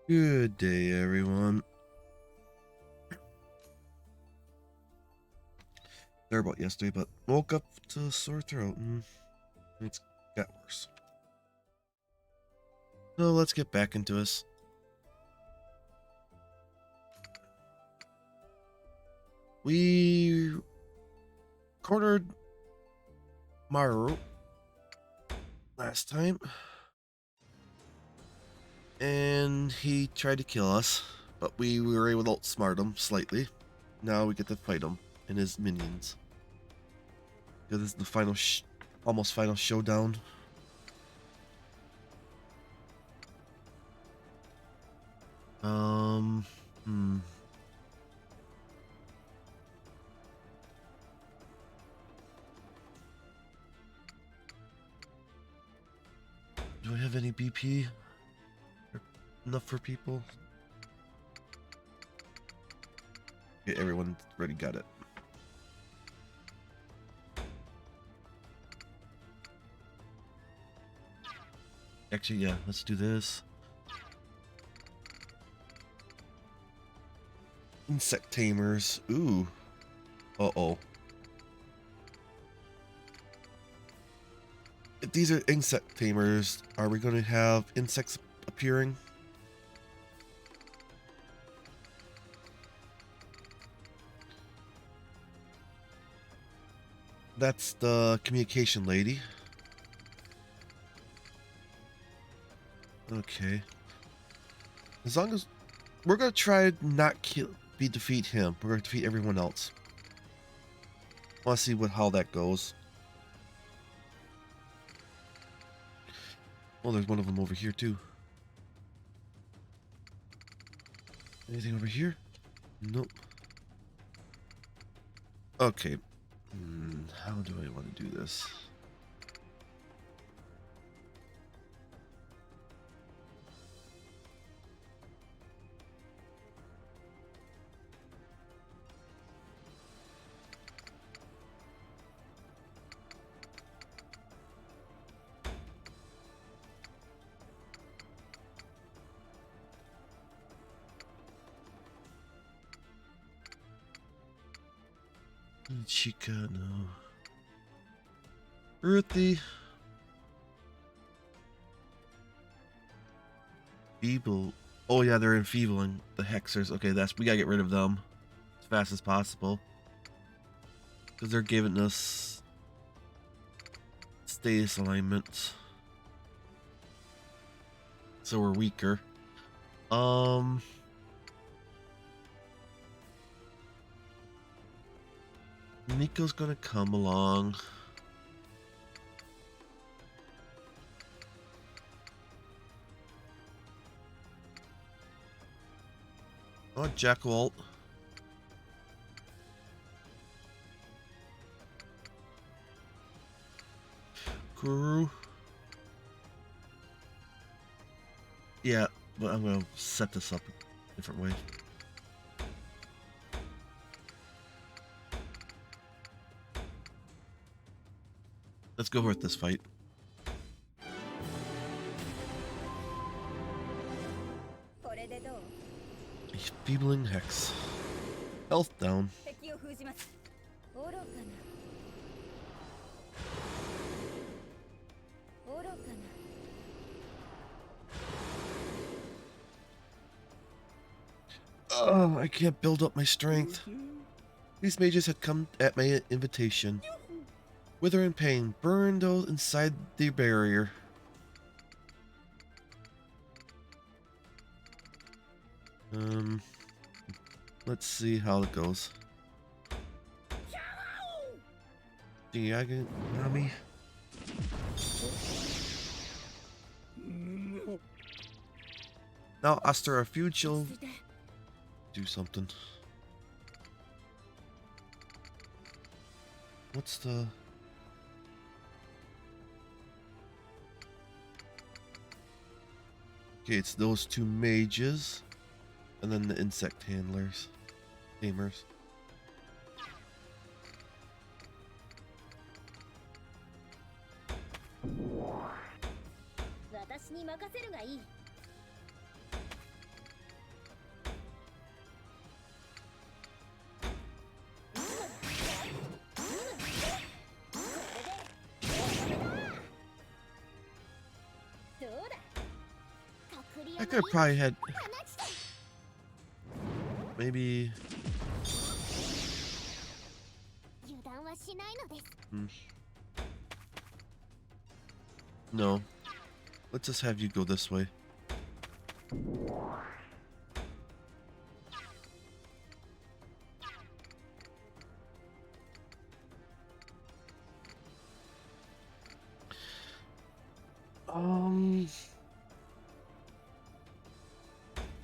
Good day, everyone. Sorry about yesterday, but woke up to a sore throat and it's got worse. So let's get back into this. We cornered Maru last time, and he tried to kill us, but we were able to outsmart him slightly. Now we get to fight him and his minions. Because this is the final, almost final showdown. Do I have any BP? Enough for people? Okay, everyone already got it. Actually, yeah, let's do this. Insect tamers. Ooh. Uh-oh. If these are insect tamers, are we going to have insects appearing? That's the communication lady. Okay. As long as we're gonna try not defeat him, we're gonna defeat everyone else. Want to see how that goes. Oh, there's one of them over here too. Anything over here? Nope. Okay. How do I want to do this? Chica, no. Earthy. Feeble. Oh yeah, they're enfeebling the hexers. Okay, we gotta get rid of them as fast as possible. Because they're giving us status alignments. So we're weaker. Nico's gonna come along. Oh, Jackal. Kuru. Yeah, but I'm gonna set this up a different way. Let's go with this fight. Feebling Hex. Health down. Oh, I can't build up my strength. These mages had come at my invitation. Wither in pain, burn those inside the barrier. Let's see how it goes. Nami. Now, after a few, she'll do something. What's the... Okay, it's those two mages. And then the insect handlers. Tamers. could have probably had maybe. No. Let's just have you go this way.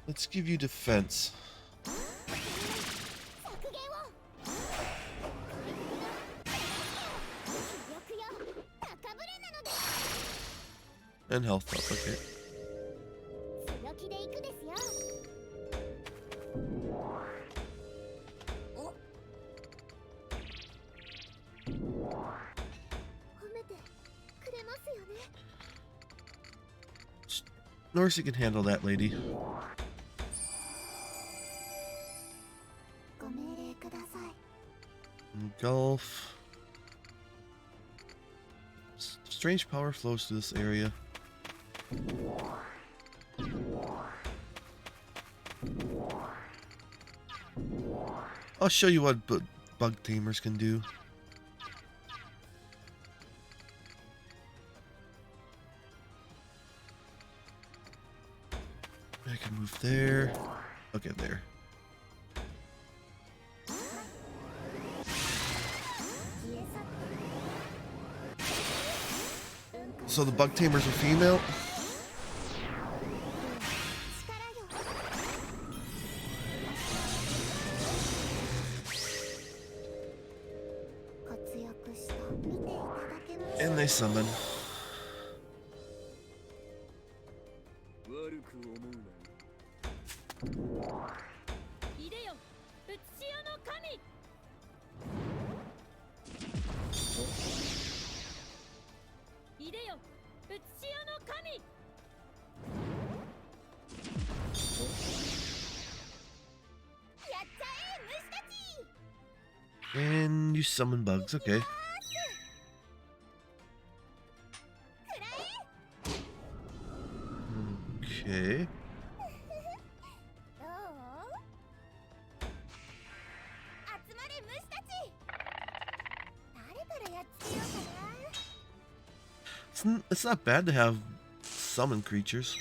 Let's give you defense. And health up, okay. Norcy can handle that, lady. Engulf. Strange power flows through this area. I'll show you what bug tamers can do. I can move there. Okay, there. So the bug tamers are female? And they summon. And you summon bugs, okay. Okay. It's not bad to have summon creatures.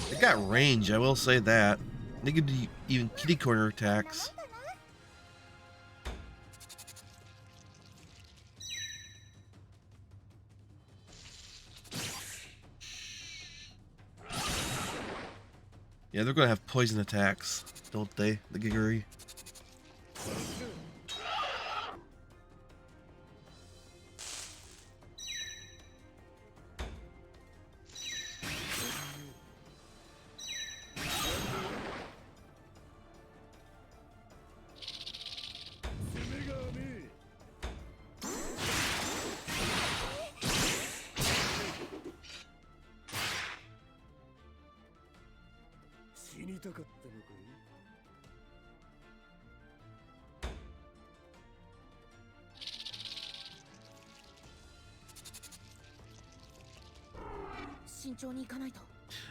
They got range, I will say that. They could do even kitty corner attacks. Yeah, they're gonna have poison attacks, don't they? The Giggery.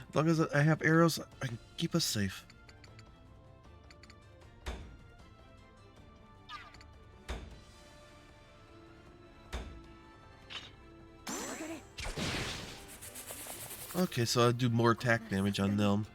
As long as I have arrows, I can keep us safe. Okay, so I do more attack damage on them.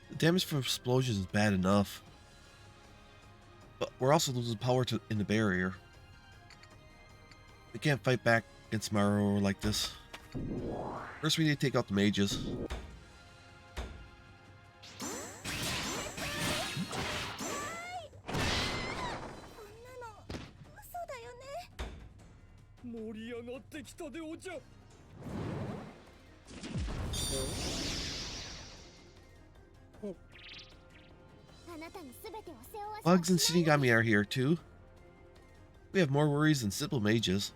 The damage from explosions is bad enough, but we're also losing power in the barrier. We can't fight back against Mario like this. First we need to take out the mages. Bugs and Shinigami are here too. We have more worries than simple mages.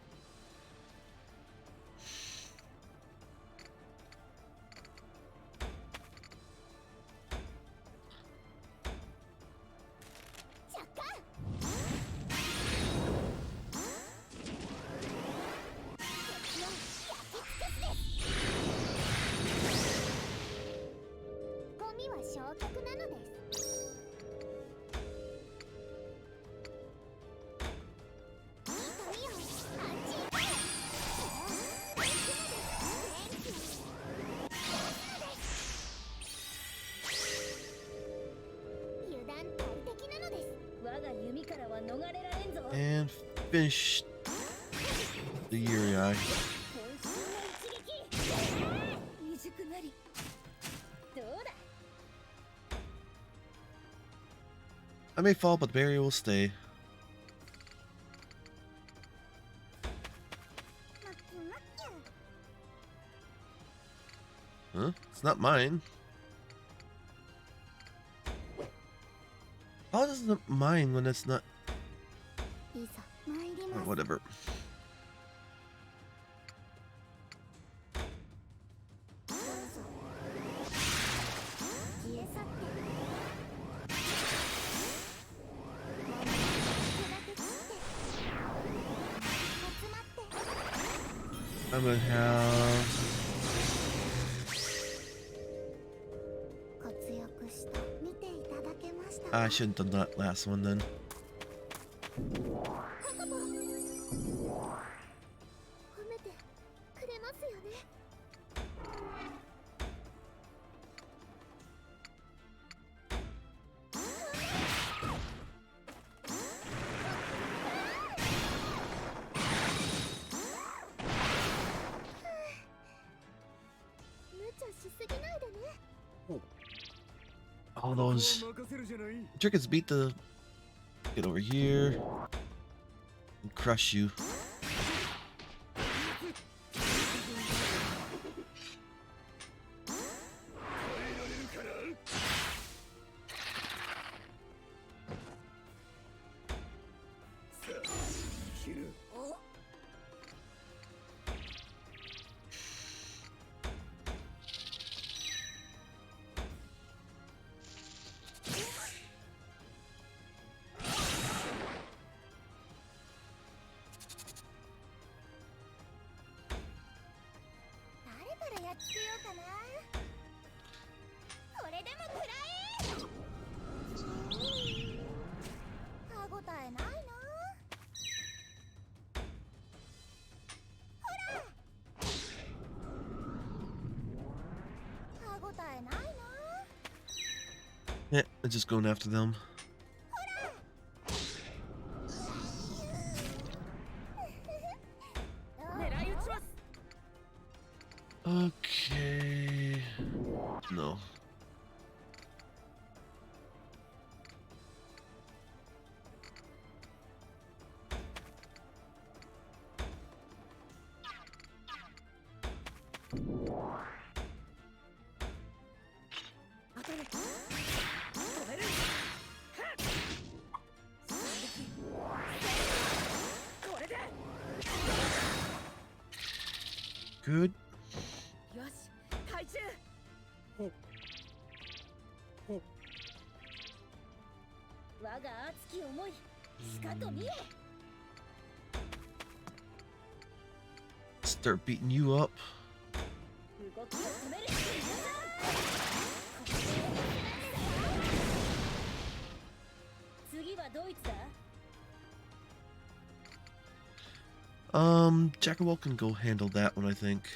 And finish the Yuri. I may fall, but the barrier will stay. Huh? It's not mine. How is it mine when it's not? Or whatever. I'm gonna have... I shouldn't have done that last one then. All those trickets beat the... Get over here and crush you. Yeah, I'm just going after them. Okay. No. Good. Start beating you up. Jackawol can go handle that one, I think.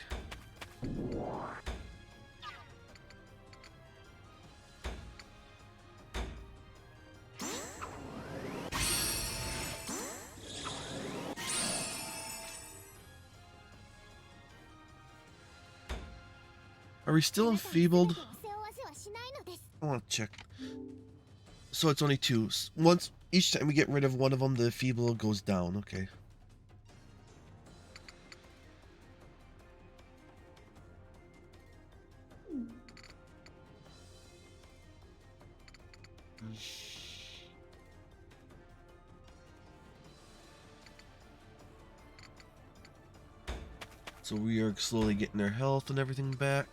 Are we still enfeebled? I want to check. So it's only two. Once each time we get rid of one of them, the feeble goes down. Okay. So we are slowly getting our health and everything back.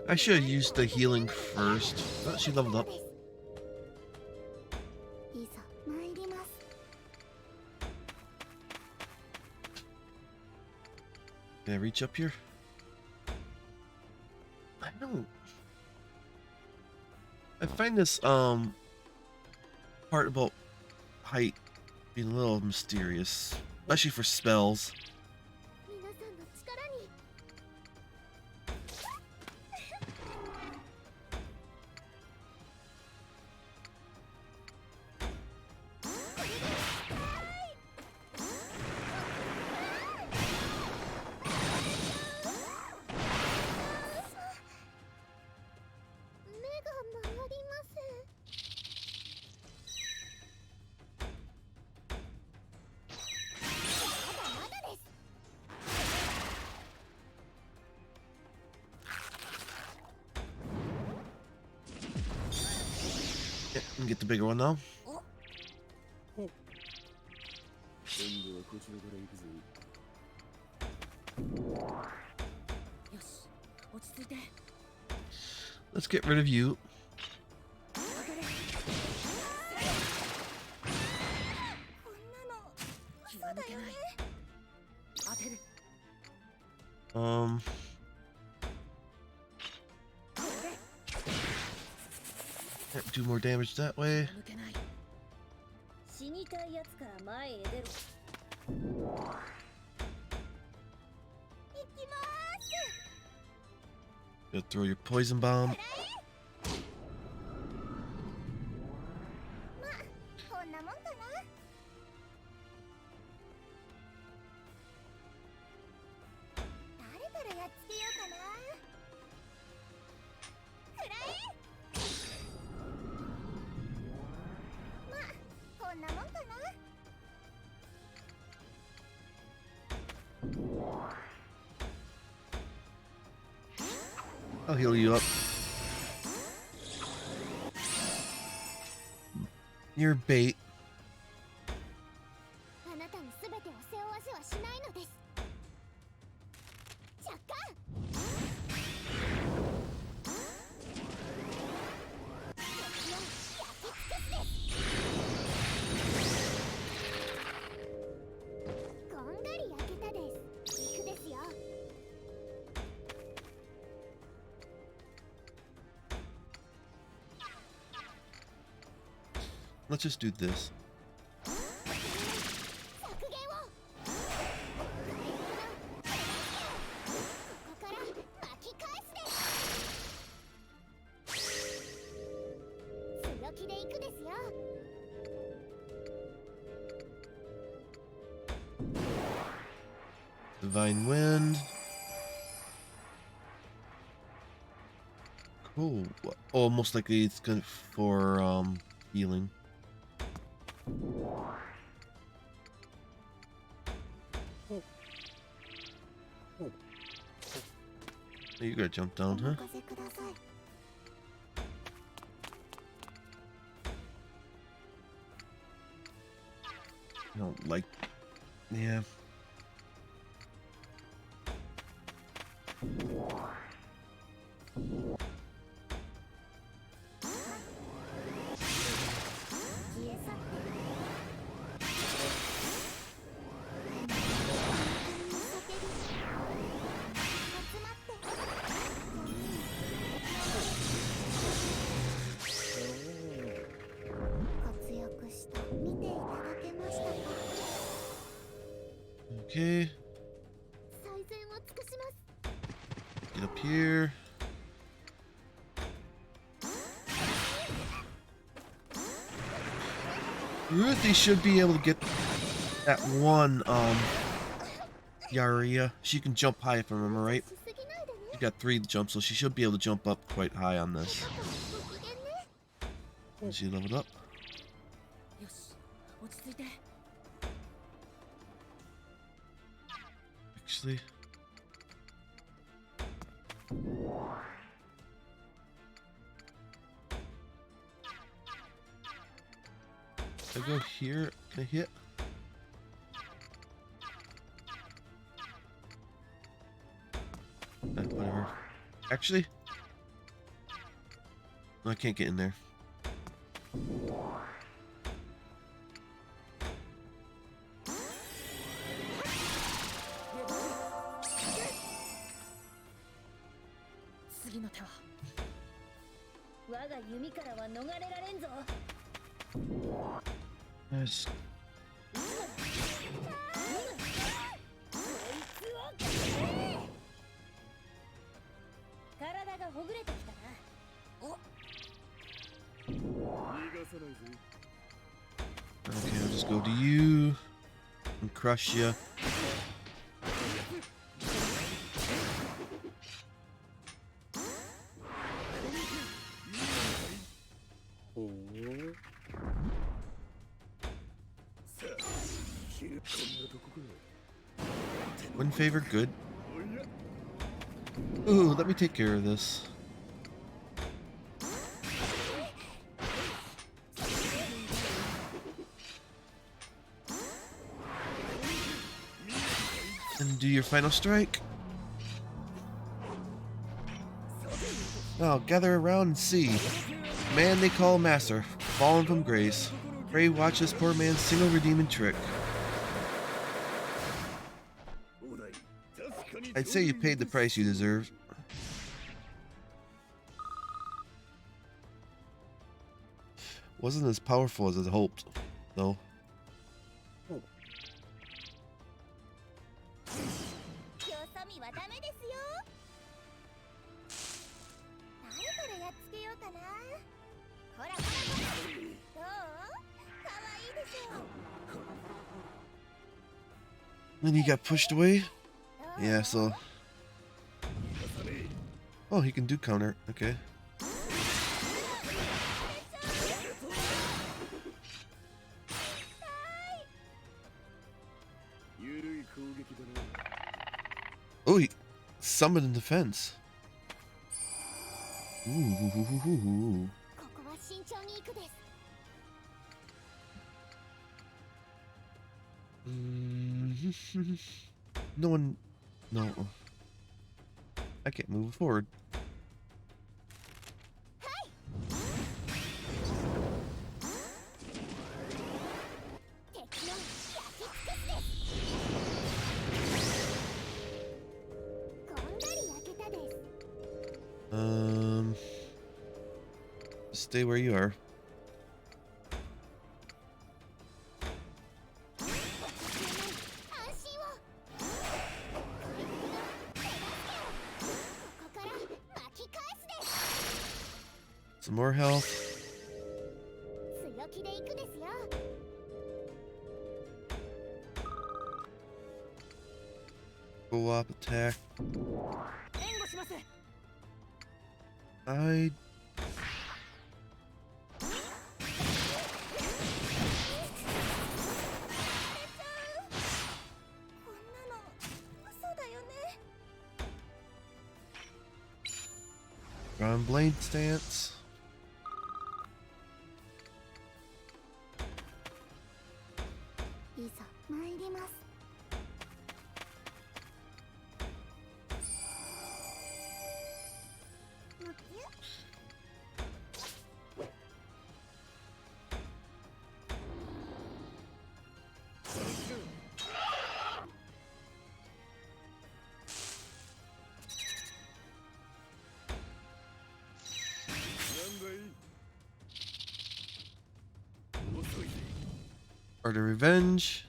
I should have used the healing first. Oh, she leveled up. Can I reach up here? I don't. I find this part about height being a little mysterious, especially for spells. Yeah, we can get the bigger one now. Let's get rid of you. Do more damage that way. Go throw your poison bomb. I'll heal you up. You're bait. Let's just do this. Divine Wind. Cool. Oh, most likely it's good for healing. Oh, you gotta jump down, huh? I don't like... Yeah. Okay. Get up here. Ruthie should be able to get that one Yaria. She can jump high if I remember right. She got 3 jumps, so she should be able to jump up quite high on this. And she leveled up. Actually, if I go here, can I hit? Whatever. Actually, no, I can't get in there. Yes. Okay, I'll just go to you and crush you. One favor, good. Ooh, let me take care of this. And do your final strike. Now, gather around and see. Man they call Master, fallen from grace. Pray watch this poor man's single redeeming trick. I'd say you paid the price you deserve. Wasn't as powerful as I hoped, though. Then he got pushed away. Yeah, so. Oh, he can do counter. Okay. Oh, he summoned in defense. Ooh. No one. No. I can't move forward. Stay where you are. Some more health. Go up, attack. I. Ground blade stance. Art of Revenge.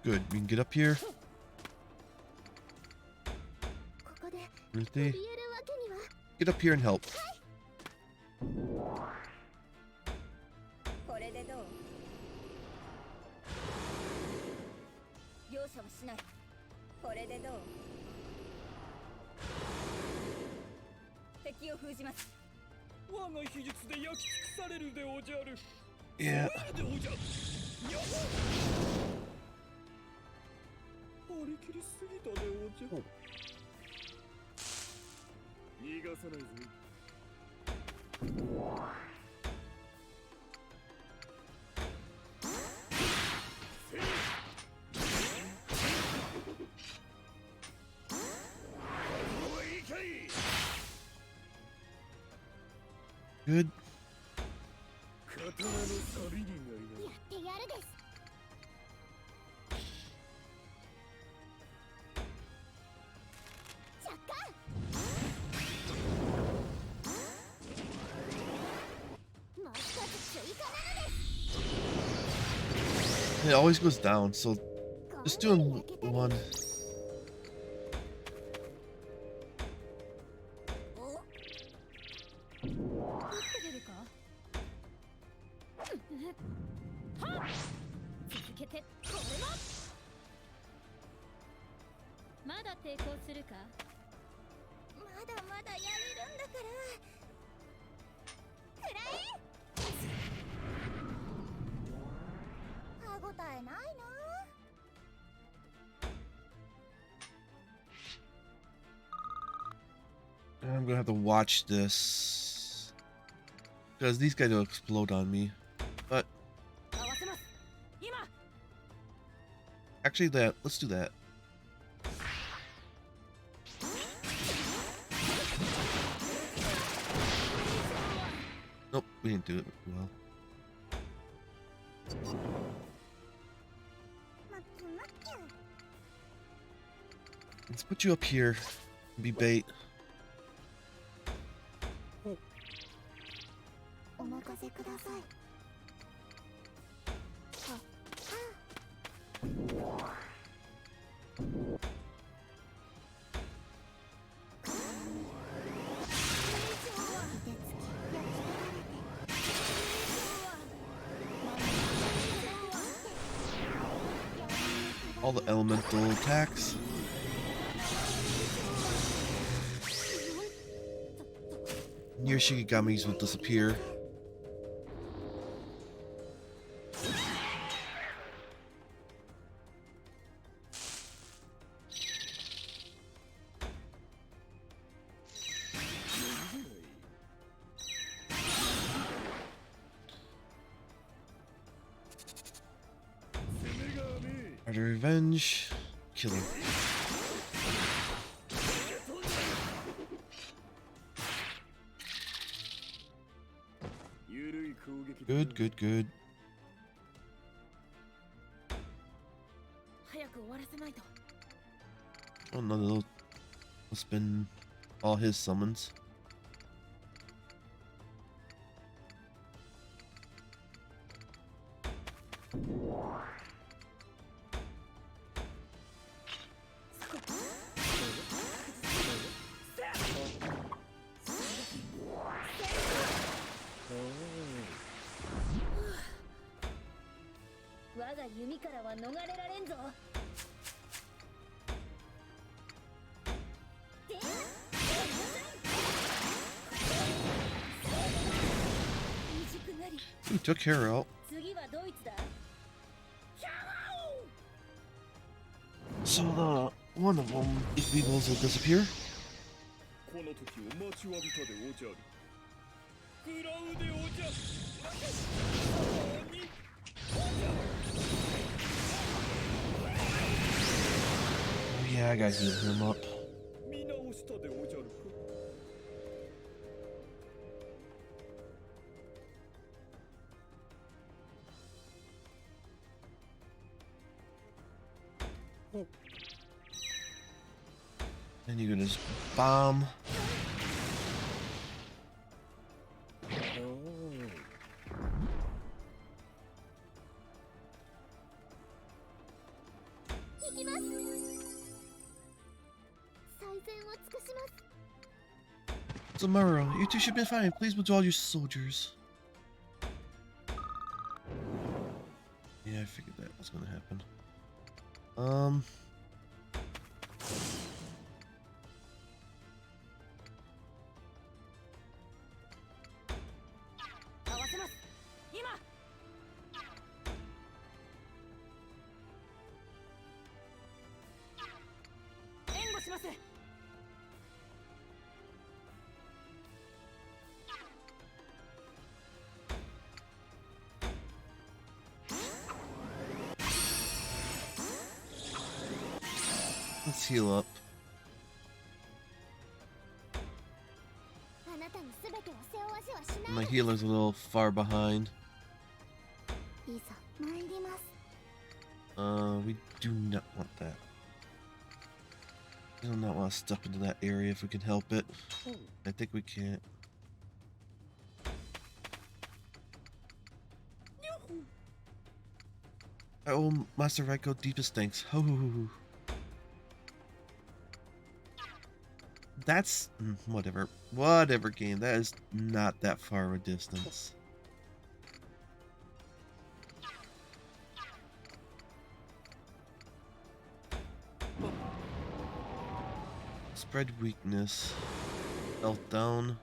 Good, we can get up here. Ruthie, get up here and help. Yeah. Oh. Good. It always goes down, so just doing one. I'm gonna have to watch this because these guys will explode on me. But actually, let's do that. Nope, we didn't do it well. Let's put you up here and be bait. All the elemental attacks. Your Shikigamis will disappear. Art of Revenge. Killer. Good, good, good. Oh, none of those. Must have been all his summons. He took her out. So one of them, if evils will disappear. Oh yeah, I gotta heal him up. And you can just bomb. Tomorrow, you two should be fine. Please withdraw your soldiers. Yeah, I figured that was gonna happen. Let's heal up. My healer's a little far behind. We do not want that. We do not want to step into that area if we can help it. I think we can't. Oh, Master Raiko, deepest thanks. Ho ho ho. That's whatever. Whatever game. That is not that far of a distance. Spread weakness. Health down.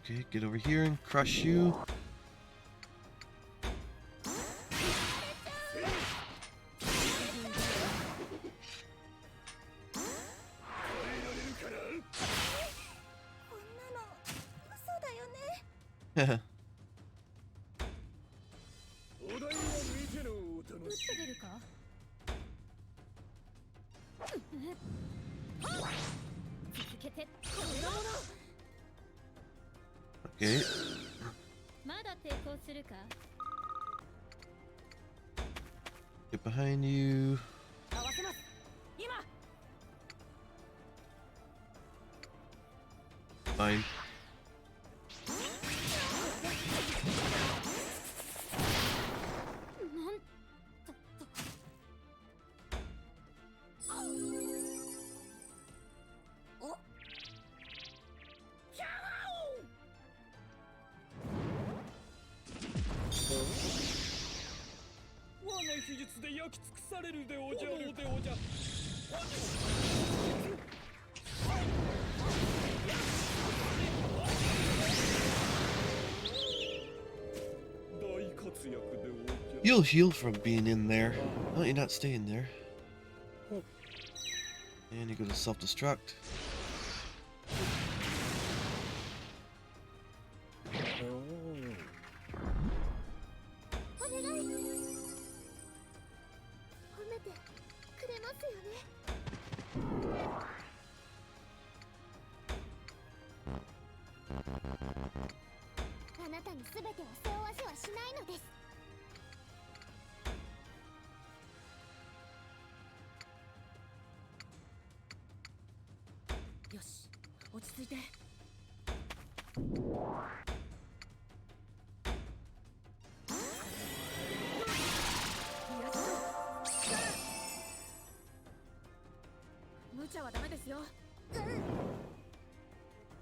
Okay, get over here and crush you. Okay. Get behind you. Fine. You'll heal from being in there. No, you're not staying there. And you go to self-destruct.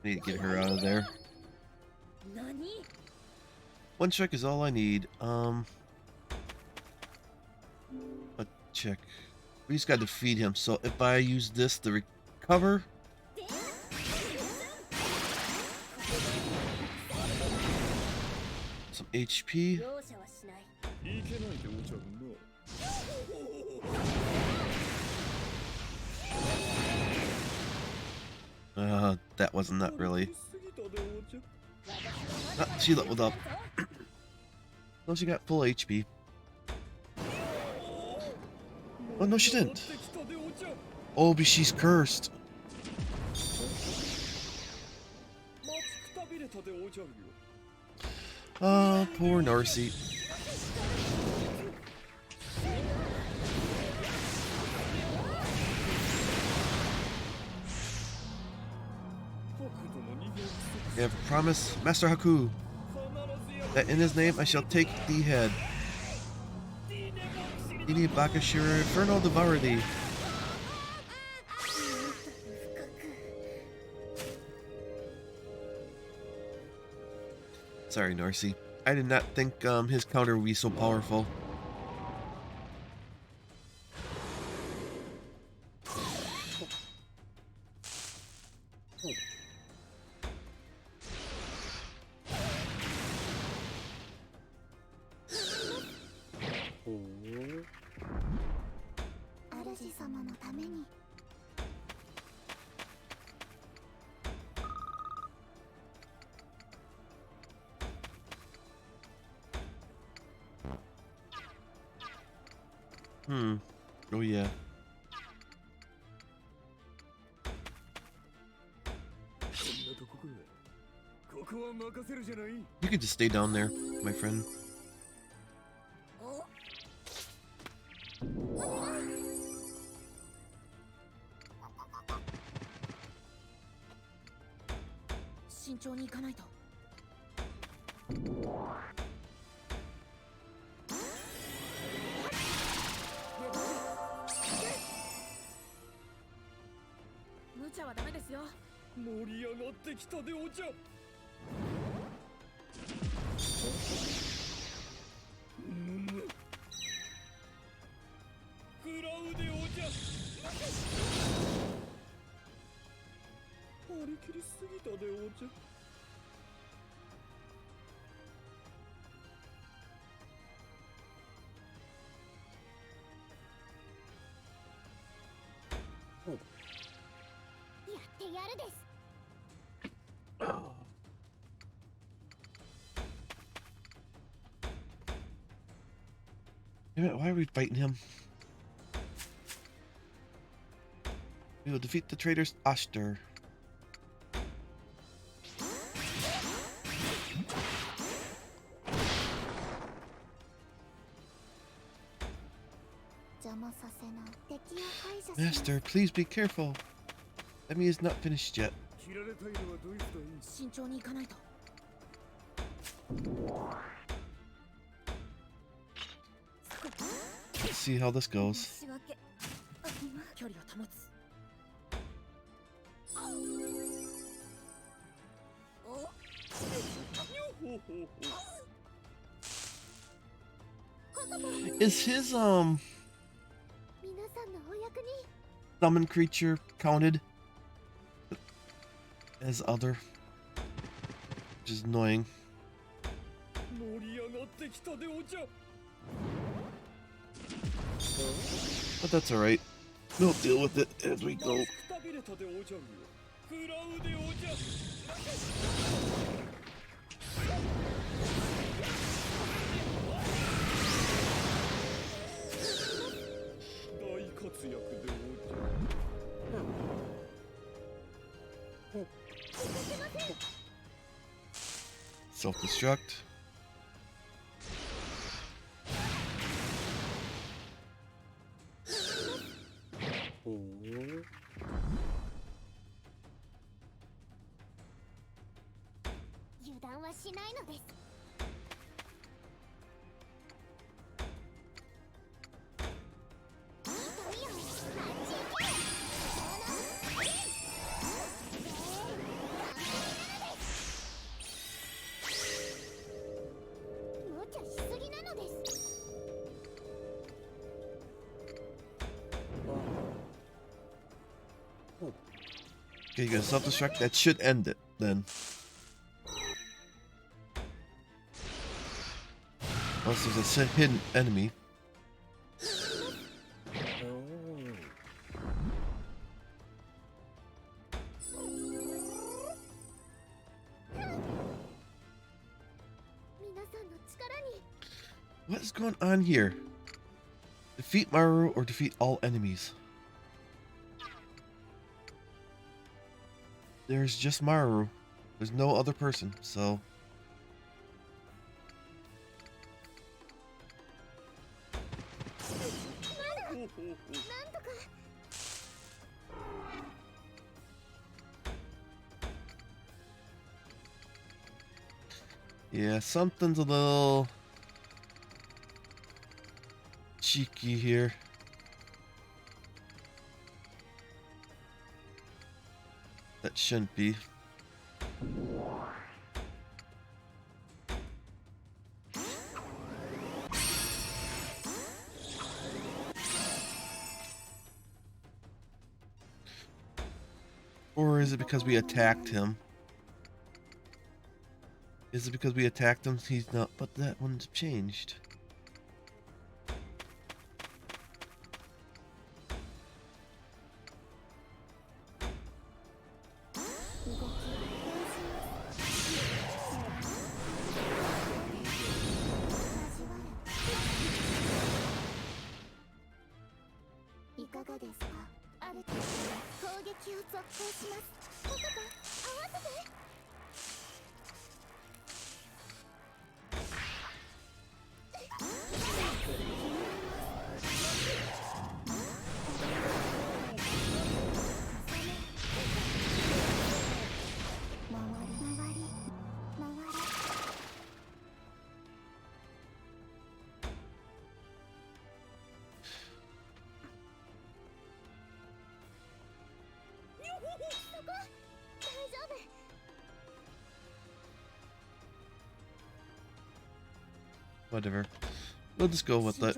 Need to get her out of there. One check is all I need. A check. We just got to feed him. So if I use this to recover, some HP. That wasn't that really. Ah, she leveled up. No, she got full HP. Oh no, she didn't. Oh, but she's cursed. Oh, poor Narcy. You have a promise, Master Haku, that in his name I shall take thee head. Ini Bakashira Inferno devour thee. Sorry, Narcy. I did not think his counter would be so powerful. Oh yeah. You could just stay down there, my friend. Damn it, why are we fighting him? We will defeat the traitors Ashter. Master, please be careful. Emi is not finished yet. Let's see how this goes. Is his summon creature counted as other? Which is annoying. But that's alright. We'll deal with it as we go. Self-destruct. Okay, you got self-destruct. That should end it then. Unless there's a hidden enemy. What is going on here? Defeat Maru or defeat all enemies. There's just Maru. There's no other person, so... Yeah, something's a little... cheeky here. That shouldn't be. Or is it because we attacked him? Is it because we attacked him? He's not, but that one's changed. Whatever. We'll just go with that.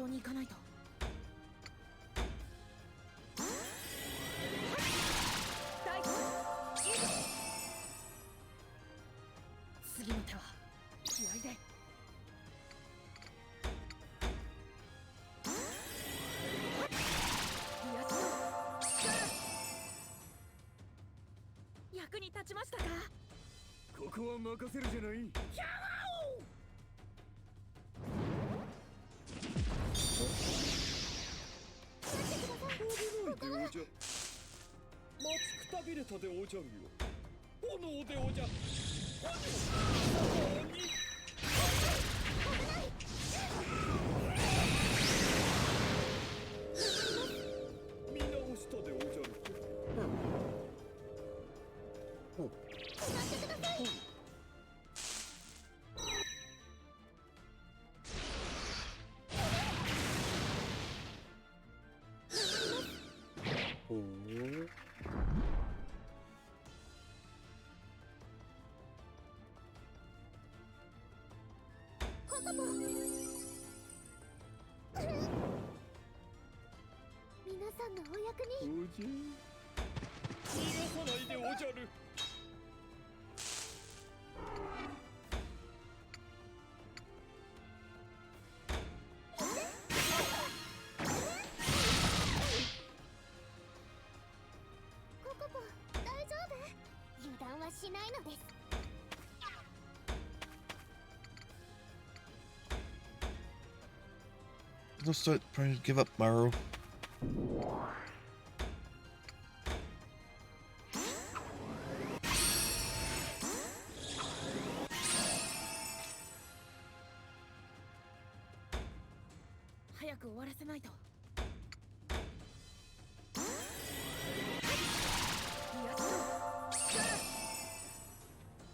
Let's start trying to give up Maru.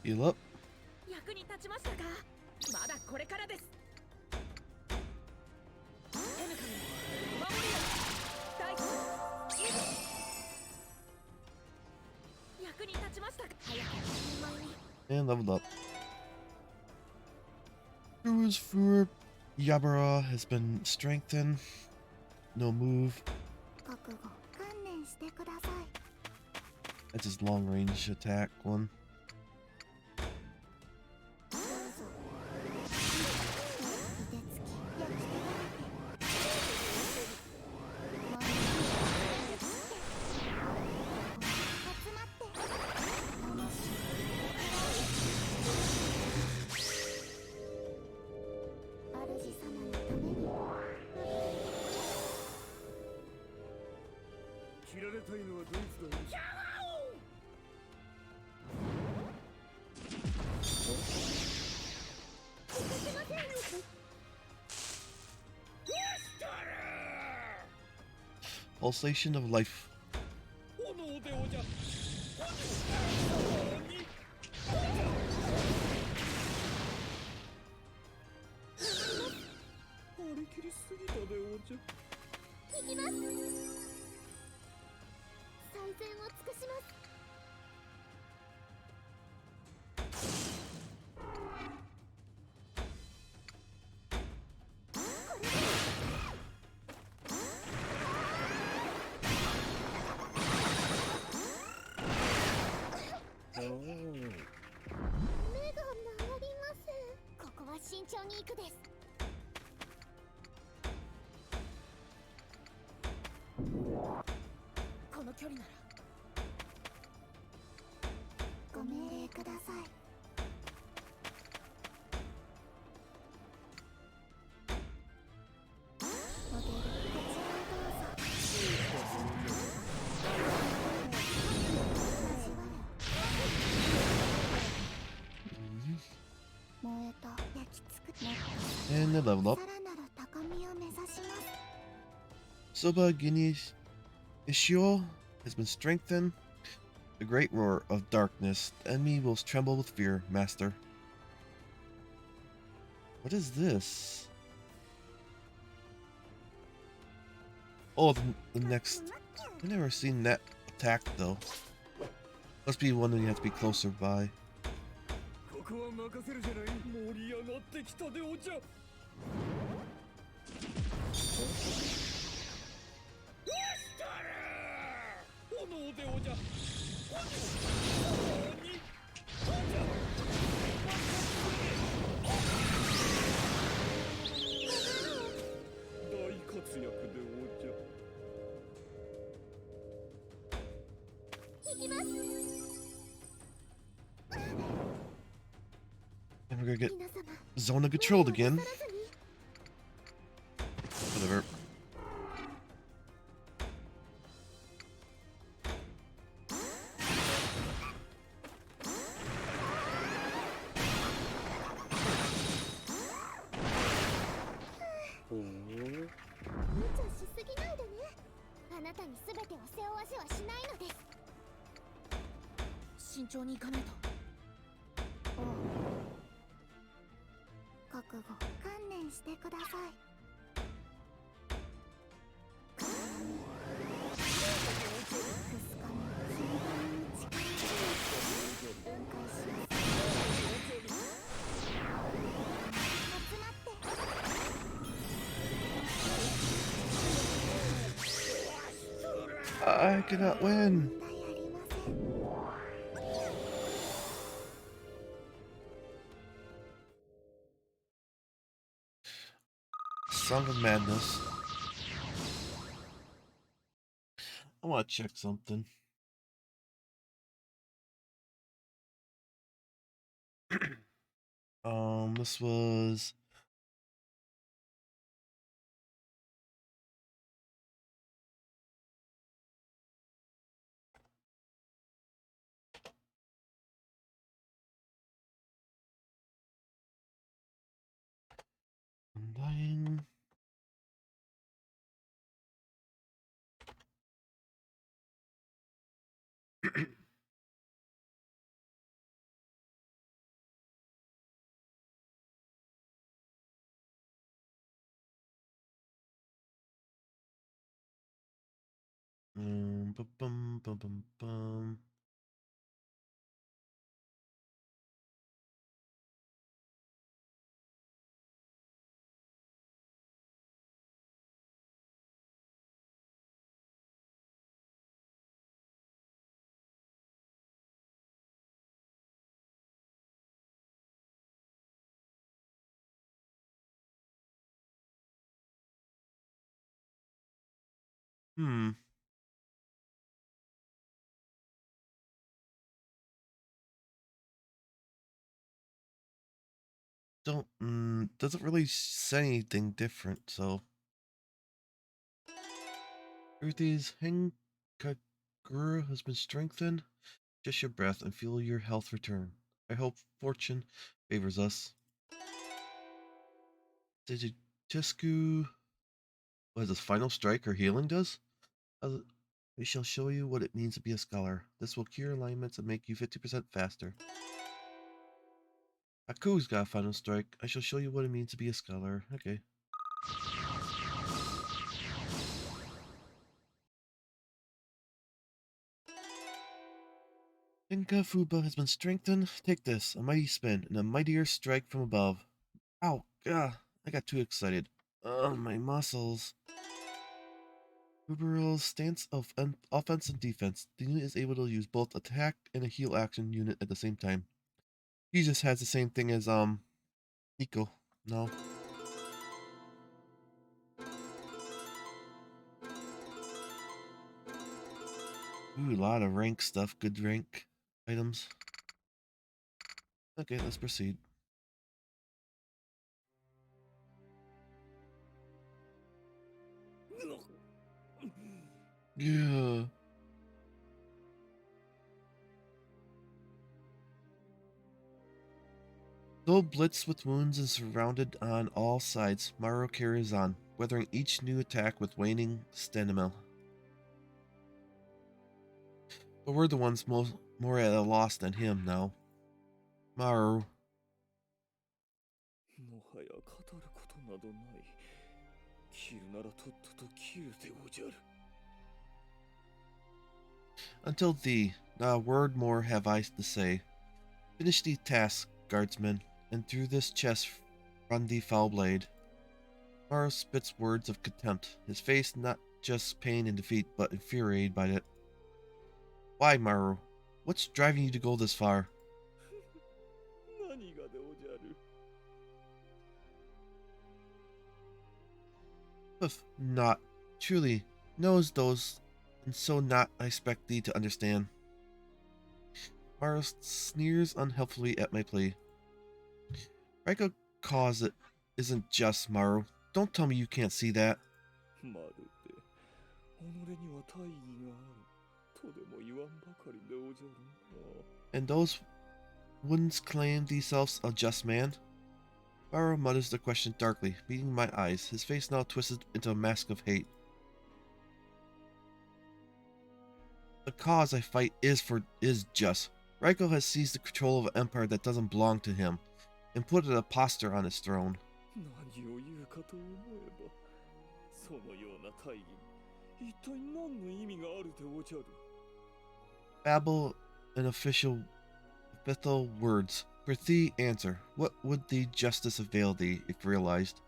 Heal up. And leveled up. Rules for Yabara has been strengthened. No move. That's his long range attack one. Pulsation of life. And a level up. Soba Guinness Ishio has been strengthened. The great roar of darkness. The enemy will tremble with fear, master. What is this? Oh, the next... I've never seen that attack, though. Must be one that you have to be closer by. And we're gonna get Zona controlled again. Whatever. I cannot win. Song of Madness. I want to check something. This was... Undying. Bum, bum, bum, bum, bum. Doesn't really say anything different, so. Everything's Kagura has been strengthened. Just your breath and feel your health return. I hope fortune favors us. Digitisku. What is this? Final strike or healing does? Uh, we shall show you what it means to be a scholar. This will cure alignments and make you 50% faster. Aku's got a final strike. I shall show you what it means to be a scholar. Okay. Inka Fuba has been strengthened. Take this, a mighty spin, and a mightier strike from above. Ow, gah, I got too excited. My muscles. Fubaril's stance of offense and defense. The unit is able to use both attack and a heal action unit at the same time. He just has the same thing as, Nico. No. Ooh, a lot of rank stuff. Good rank items. Okay, let's proceed. Yeah. Though blitzed with wounds and surrounded on all sides, Maru carries on, weathering each new attack with waning stamina. But we're the ones more at a loss than him now. Maru. Until thee, not a word more have I to say. Finish the task, guardsman, and through this chest run the foul blade. Maru spits words of contempt, his face not just pain and defeat, but infuriated by it. Why, Maru? What's driving you to go this far? Not. Truly, knows those, and so not I expect thee to understand. Maru sneers unhelpfully at my plea. Raiko cause it isn't just, Maru. Don't tell me you can't see that. And those wouldn't claim themselves a just man? Maru mutters the question darkly, meeting my eyes, his face now twisted into a mask of hate. The cause I fight is just. Raiko has seized the control of an empire that doesn't belong to him, and put an impostor on his throne. Babble an official words. For thee, answer. What would the justice avail thee, if realized?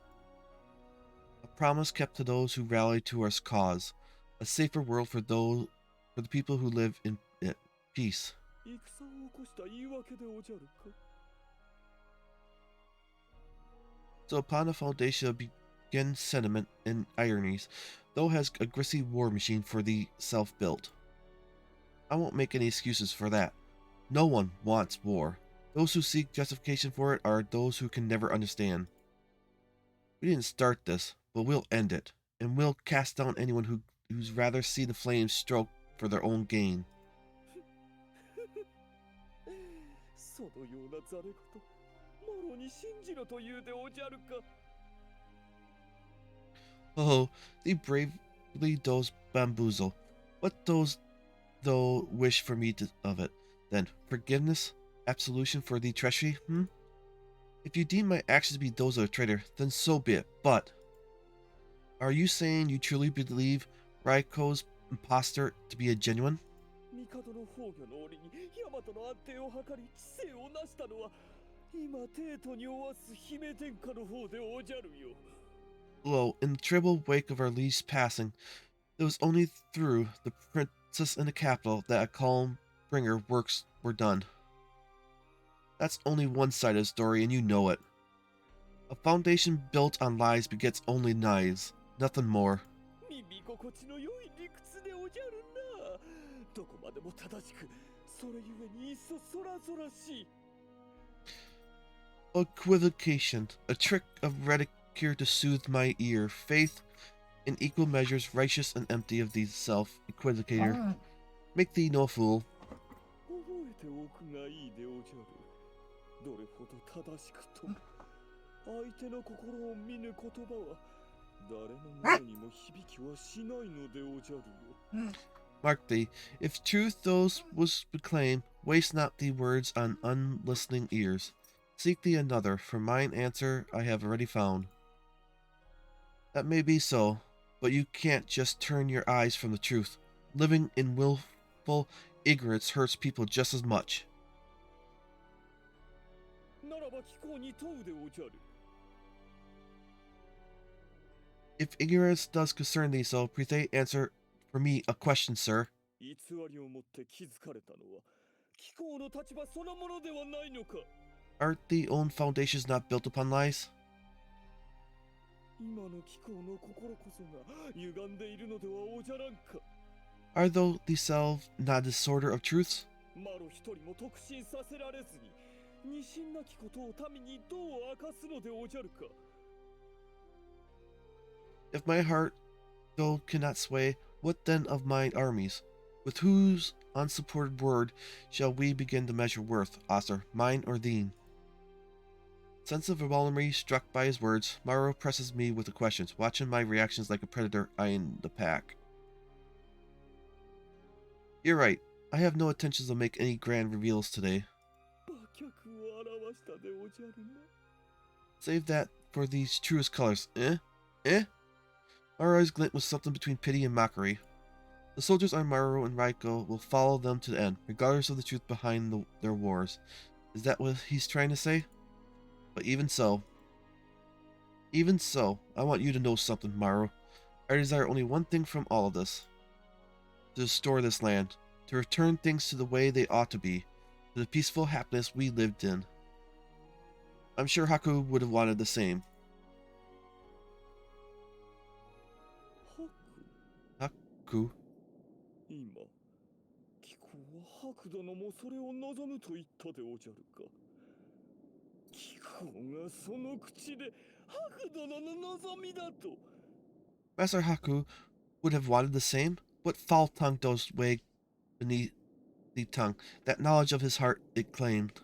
A promise kept to those who rally to our cause. A safer world for the people who live in it. Peace. So upon the foundation of begin sentiment and ironies, thou has a grisly war machine for the self-built. I won't make any excuses for that. No one wants war. Those who seek justification for it are those who can never understand. We didn't start this, but we'll end it, and we'll cast down anyone who's rather see the flames stroke for their own gain. Oh, thee bravely does bamboozle. What does thou wish for me of it, then? Forgiveness? Absolution for the treachery, If you deem my actions to be those of a traitor, then so be it, but... Are you saying you truly believe Raiko's impostor to be a genuine? Lo, in the terrible wake of our liege passing, it was only through the princess in the capital that a calm bringer works were done. That's only one side of the story, and you know it. A foundation built on lies begets only lies, nothing more. Equivocation, a trick of rhetoric to soothe my ear. Faith, in equal measures righteous and empty of thee self, equivocator. Make thee no fool. 覚えておくがいいでおじゃる。どれほど正しくとも相手の心を見ぬ言葉は誰の胸にも響きはしないのでおじゃるよ。Mark thee, if truth those was proclaim, waste not thee words on unlistening ears. Seek thee another, for mine answer I have already found. That may be so, but you can't just turn your eyes from the truth. Living in willful ignorance hurts people just as much. ならば貴公に問うでおじゃる。If ignorance does concern thee so, prithee answer for me a question, sir. 偽りをもって気づかれたのは貴公の立場そのものではないのか。 Art thee own foundations not built upon lies? 今の貴公の心こそが歪んでいるのではおじゃらんか。 Are thou thyself not a disorder of truths? マロ一人も特進させられずに二心なきことを民にどう明かすのでおじゃるか。 If my heart, though, cannot sway, what then of mine armies? With whose unsupported word shall we begin to measure worth, Oster, mine or thine? Sense of rivalry struck by his words, Maro presses me with the questions, watching my reactions like a predator eyeing the pack. You're right. I have no intentions to make any grand reveals today. Save that for these truest colors. Eh? Eh? Our eyes glint with something between pity and mockery. The soldiers on Maru and Raiko will follow them to the end, regardless of the truth behind their wars. Is that what he's trying to say? But even so, I want you to know something, Maru. I desire only one thing from all of this. To restore this land, to return things to the way they ought to be, to the peaceful happiness we lived in. I'm sure Haku would have wanted the same. Haku? 今、貴公は白殿もそれを望むと言ったでおじゃるか。貴公がその口で白殿の望みだと。 Master Haku would have wanted the same? What foul tongue does wag beneath the tongue? That knowledge of his heart it claimed.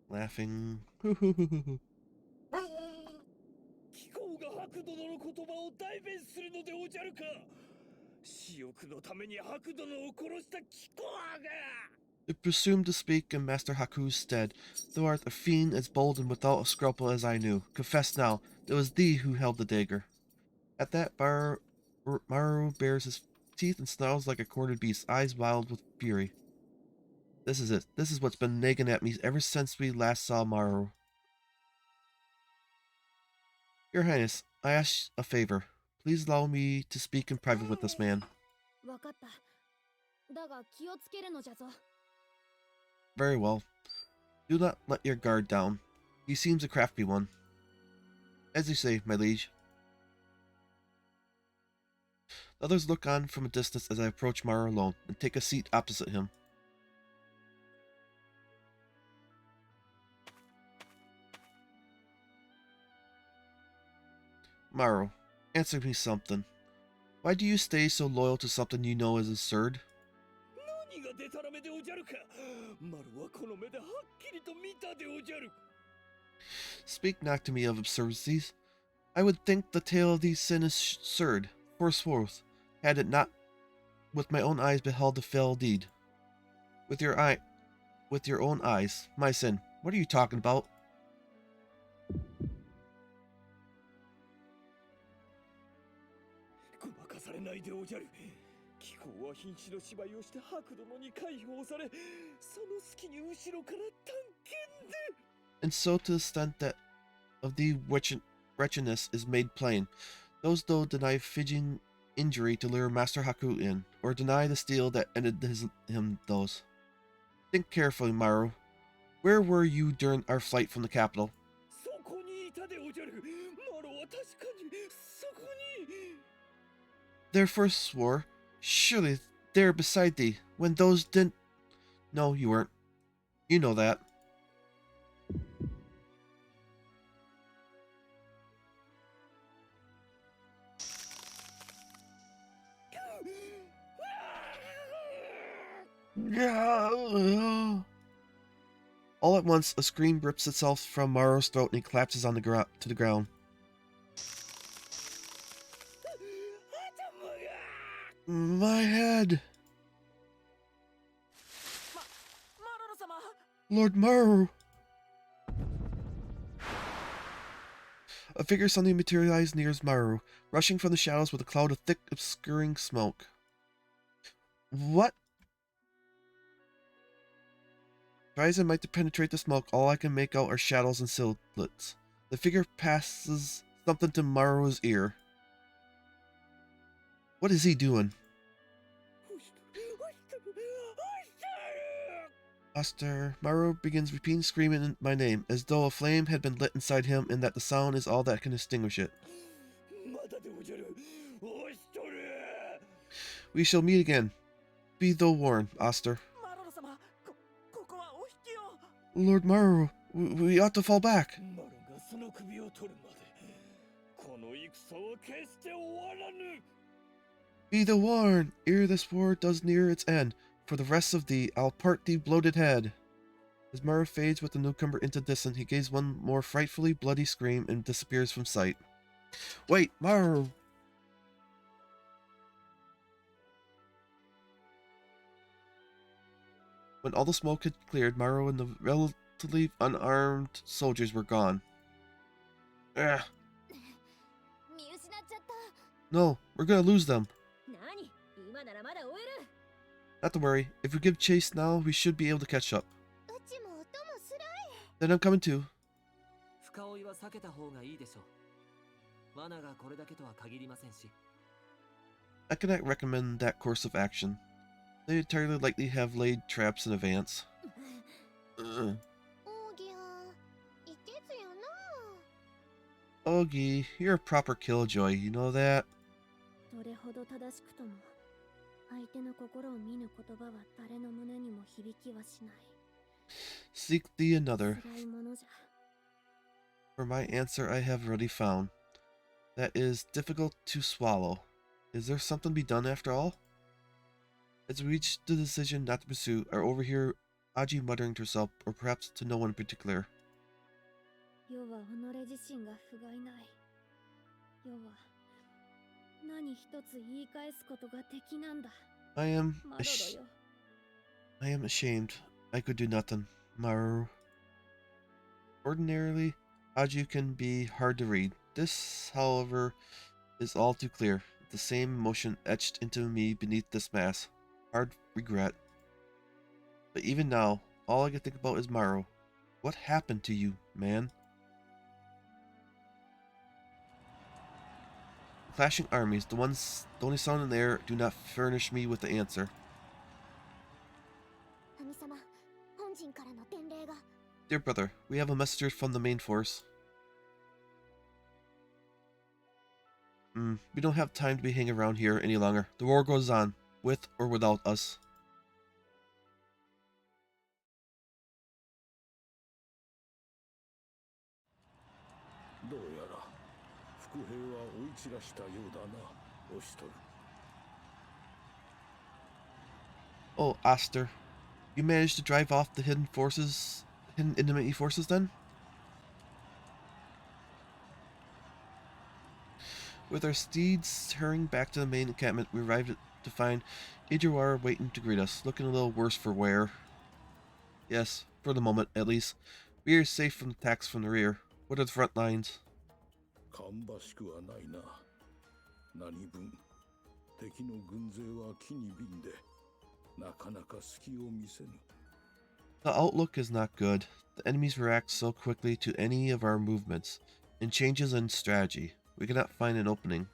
Laughing. 貴公が白殿の言葉を代弁するのでおじゃるか。私欲のために白殿を殺した貴公が。 To presume to speak in Master Haku's stead, thou art a fiend as bold and without a scruple as I knew. Confess now, it was thee who held the dagger. At that, Maru bares his teeth and snarls like a cornered beast, eyes wild with fury. This is it. This is what's been nagging at me ever since we last saw Maru. Your Highness, I ask a favor. Please allow me to speak in private with this man. Very well. Do not let your guard down. He seems a crafty one. As you say, my liege. The others look on from a distance as I approach Maru alone and take a seat opposite him. Maru, answer me something. Why do you stay so loyal to something you know is absurd? Speak not to me of absurdities. I would think the tale of these sin is absurd, forsooth, had it not with my own eyes beheld the fell deed. With your own eyes, my sin. What are you talking about? And so to the extent that of the wretchedness is made plain, those though deny fidging injury to lure Master Haku in, or deny the steel that ended him those. Think carefully, Maru. Where were you during our flight from the capital? There first swore, surely there beside thee, when those didn't... No, you weren't. You know that. All at once, a scream rips itself from Maru's throat and he collapses on to the ground. My head! Lord Maru! A figure suddenly materialized near Maru, rushing from the shadows with a cloud of thick, obscuring smoke. What? Try as I might to penetrate the smoke, all I can make out are shadows and silhouettes. The figure passes something to Maru's ear. What is he doing? Aster. Maru begins repeating, screaming my name, as though a flame had been lit inside him and that the sound is all that can extinguish it. We shall meet again. Be thou warned, Aster. Lord Maru, we ought to fall back. Be thou warned, ere this war does near its end. For the rest of thee, I'll part thee bloated head. As Maru fades with the newcomer into distance, he gives one more frightfully bloody scream and disappears from sight. Wait, Maru! When all the smoke had cleared, Maru and the relatively unarmed soldiers were gone. Ugh. No, we're gonna lose them. Not to worry, if we give chase now, we should be able to catch up. Then I'm coming too. I cannot recommend that course of action. They entirely likely have laid traps in advance. Ogi, you're a proper killjoy, you know that? Seek thee another. For my answer I have already found. That is difficult to swallow. Is there something to be done after all? As we reach the decision not to pursue, I overhear Aji muttering to herself, or perhaps to no one in particular. I am ashamed. I could do nothing, Maru. Ordinarily, Aji can be hard to read. This, however, is all too clear. The same emotion etched into me beneath this mask. Hard regret. But even now, all I can think about is Maru. What happened to you, man? Clashing armies, the only sound in the air, do not furnish me with the answer. Dear brother, we have a messenger from the main force. We don't have time to be hanging around here any longer. The war goes on, with or without us. Oh, Aster, you managed to drive off the hidden enemy forces then? With our steeds hurrying back to the main encampment, we arrived to find Utawarerumono waiting to greet us, looking a little worse for wear. Yes, for the moment, at least. We are safe from attacks from the rear. What are the front lines? The outlook is not good. The enemies react so quickly to any of our movements and changes in strategy. We cannot find an opening.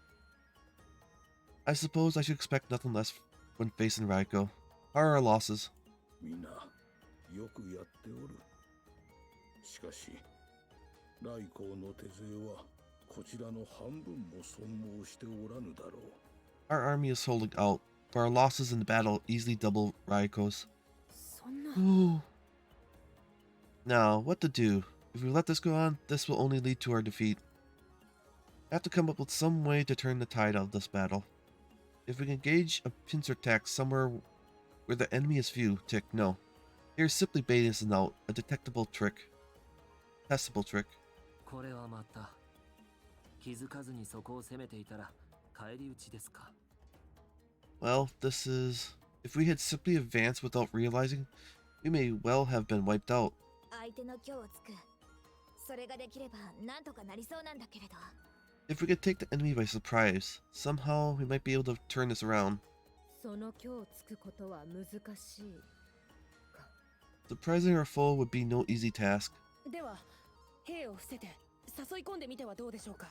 I suppose I should expect nothing less when facing Raiko. How are our losses? Our army is holding out, but our losses in the battle easily double Raiko's. Now, what to do? If we let this go on, this will only lead to our defeat. I have to come up with some way to turn the tide of this battle. If we can gauge a pincer attack somewhere where the enemy is few. Tick, no. They're simply baiting us out, a detectable trick. Testable trick. これはまた気づかずにそこを攻めていたら返り討ちですか。 Well, this is... If we had simply advanced without realizing, we may well have been wiped out. 相手の強をつく。それができればなんとかなりそうなんだけれど。 If we could take the enemy by surprise, somehow we might be able to turn this around. その強をつくことは難しい。 Surprising our foe would be no easy task. では、兵を伏せて誘い込んでみてはどうでしょうか。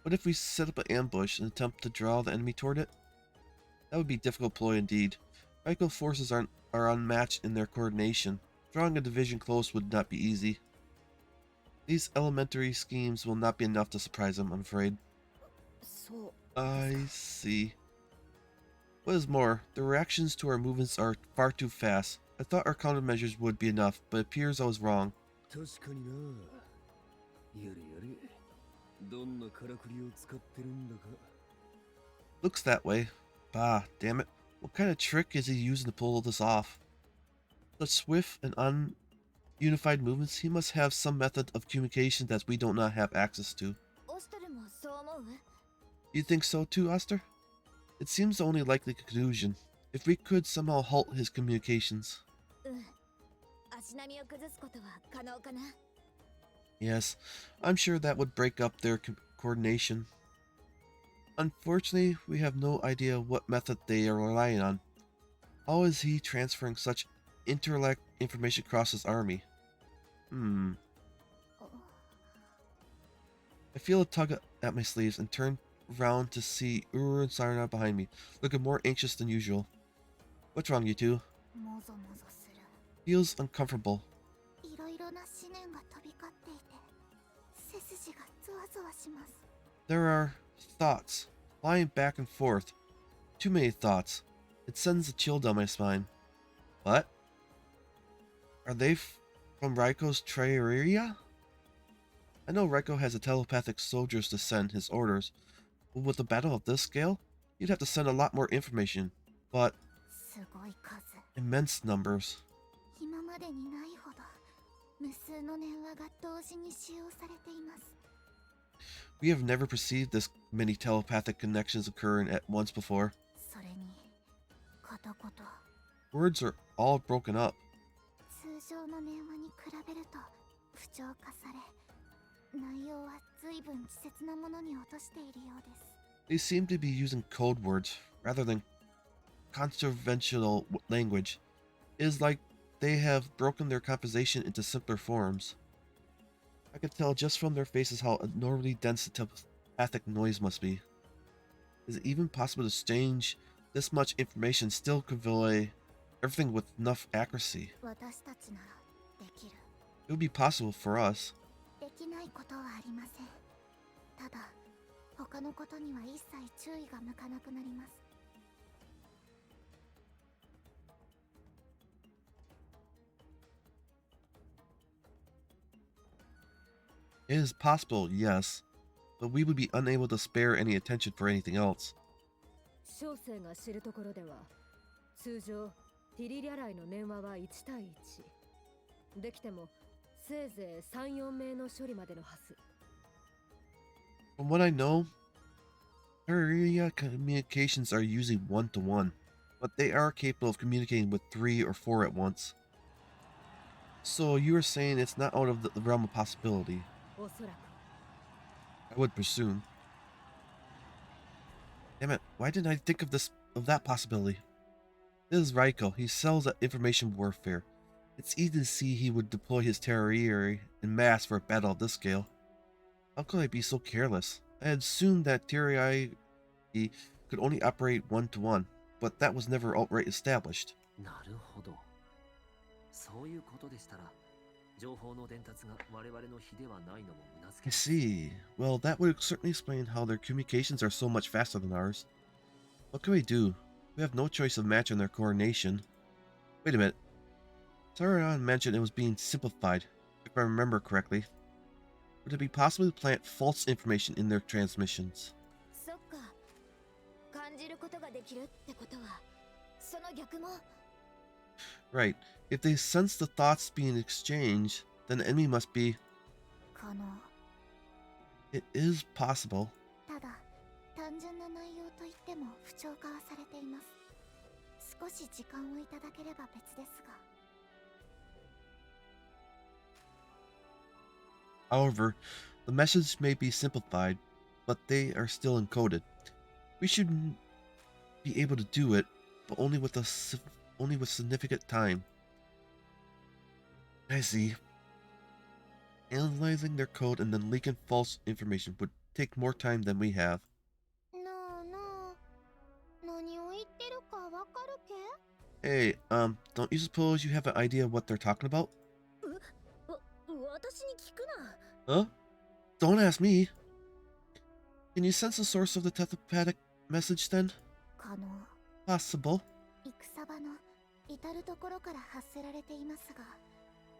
What if we set up an ambush and attempt to draw the enemy toward it? That would be a difficult ploy indeed. Rifle forces are unmatched in their coordination. Drawing a division close would not be easy. These elementary schemes will not be enough to surprise them, I'm afraid. そう。 I see. What is more, the reactions to our movements are far too fast. I thought our countermeasures would be enough, but it appears I was wrong. 確かにな。やれやれ。どんなからくりを使ってるんだか。 Looks that way. Bah, damn it. What kind of trick is he using to pull this off? Such swift and ununified movements, he must have some method of communication that we do not have access to. オストルもそう思う？ You think so too, Oster? It seems the only likely conclusion. If we could somehow halt his communications. 足並みを崩すことは可能かな？ Yes, I'm sure that would break up their coordination. Unfortunately, we have no idea what method they are relying on. How is he transferring such intellect information across his army? I feel a tug at my sleeves and turn round to see Uru and Sarna behind me, looking more anxious than usual. What's wrong, you two? もぞもぞする。 Feels uncomfortable. いろいろな思念が飛び交っていて、背筋がゾワゾワします。 There are thoughts flying back and forth. Too many thoughts. It sends a chill down my spine. What? Are they from Raiko's Triaria? I know Raiko has a telepathic soldiers to send his orders, but with a battle of this scale, you'd have to send a lot more information. But すごい数。 immense numbers. 今までにないほど無数の電話が同時に使用されています。 We have never perceived this many telepathic connections occurring at once before. それに片言。 Words are all broken up. 通常の電話に比べると不調化され、内容は随分稚拙なものに落としているようです。 They seem to be using code words rather than conventional language. It is like they have broken their composition into simpler forms. I could tell just from their faces how abnormally dense the telepathic noise must be. Is it even possible to exchange this much information and still convey everything with enough accuracy? 私たちならできる。 It would be possible for us. できないことはありません。ただ、他のことには一切注意が向かなくなります。 It is possible, yes, but we would be unable to spare any attention for anything else. 小生が知るところでは、通常ティリリャライの年話は1対1。できてもせいぜい3、4名の処理までのはず。 From what I know, area communications are usually 1-to-1, but they are capable of communicating with 3 or 4 at once. So you are saying it's not out of the realm of possibility? おそらく。 I would presume. Damn it, why didn't I think of that possibility? This is Raiko. He sells at information warfare. It's easy to see he would deploy his terrorieri en masse for a battle of this scale. How could I be so careless? I had assumed that terrorieri could only operate 1-to-1, but that was never outright established. なるほど。そういうことでしたら、情報の伝達が我々の比ではないのもうなずけ I see. Well, that would certainly explain how their communications are so much faster than ours. What can we do? We have no choice of matching their coordination. Wait a minute. Saruman mentioned it was being simplified, if I remember correctly. Would it be possible to plant false information in their transmissions? そっか。感じることができるってことは、その逆も。Right. If they sense the thoughts being exchanged, then the enemy must be. 可能。 It is possible. ただ単純な内容といっても不調化はされています。少し時間をいただければ別ですが。 However, the message may be simplified, but they are still encoded. We should be able to do it, but only with significant time. I see. Analyzing their code and then leaking false information would take more time than we have. なあなあ、何を言ってるかわかるけ？ Hey, don't you suppose you have an idea what they're talking about? 私に聞くな。 Huh? Don't ask me. Can you sense the source of the telepathic message then? 可能。 Possible. 戦場の至るところから発せられていますが、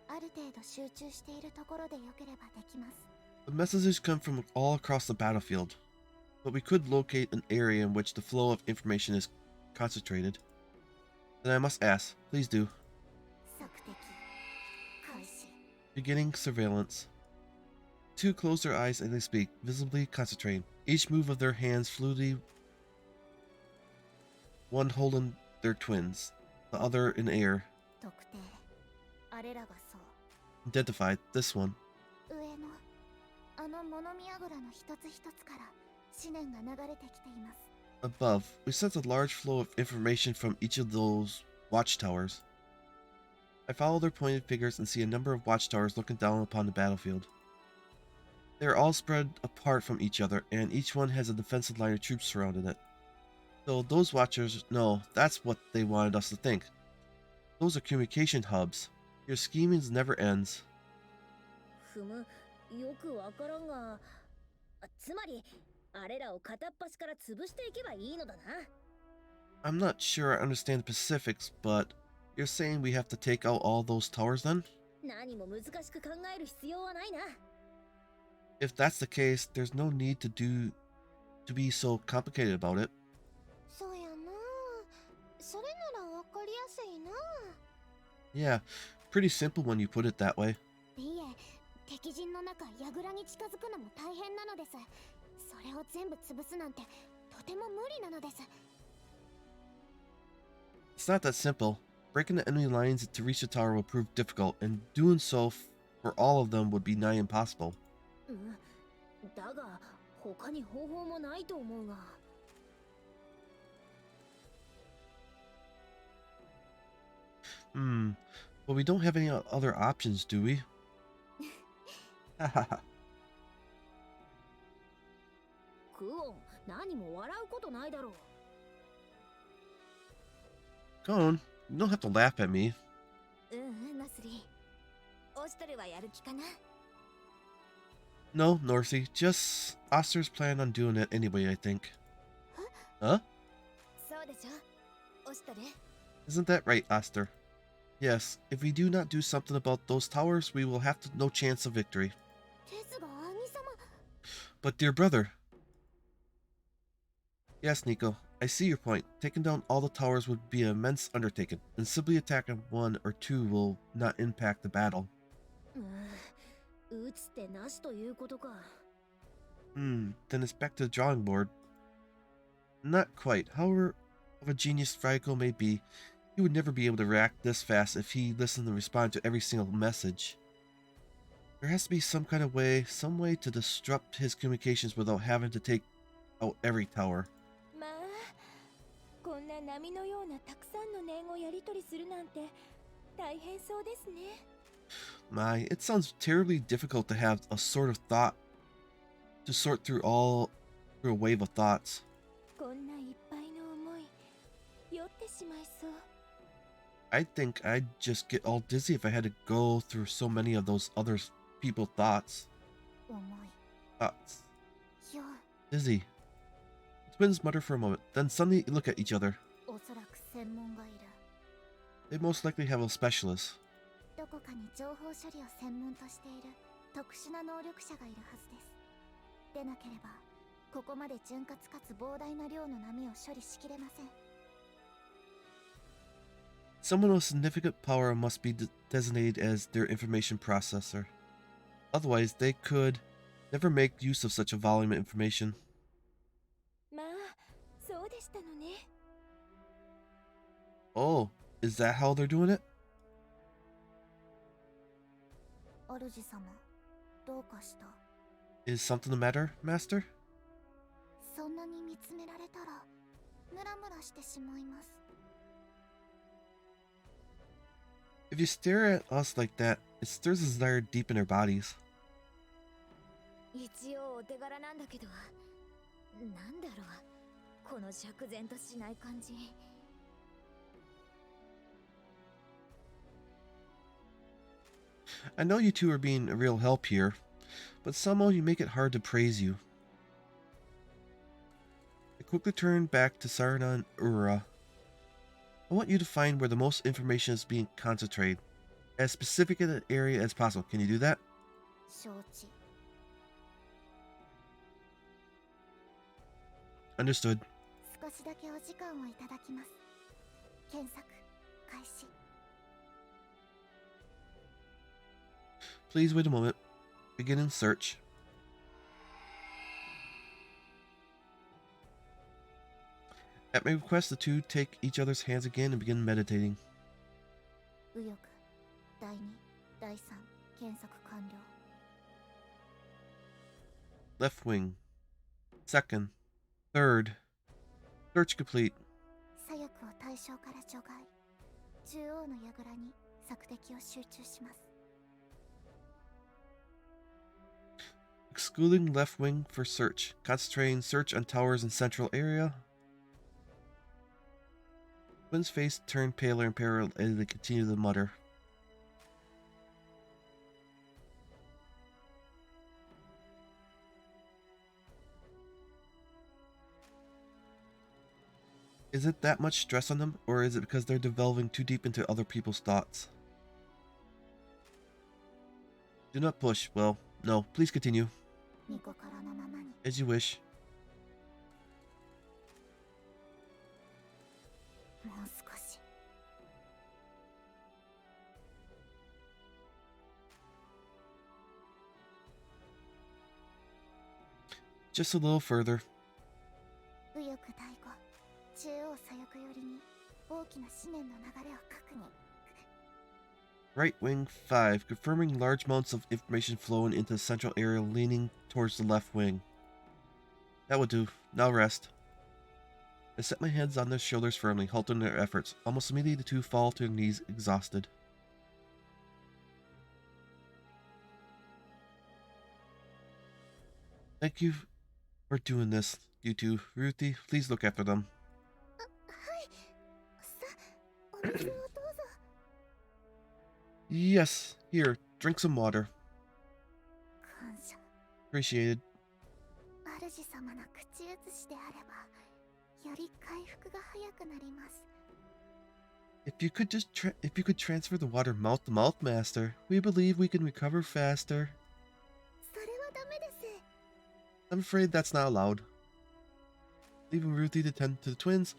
ある程度集中しているところでよければできます。 The messages come from all across the battlefield, but we could locate an area in which the flow of information is concentrated. Then I must ask, please do. 索敵開始。 Beginning surveillance. Two close their eyes as they speak, visibly concentrating. Each move of their hands fluidly, one holding their twins, the other in air. 特定。あれらがそう。 Identified, this one. 上のあの物見櫓の一つ一つから思念が流れてきています。 Above, we sense a large flow of information from each of those watchtowers. I follow their pointed fingers and see a number of watchtowers looking down upon the battlefield. They are all spread apart from each other, and each one has a defensive line of troops surrounding it. So those watchers, no, that's what they wanted us to think. Those are communication hubs. Your scheming never ends. ふむ、よくわからんが、つまりあれらを片っ端から潰していけばいいのだな。 I'm not sure I understand the specifics, but you're saying we have to take out all those towers then? 何も難しく考える必要はないな。 If that's the case, there's no need to be so complicated about it. そうやな。それならわかりやすいな。 Yeah, pretty simple when you put it that way. いえ、敵陣の中櫓に近づくのも大変なのです。それを全部潰すなんてとても無理なのです。 It's not that simple. Breaking the enemy lines to reach the tower will prove difficult, and doing so for all of them would be nigh impossible. だが他に方法もないと思うが。 But we don't have any other options, do we? Hahaha. クオン、何も笑うことないだろう。 Go on. You don't have to laugh at me. ナスリー。オシトルはやる気かな？ No, Northy. Just Oster's plan on doing it anyway, I think. Huh? そうでしょ。オシトル。 Isn't that right, Oster? Yes, if we do not do something about those towers, we will have no chance of victory. ですが兄様。 But dear brother... Yes, Nico, I see your point. Taking down all the towers would be an immense undertaking, and simply attacking one or two will not impact the battle. 打つ手なしということか。 Then it's back to the drawing board. Not quite. However of a genius Frago may be, he would never be able to react this fast if he listened and responded to every single message. There has to be some kind of way, some way to disrupt his communications without having to take out every tower. まあ、こんな波のようなたくさんの念をやり取りするなんて大変そうですね。 My, it sounds terribly difficult to have a sort of thought, to sort through a wave of thoughts. こんないっぱいの思い、酔ってしまいそう。 I think I'd just get all dizzy if I had to go through so many of those other people's thoughts. 重い。 Thoughts. 酔う。 Dizzy. The twins mutter for a moment, then suddenly look at each other. おそらく専門がいる。 They most likely have a specialist. どこかに情報処理を専門としている特殊な能力者がいるはずです。でなければ、ここまで潤滑かつ膨大な量の波を処理しきれません。Someone with significant power must be designated as their information processor. Otherwise, they could never make use of such a volume of information. まあそうでしたのね。 Oh, is that how they're doing it? 主様どうかした？ Is something the matter, Master? そんなに見つめられたらムラムラしてしまいます。 If you stare at us like that, it stirs a desire deep in our bodies. 一応お手柄なんだけど、なんだろう、この釈然としない感じ。 I know you two are being a real help here, but somehow you make it hard to praise you. I quickly turn back to Sarna and Ura. I want you to find where the most information is being concentrated, as specific in an area as possible. Can you do that? 承知。 Understood. 少しだけお時間をいただきます。検索開始。 Please wait a moment. Beginning search. At my request, the two take each other's hands again and begin meditating. 右翼第2第3検索完了。 Left wing. Second. Third. Search complete. 左翼を対象から除外。中央の櫓に索敵を集中します。 Excluding left wing for search. Concentrating search on towers in central area. Wynn's face turned paler and paler as they continued to mutter. Is it that much stress on them, or is it because they're delving too deep into other people's thoughts? Do not push. Well, no. Please continue. 巫女からのままに。 As you wish. もう少し。 Just a little further. 右翼第5中央左翼寄りに大きな思念の流れを確認。 Right wing 5, confirming large amounts of information flowing into the central area leaning towards the left wing. That will do. Now rest. I set my hands on their shoulders firmly, halting their efforts. Almost immediately the two fall to their knees, exhausted. Thank you for doing this, you two. Ruthie, please look after them. はい。さ、お水をどうぞ。 Yes, here, drink some water. 感謝。 Appreciated. 主様の口移しであれば、より回復が早くなります。 If you could transfer the water mouth to mouth, Master, we believe we can recover faster. それはダメです。 I'm afraid that's not allowed. Leaving Ruthie to tend to the twins,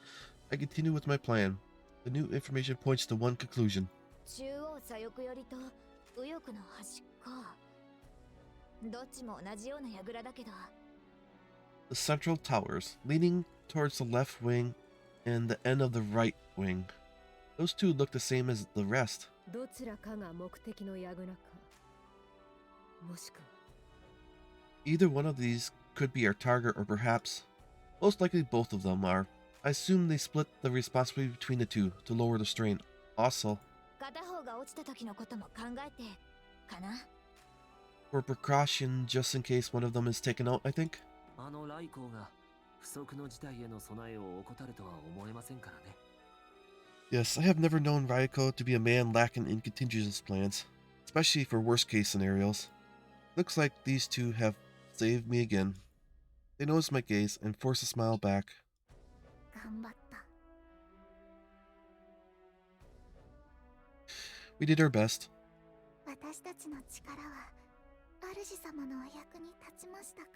I continue with my plan. The new information points to one conclusion. 中央左翼寄りと右翼の端か。どっちも同じような櫓だけど。 The central towers, leaning towards the left wing and the end of the right wing. Those two look the same as the rest. どちらかが目的の櫓か、もしくは Either one of these could be our target, or perhaps, most likely both of them are. I assume they split the responsibility between the two to lower the strain. Also, 片方が落ちた時のことも考えてかな。 for precaution, just in case one of them is taken out, I think. あの来光が不測の事態への備えを怠るとは思えませんからね。 Yes, I have never known Raiko to be a man lacking in contingency plans, especially for worst case scenarios. Looks like these two have saved me again. They notice my gaze and force a smile back. 頑張った。 We did our best. 私たちの力は主様のお役に立ちましたか？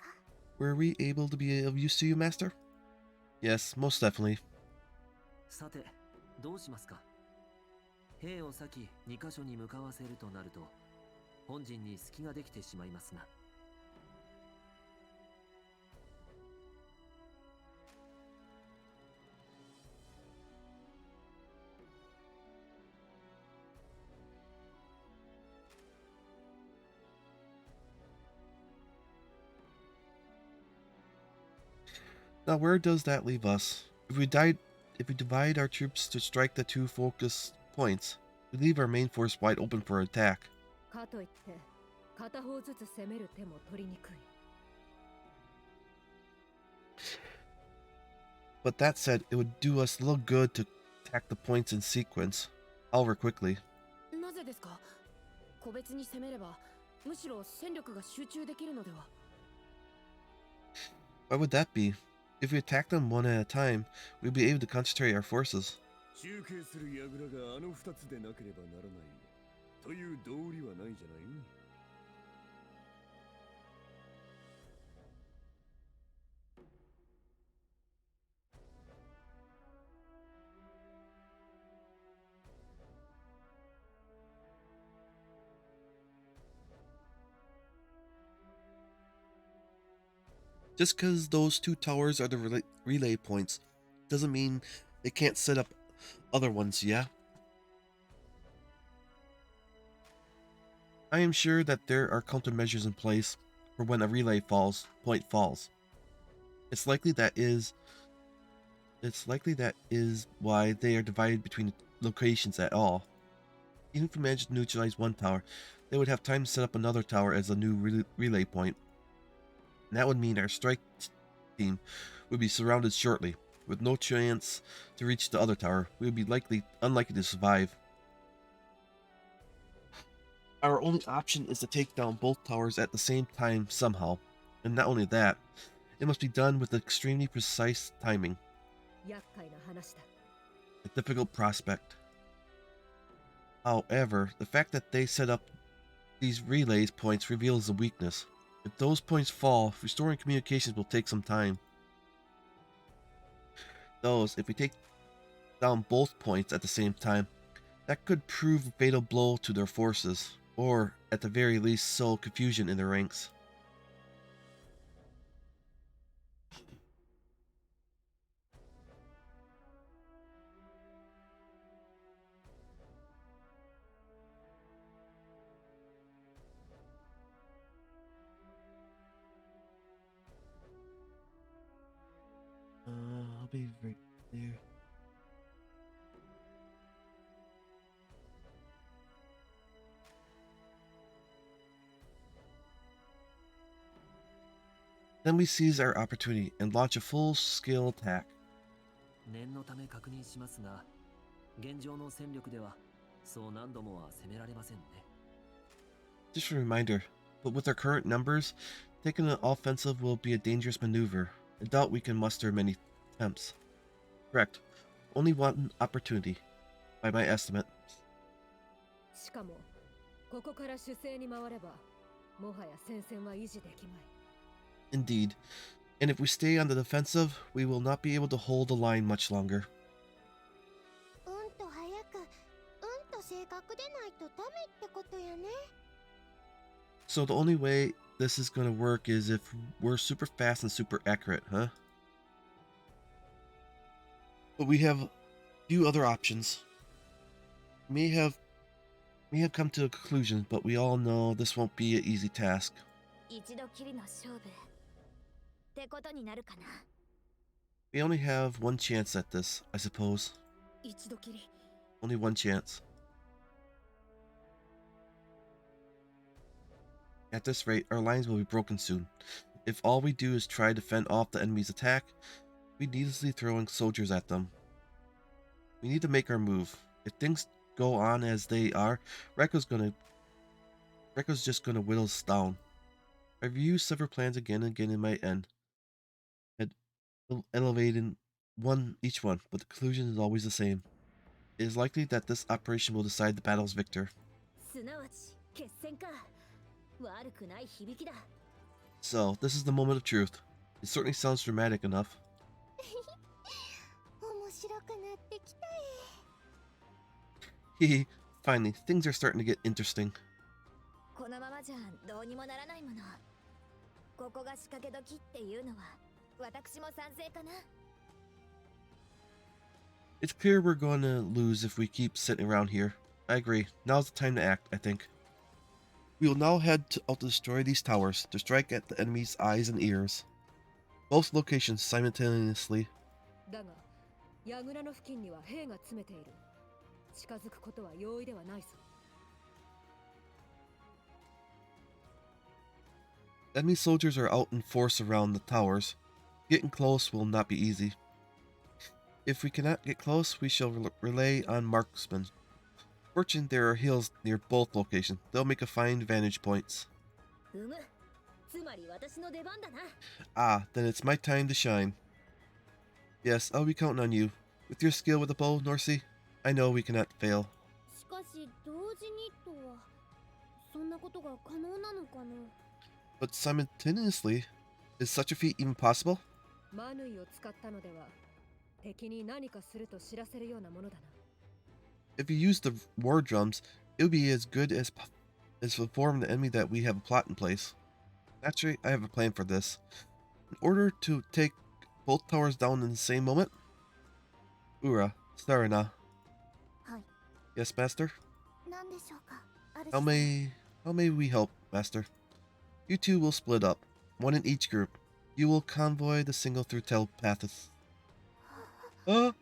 Were we able to be of use to you, Master? Yes, most definitely. さて、どうしますか？兵を先2カ所に向かわせるとなると、本陣に隙ができてしまいますが。Now, where does that leave us? If we divide our troops to strike the two focus points, we leave our main force wide open for attack. かといって片方ずつ攻める手も取りにくい。 But that said, it would do us little good to attack the points in sequence, however quickly. なぜですか？個別に攻めればむしろ戦力が集中できるのでは？ Why would that be? If we attack them one at a time, we'd be able to concentrate our forces. 集計する櫓があの二つでなければならないという道理はないじゃない。Just because those two towers are the relay points doesn't mean they can't set up other ones, yeah? I am sure that there are countermeasures in place for when a relay point falls. It's likely that is why they are divided between locations at all. Even if we manage to neutralize one tower, they would have time to set up another tower as a new relay point. And that would mean our strike team would be surrounded shortly, with no chance to reach the other tower. We would be unlikely to survive. Our only option is to take down both towers at the same time somehow. And not only that, it must be done with extremely precise timing. 厄介な話だ。 A difficult prospect. However, the fact that they set up these relays points reveals a weakness. If those points fall, restoring communications will take some time. If we take down both points at the same time, that could prove a fatal blow to their forces, or at the very least sow confusion in their ranks. I'll be right there. Then we seize our opportunity and launch a full-scale attack. 念のため確認しますが、現状の戦力ではそう何度もは攻められませんね。 Just a reminder, but with our current numbers, taking an offensive will be a dangerous maneuver. I doubt we can muster many attempts. Correct. Only one opportunity, by my estimate. しかもここから守勢に回ればもはや戦線は維持できまい。 Indeed. And if we stay on the defensive, we will not be able to hold the line much longer. うんと早く、うんと正確でないとダメってことやね。 So the only way this is going to work is if we're super fast and super accurate, huh? But we have few other options. May have come to a conclusion, but we all know this won't be an easy task. 一度きりの勝負ってことになるかな。 We only have one chance at this, I suppose. 一度きり。 Only one chance. At this rate, our lines will be broken soon. If all we do is try to fend off the enemy's attack, we needlessly throwing soldiers at them. We need to make our move. If things go on as they are, Reiko's just gonna whittle us down. I reviewed several plans again and again in my end, had elevated each one, but the conclusion is always the same. It is likely that this operation will decide the battle's victor. すなわち決戦か。悪くない響きだ。 So, this is the moment of truth. It certainly sounds dramatic enough. 面白くなってきた Hehe. Finally, things are starting to get interesting. このままじゃどうにもならないもの。ここが仕掛け時っていうのは私も賛成かな。 It's clear we're going to lose if we keep sitting around here. I agree. Now's the time to act, I think. We will now head out to destroy these towers, to strike at the enemy's eyes and ears. Both locations simultaneously. だが、櫓の付近には兵が詰めている。近づくことは容易ではないぞ。Enemy soldiers are out in force around the towers. Getting close will not be easy. If we cannot get close, we shall rely on marksmen. Fortunately, there are hills near both locations. They'll make a fine vantage points. うむ。つまり私の出番だな。Ah, then it's my time to shine. Yes, I'll be counting on you. With your skill with the bow, Norsey, I know we cannot fail. しかし同時にとはそんなことが可能なのかな。 But simultaneously, is such a feat even possible? マヌイを使ったのでは、敵に何かすると知らせるようなものだな。If you use the war drums, it would be as good as to inform the enemy that we have a plot in place. Naturally, I have a plan for this. In order to take both towers down in the same moment? Ura, Sarana. はい。 Yes, Master? 何でしょうか、主 How 様。 may we help, Master? You two will split up, one in each group. You will convoy the single through telepathis. The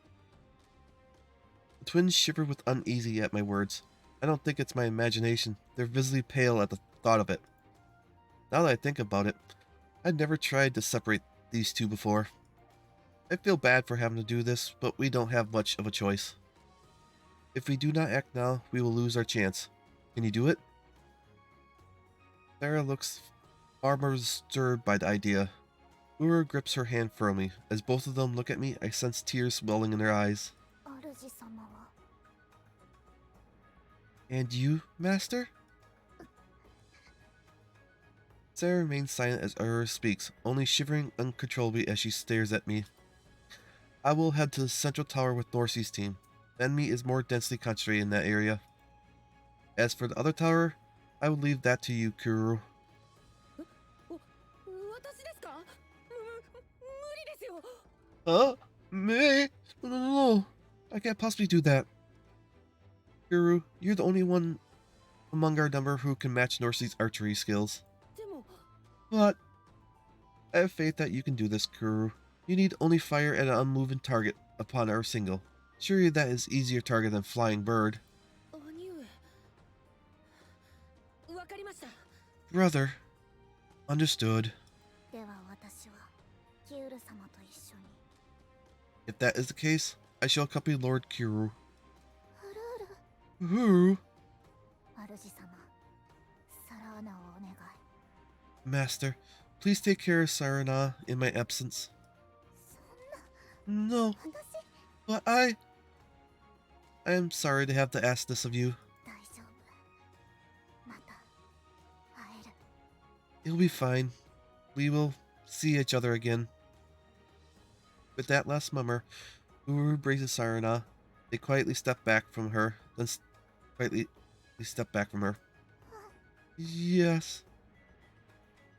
twins shiver with uneasy at my words. I don't think it's my imagination. They're visibly pale at the thought of it. Now that I think about it, I'd never tried to separate these two before. I feel bad for having to do this, but we don't have much of a choice. If we do not act now, we will lose our chance. Can you do it? Sarah looks far more disturbed by the idea. Ura grips her hand firmly. As both of them look at me, I sense tears welling in their eyes. 主様は And you, Master? Sarah remains silent as Ura speaks, only shivering uncontrollably as she stares at me. I will head to the central tower with Norsey's team. The enemy is more densely concentrated in that area. As for the other tower, I will leave that to you, Kuru. 私ですか？無理ですよ。 Me? No. I can't possibly do that. Kuru, you're the only one among our number who can match Norsey's archery skills. でも But I have faith that you can do this, Kuru. You need only fire at an unmoving target upon our single. Surely that is easier target than flying bird. 兄上。わかりました。 Brother. Understood. では私はキウル様と一緒に。 If that is the case, I shall accompany Lord Kuru. フルール Who? 主様、サラーナをお願い。 Master, please take care of Sarana in my absence. そんな No, 私 but I am sorry to have to ask this of you. 大丈夫。また会える。 It'll be fine. We will see each other again. With that last murmur, Uru braces Sarana. They quietly step back from her, then quietly step back from her. Yes.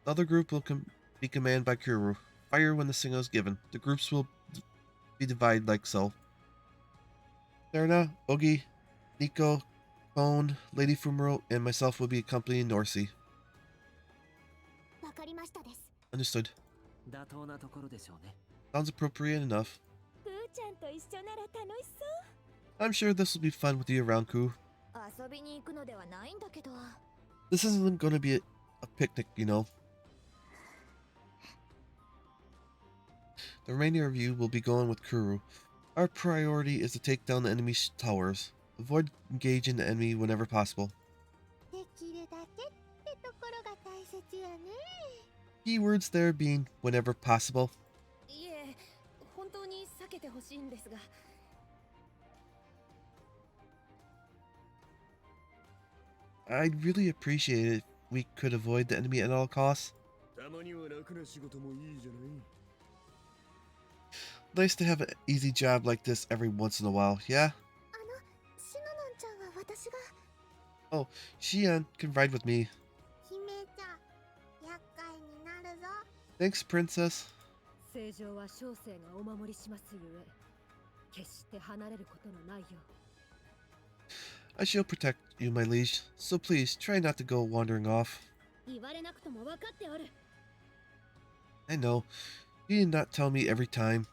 The other group will be commanded by Kuru. Fire when the signal is given. The groups will be divided like so. Sarana, Ogi, Nico, Cone, Lady Fumuro, and myself will be accompanying Norsey. わかりましたです。 Understood. 妥当なところでしょうね。 Sounds appropriate enough. プーちゃんと一緒なら楽しそう。 I'm sure this will be fun with you around, Ku. 遊びに行くのではないんだけど。 This isn't going to be a picnic, you know. The remainder of you will be going with Kuru. Our priority is to take down the enemy towers. Avoid engaging the enemy whenever possible. できるだけってところが大切よね。 Keywords there being whenever possible. いえ、本当に避けてほしいんですが。 I'd really appreciate it if we could avoid the enemy at all costs. たまには楽な仕事もいいじゃない。 Nice to have an easy job like this every once in a while, yeah? シノノンちゃんは Oh, Xian can ride with me. 姫ちゃん厄介になるぞ。 Thanks, princess. 正常は小生がお守りしますゆえ、決して離れることのないよう。 I shall protect you, my liege, so please try not to go wandering off. 言われなくとも分かっておる。 I know, you did not tell me every time.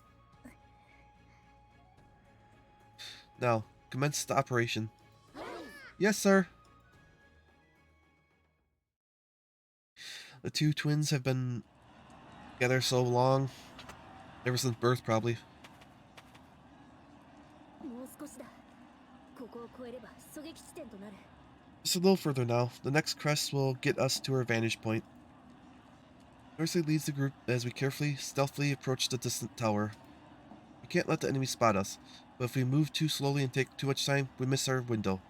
Now, commence the operation. Yes, sir. The two twins have been together so long, ever since birth, probably. もう少しだ。ここを越えれば狙撃地点となる。 Just a little further now. The next crest will get us to our vantage point. Dorsey leads the group as we carefully, stealthily approach the distant tower. We can't let the enemy spot us, but if we move too slowly and take too much time, we miss our window.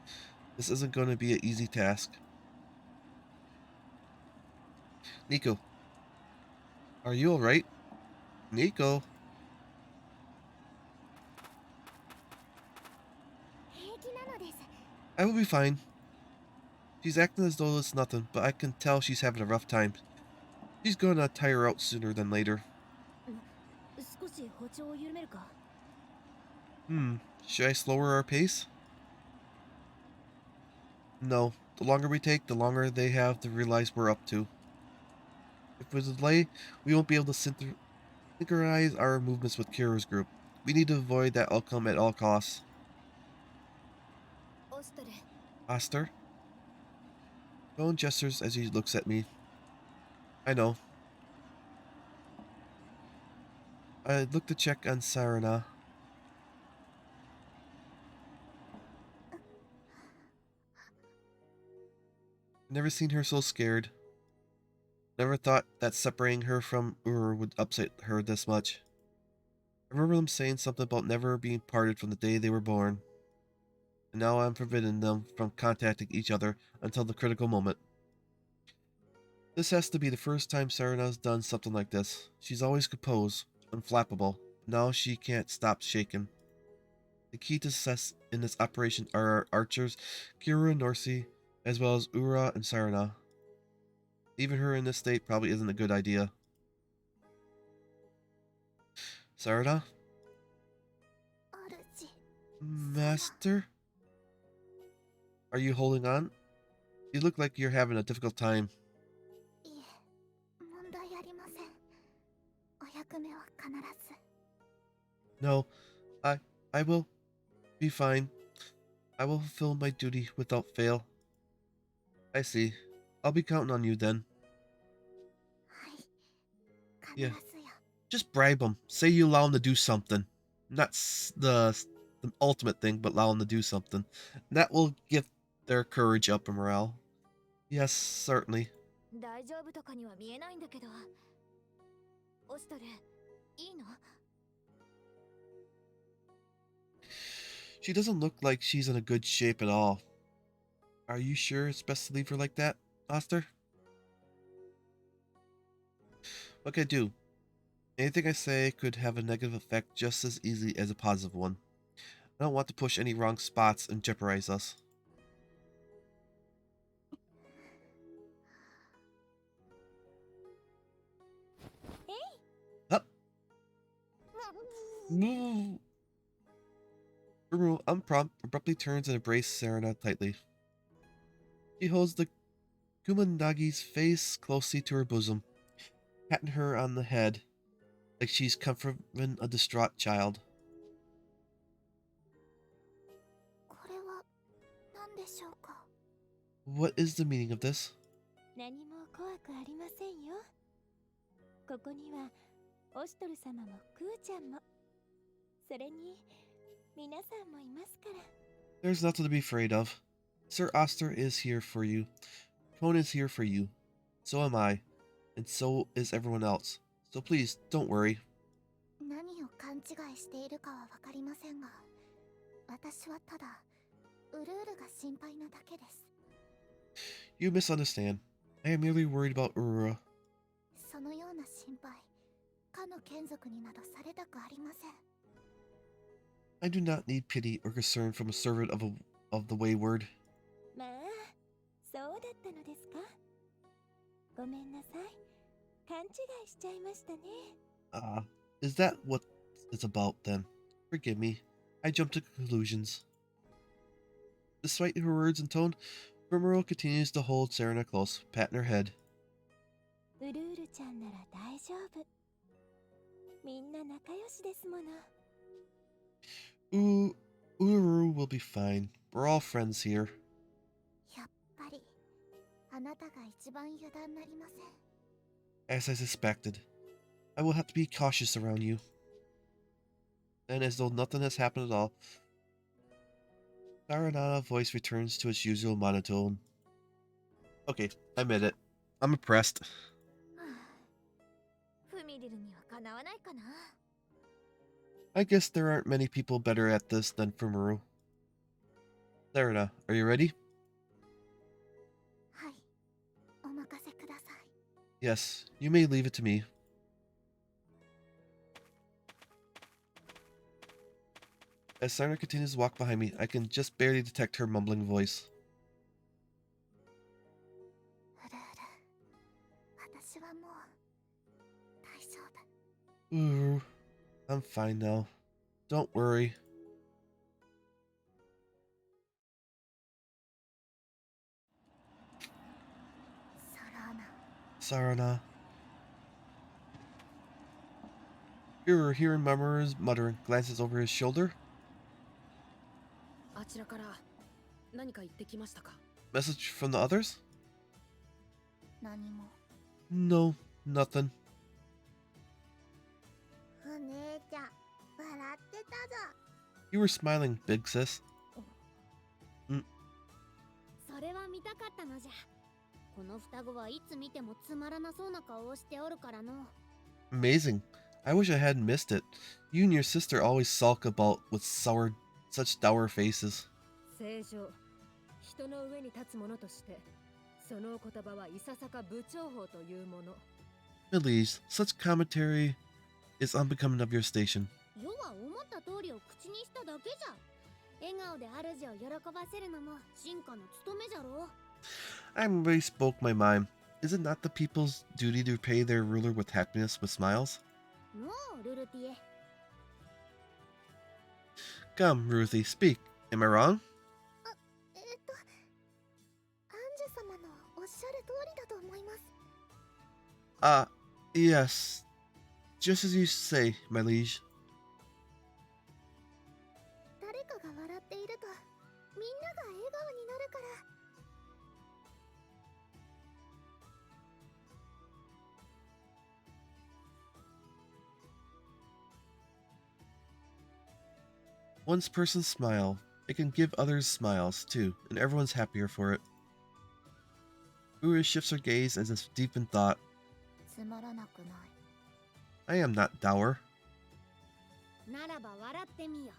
This isn't going to be an easy task. Nico. Are you alright? Nico. 平気なのです。 I will be fine. She's acting as though it's nothing, but I can tell she's having a rough time. She's gonna tire out sooner than later. 少し歩調を緩めるか。 Should I slower our pace? No. The longer we take, the longer they have to realize we're up to. If we delay, we won't be able to synchronize our movements with Kira's group. We need to avoid that outcome at all costs. オストル、 Oster? Bone gestures as he looks at me. I know. I look to check on Sarana. Never seen her so scared. Never thought that separating her from Ur would upset her this much. I remember them saying something about never being parted from the day they were born. And now I'm forbidden them from contacting each other until the critical moment. This has to be the first time Sarana's done something like this. She's always composed, unflappable. Now she can't stop shaking. The key to success in this operation are our archers, Kira and Norsi, as well as Ura and Sarana. Leaving her in this state probably isn't a good idea. Sarana? 主。 Master? Are you holding on? You look like you're having a difficult time. いえ、問題ありません。お役目は必ず。 No, I will be fine. I will fulfill my duty without fail. I see. I'll be counting on you then. はい。必 Yeah. ずよ。 Just bribe them. Say you allow them to do something. Not the ultimate thing, but allow them to do something. That will give their courage up and morale. Yes, certainly. 大丈夫とかには見えないんだけど。オストル、いいの？ She doesn't look like she's in a good shape at all. Are you sure it's best to leave her like that, Oster? What can I do? Anything I say could have a negative effect just as easily as a positive one. I don't want to push any wrong spots and jeopardize us. Up. No. Uru abruptly turns and embraces Serena tightly. She holds the Kumanagi's face closely to her bosom, patting her on the head like she's comforting a distraught child. これは何でしょうか。 What is the meaning of this? 何も怖くありませんよ。ここにはオストル様もクーちゃんも、それに皆さんもいますから。 There's nothing to be afraid of. Sir Oster is here for you. Tone is here for you. So am I. And so is everyone else. So please, don't worry. 何を勘違いしているかはわかりませんが、私はただウルールが心配なだけです。 You misunderstand. I am merely worried about Urura. そのような心配、かの眷属になどされたくありません。 I do not need pity or concern from a servant of the wayward. まあ、だったのですか？ごめんなさい。勘違いしちゃいましたね。Is that what it's about then? Forgive me. I jumped to conclusions. Despite her words and tone, Rimuru continues to hold Serena close, patting her head. ウルールちゃんなら大丈夫。みんな仲良しですもの。Uru will be fine. We're all friends here. やっぱりあなたが一番油断なりません。 As I suspected. I will have to be cautious around you. Then, as though nothing has happened at all, Saranana's voice returns to its usual monotone. Okay, I admit it. I'm impressed. フミリルにはかなわないかな。 I guess there aren't many people better at this than Fumuru. Sarana, are you ready? はい、お任せください。 Yes, you may leave it to me. As Sarana continues to walk behind me, I can just barely detect her mumbling voice. ウルール、私はもう大丈夫。 Ooh, I'm fine now. Don't worry. Sarana. Hearing Mamoru's muttering, glances over his shoulder. あちらから何か言ってきましたか？ Message from the others? 何も。 No, nothing. お姉ちゃん、笑ってたぞ。 You were smiling, big sis. それは見たかったのじゃ。この双子はいつ見てもつまらなそうな顔をしておるからの。 Amazing. I wish I hadn't missed it. You and your sister always sulk about with such dour faces. 正常。人の上に立つ者として、そのお言葉はいささか不重宝というもの。 Elise, such commentary is unbecoming of your station. 世は思った通りを口にしただけじゃ。笑顔で主を喜ばせるのも進化の務めじゃろう。 I really spoke my mind. Is it not the people's duty to repay their ruler with happiness with smiles? のう、ルルティエ。 Come, Ruthie, speak. Am I wrong? アンジュ様のおっしゃる通りだと思います。 Yes. Just as you say, my liege. 誰かが笑っているとみんなが笑顔になるから。 Once persons smile, it can give others smiles, too, and everyone's happier for it. Uru shifts her gaze as if deep in thought. つまらなくない。 I am not dour. ならば笑ってみよ。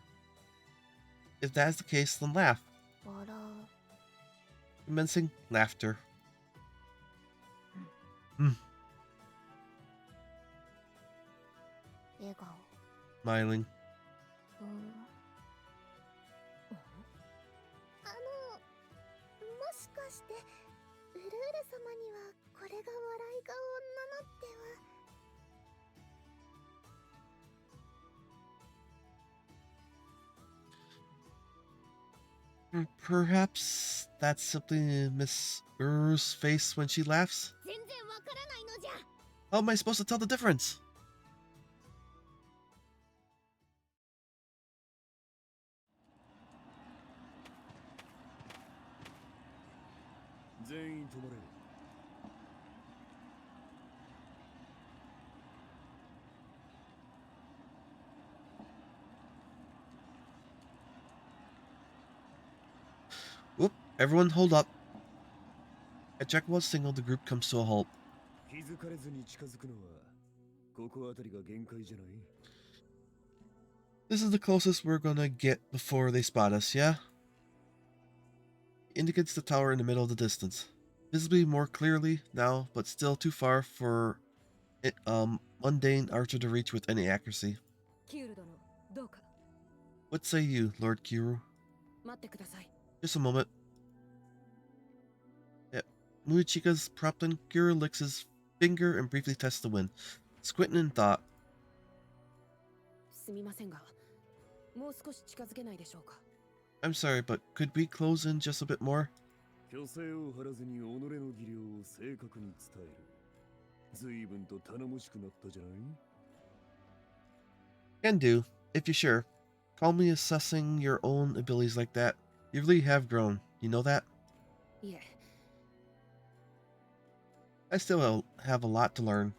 If that is the case, then laugh. 笑う。 Commencing laughter. 笑顔。 Smiling. もしかしてウルール様にはこれが笑い顔なのっては。 Perhaps that's simply Miss Uru's face when she laughs? 全然わからないのじゃ。 How am I supposed to tell the difference? 全員止まれ。 Whoop, everyone hold up. At check one signal, the group comes to a halt. 気づかれずに近づくのはここあたりが限界じゃない。 This is the closest we're gonna get before they spot us, yeah? Indicates the tower in the middle of the distance. Visibly more clearly now, but still too far for mundane archer to reach with any accuracy. キュール殿、どうか。 What say you, Lord Kiru? 待ってください。 Just a moment. Muichika's propped on Kira licks his finger and briefly tests the wind, squinting in thought. すみませんが、もう少し近づけないでしょうか。 I'm sorry, but could we close in just a bit more? 虚勢を張らずに己の技量を正確に伝える。随分と頼もしくなったじゃない？ Can do, if you're sure. Calmly assessing your own abilities like that. You really have grown. You know that? いえ、 I still have a lot to learn.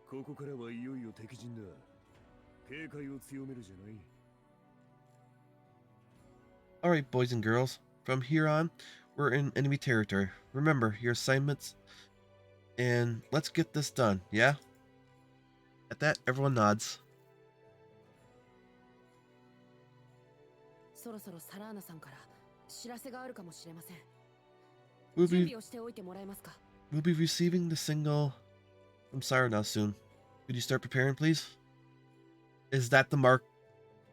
ここからはいよいよ敵陣だ。警戒を強めるじゃない。 Alright, boys and girls. From here on, we're in enemy territory. Remember your assignments, and let's get this done, yeah? At that, everyone nods. そろそろサラーナさんから知らせがあるかもしれません。 We'll 準 be, 備をしておいてもらえますか。 we'll be receiving the signal from Sarna soon. Could you start preparing, please? Is that the mark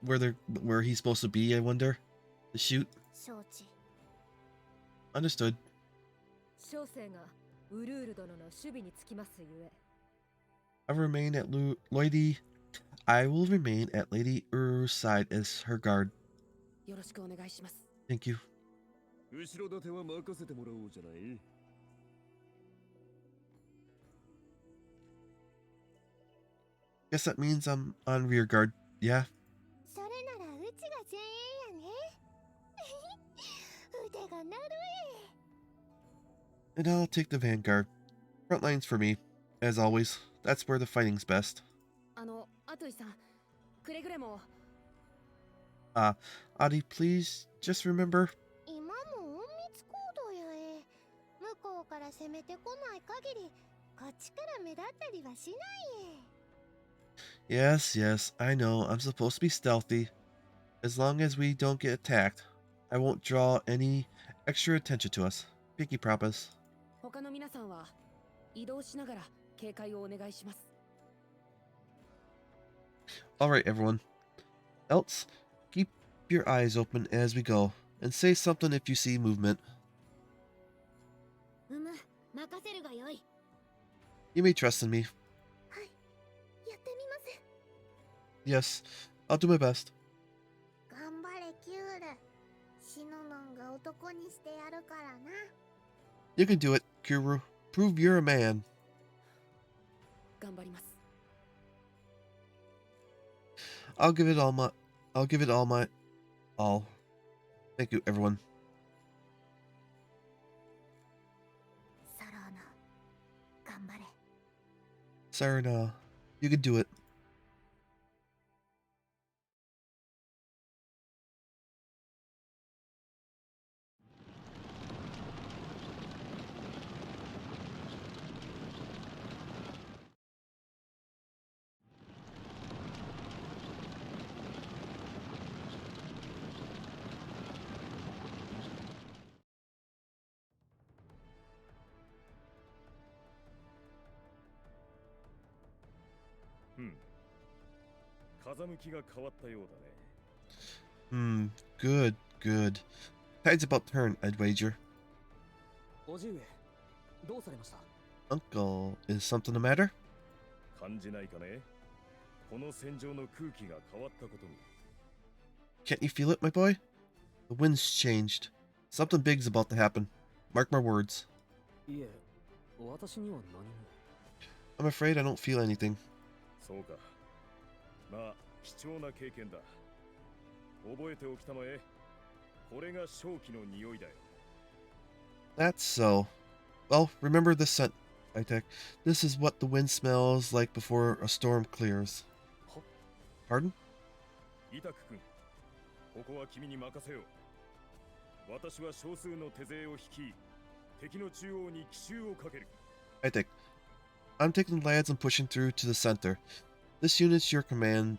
where he's supposed to be, I wonder? To shoot? 承知。 Understood. 小生がウルール殿の守備につきますゆえ。 I will remain at Lady Uru's side as her guard. よろしくお願いします。 Thank you. 後ろ盾は任せてもらおうじゃない。 Guess that means I'm on rear guard, yeah? それならうちが前衛やね。腕が鳴る And I'll take the vanguard. Front lines for me. As always, that's where the fighting's best. アトイさん、くれぐれも。 Adi, please just remember. 今も隠密行動やえ。向こうから攻めてこない限り、こっちから目立ったりはしないえ。 Yes, yes, I know, I'm supposed to be stealthy. As long as we don't get attacked, I won't draw any extra attention to us. Pinky promise. 他の皆さんは移動しながら警戒をお願いします。 Alright, everyone. Else, keep your eyes open as we go, and say something if you see movement. 任せるがよい。 You may trust in me. はい、やってみます。 Yes, I'll do my best. 頑張れキュール。死ぬのんが男にしてやるからな。 You can do it, Kuru. Prove you're a man. 頑張ります。 I'll give it all my all. Thank you, everyone. サラーナ、頑張れ。 Sarah, you can do it. Good, good. Tide's about to turn, I'd wager. 叔父上、どうされました？ Uncle, is something the matter? 感じないかね。この戦場の空気が変わったことに。 Can't you feel it, my boy? The wind's changed. Something big's about to happen. Mark my words. いえ、私には何も。 I'm afraid I don't feel anything. そうか。まあ、貴重な経験だ。覚えておきたまえ。これが正気の匂いだよ。 That's so. Well, remember this scent, Itek. This is what the wind smells like before a storm clears. Pardon? イタク君、ここは君に任せよう。私は少数の手勢を率い、敵の中央に奇襲をかける。 Itek, I'm taking the lads and pushing through to the center. This unit's your command.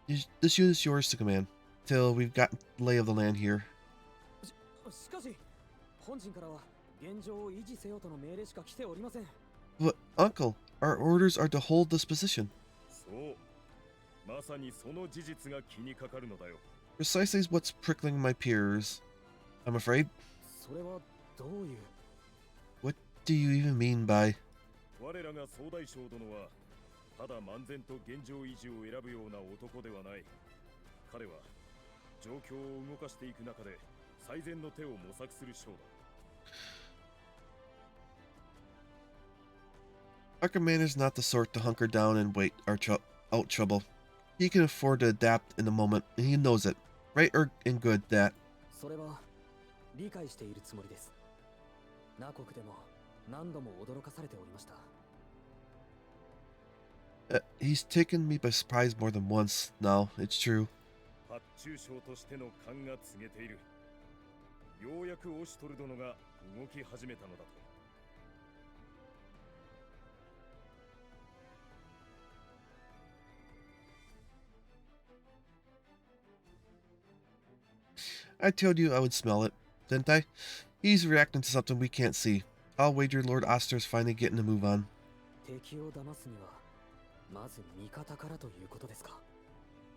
This unit's yours to command. Till we've got the lay of the land here. しかし、本陣からは現状を維持せよとの命令しか来ておりません。 But, Uncle, our orders are to hold this position. そう。まさにその事実が気にかかるのだよ。 Precisely what's prickling my peers. I'm afraid. それはどういう？ do you even mean by... 我らが総大将殿はただ漫然と現状維持を選ぶような男ではない。彼は状況を動かしていく中で最善の手を模索する将だ。Our commander's not the sort to hunker down and wait out trouble. He can afford to adapt in a moment, and he knows it. Right or and good, that. それは理解しているつもりです。ナ国でも何度も驚かされておりました。He's taken me by surprise more than once now, it's true. 発注将としての勘が告げている。ようやくオシュトル殿が動き始めたのだと。I told you I would smell it, didn't I? He's reacting to something we can't see. I'll wager Lord Oster's finally getting a move on. 敵を騙すにはまず味方からということですか。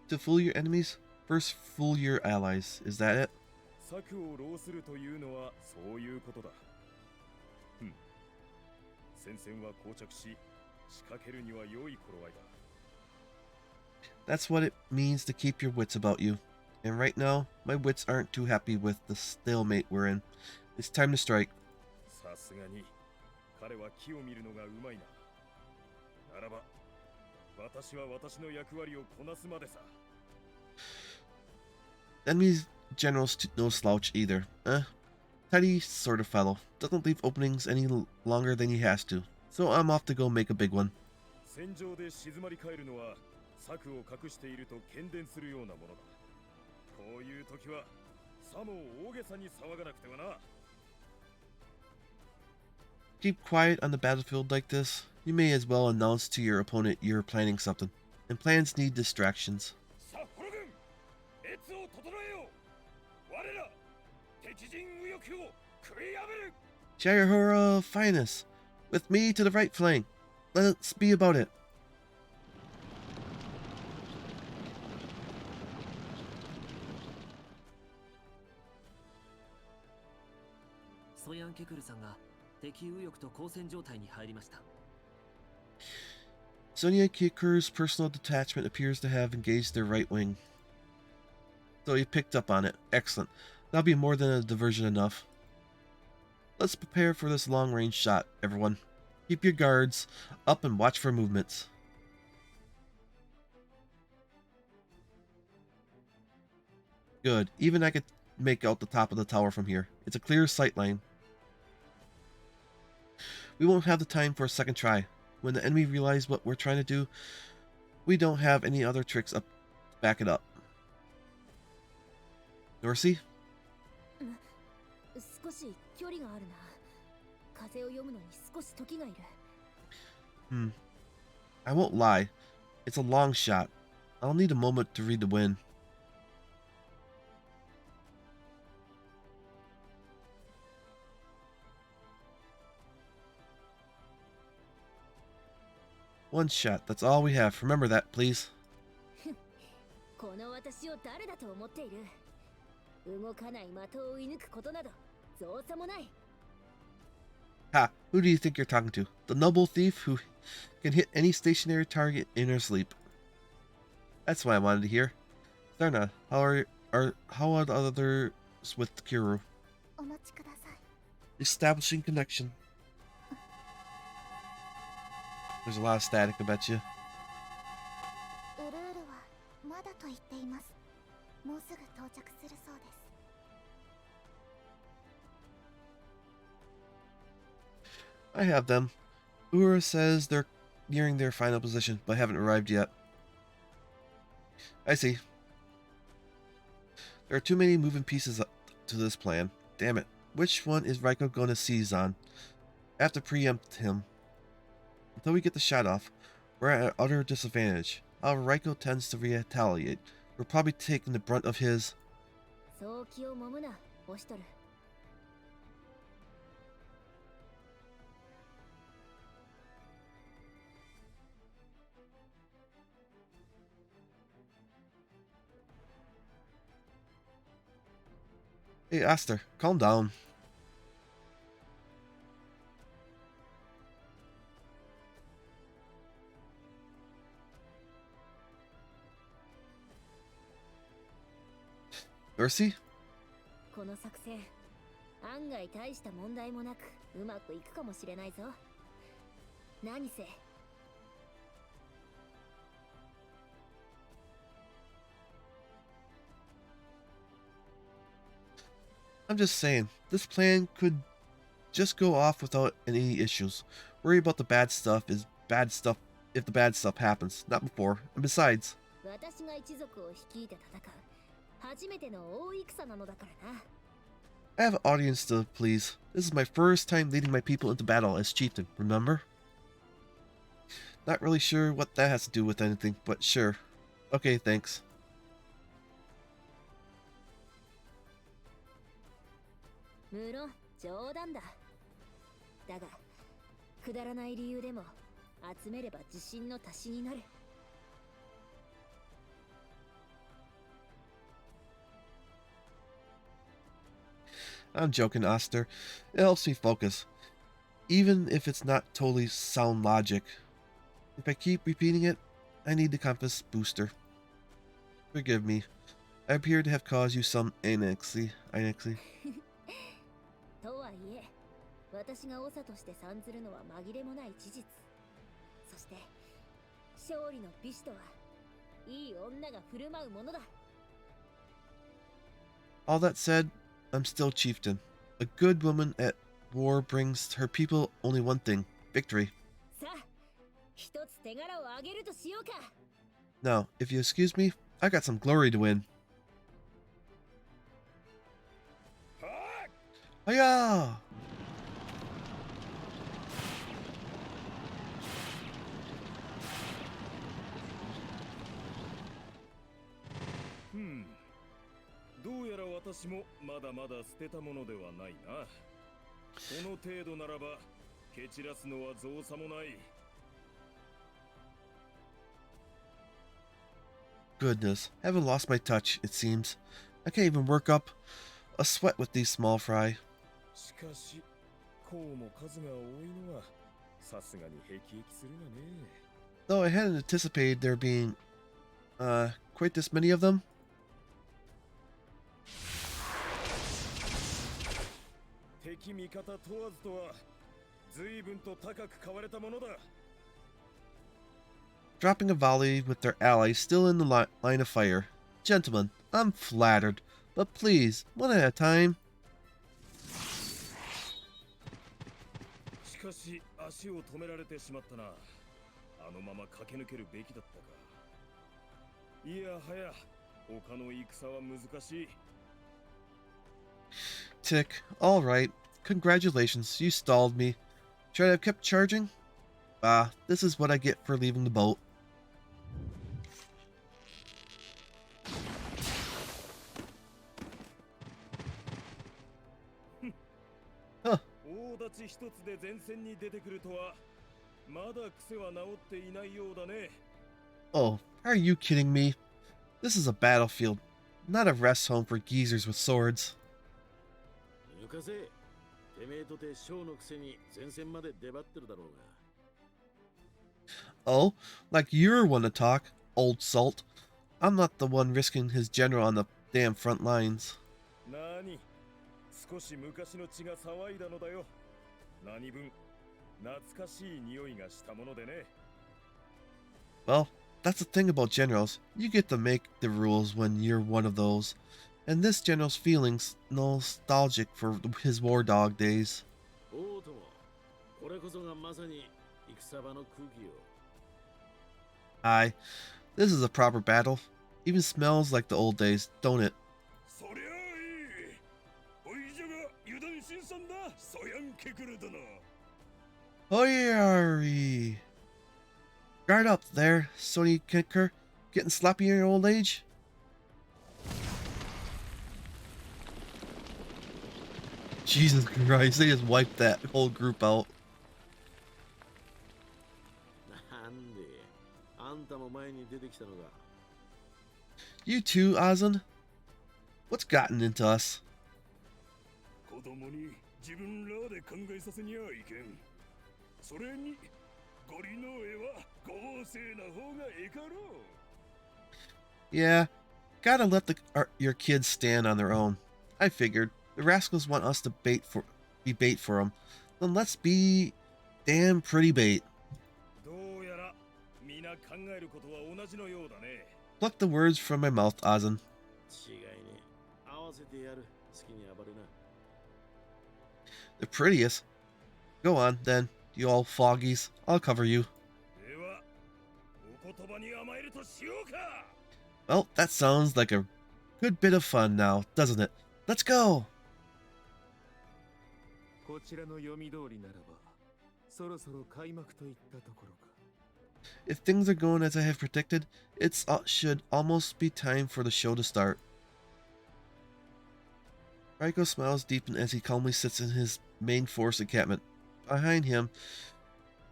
To fool your enemies? First fool your allies. Is that it? 策を浪するというのはそういうことだ。戦線は膠着し、仕掛けるには良い頃合いだ。 That's what it means to keep your wits about you. And right now, my wits aren't too happy with the stalemate we're in. It's time to strike. さすがに彼は木を見るのがうまいな。ならば私は私の役割をこなすまでさ。Enemy's general's no slouch either. Tidy sort of fellow. Doesn't leave openings any longer than he has to. So I'm off to go make a big one. 戦場で静まり返るのは策を隠していると喧伝するようなものだ。こういう時はさも大げさに騒がなくてはな。 Keep quiet on the battlefield like this. You may as well announce to your opponent you're planning something. And plans need distractions. さあ、ホロ軍、列を整えよう。我ら敵陣右翼を食い破る。 Jaihura Finest! With me to the right flank. Let's be about it. ソヤンケクルさんが敵右翼と交戦状態に入りました。 Sonia Kikur's personal detachment appears to have engaged their right wing. So you picked up on it. Excellent. That'll be more than a diversion enough. Let's prepare for this long-range shot, everyone. Keep your guards up and watch for movements. Good. Even I could make out the top of the tower from here. It's a clear sight line. We won't have the time for a second try. When the enemy realize what we're trying to do, we don't have any other tricks up to back it up. Dorsey? 少し距離があるな。風を読むのに少し時がいる。I won't lie. It's a long shot. I'll need a moment to read the wind. One shot. That's all we have. Remember that, please. この私を誰だと思っている。動かない的を射抜くことなど造作もない。 Ha! Who do you think you're talking to? The noble thief who can hit any stationary target in her sleep. That's what I wanted to hear. Tharna, how are the others with Kiro? お待ちください。 Establishing connection. There's a lot of static, I bet you. ウルールはまだと言っています。もうすぐ到着するそうです。 I have them. Ura says they're nearing their final position, but haven't arrived yet. I see. There are too many moving pieces to this plan. Damn it. Which one is Raiko going to seize on? I have to preempt him. Until we get the shot off, we're at an utter disadvantage. How Raiko tends to retaliate. We're probably taking the brunt of his... そう気をもむな、オシトル。 Hey, Aster, calm down. Mercy? この作戦案外大した問題もなくうまくいくかもしれないぞ。何せ I'm just saying, this plan could just go off without any issues. Worry about the bad stuff is bad stuff if the bad stuff happens, not before. And besides, 私が一族を率いて戦う初めての大戦なのだからな。 I have an audience to please. This is my first time leading my people into battle as chieftain, remember? Not really sure what that has to do with anything, but sure. Okay, thanks. 無論冗談だ。だがくだらない理由でも集めれば自信の足しになる。 I'm joking, Oster. It helps me focus, even if it's not totally sound logic. If I keep repeating it, I need the compass booster. Forgive me. I appear to have caused you some anxiety. とはいえ、私が長として参ずるのは紛れもない事実。そして勝利の美酒とはいい女が振る舞うものだ。 All that said, I'm still chieftain. A good woman at war brings her people only one thing: victory. さあ、一つ手柄をあげるとしようか。 Now, if you excuse me, I got some glory to win. Hiya! Hmm. どうやら私もまだまだ捨てたものではないな。この程度ならば蹴散らすのは造作もない。 Goodness, haven't lost my touch, it seems. I can't even work up a sweat with these small fry. しかし、こうも数が多いのはさすがに辟易するがね。 Though I hadn't anticipated there being, quite this many of them. 敵味方問わずとは随分と高く買われたものだ。 Dropping a volley with their allies still in the line of fire. Gentlemen, I'm flattered, but please, one at a time. しかし足を止められてしまったな。あのまま駆け抜けるべきだったか。いやはや、他の戦は難しい。 Tick, alright. Congratulations, you stalled me. Should I have kept charging? Ah, this is what I get for leaving the boat. Huh. 大立ち一つで前線に出てくるとは、まだ癖は治っていないようだね。 Oh, are you kidding me? This is a battlefield, not a rest home for geezers with swords. 抜かせ。てめえとて将のくせに前線まで出張ってるだろうが。 Oh, like you're one to talk, old salt. I'm not the one risking his general on the damn front lines. なに、少し昔の血が騒いだのだよ。何分、懐かしい匂いがしたものでね。 Well, that's the thing about generals. You get to make the rules when you're one of those. And this general's feelings nostalgic for his war dog days. おうとも、これこそがまさに戦場の空気よ。 Aye, this is a proper battle. Even smells like the old days, don't it? そりゃあいい。おいじゃが油断新さんだ。そやんけくる殿。 Hoyari! Guard up there, Sonny Kicker. Getting sloppy in your old age? Jesus Christ, they just wiped that whole group out. なんで、あんたも前に出てきたのか。 You too, Ozan? What's gotten into us? 子供に自分らで考えさせにはいけん。それに、ゴリの絵は公正な方がええかろう。 Yeah, Gotta let your kids stand on their own. I figured the rascals want us to be bait for them. Then let's be damn pretty bait. どうやら皆考えることは同じのようだね。 Pluck the words from my mouth, Ozin. 違いね。合わせてやる。好きに暴れな。The prettiest. Go on, then, you all foggies. I'll cover you. では、お言葉に甘えるとしようか。 Well, that sounds like a good bit of fun now, doesn't it? Let's go! こちらの読み通りならば、そろそろ開幕といったところか。 If things are going as I have predicted, it should almost be time for the show to start. Raiko smiles deepen as he calmly sits in his main force encampment. Behind him,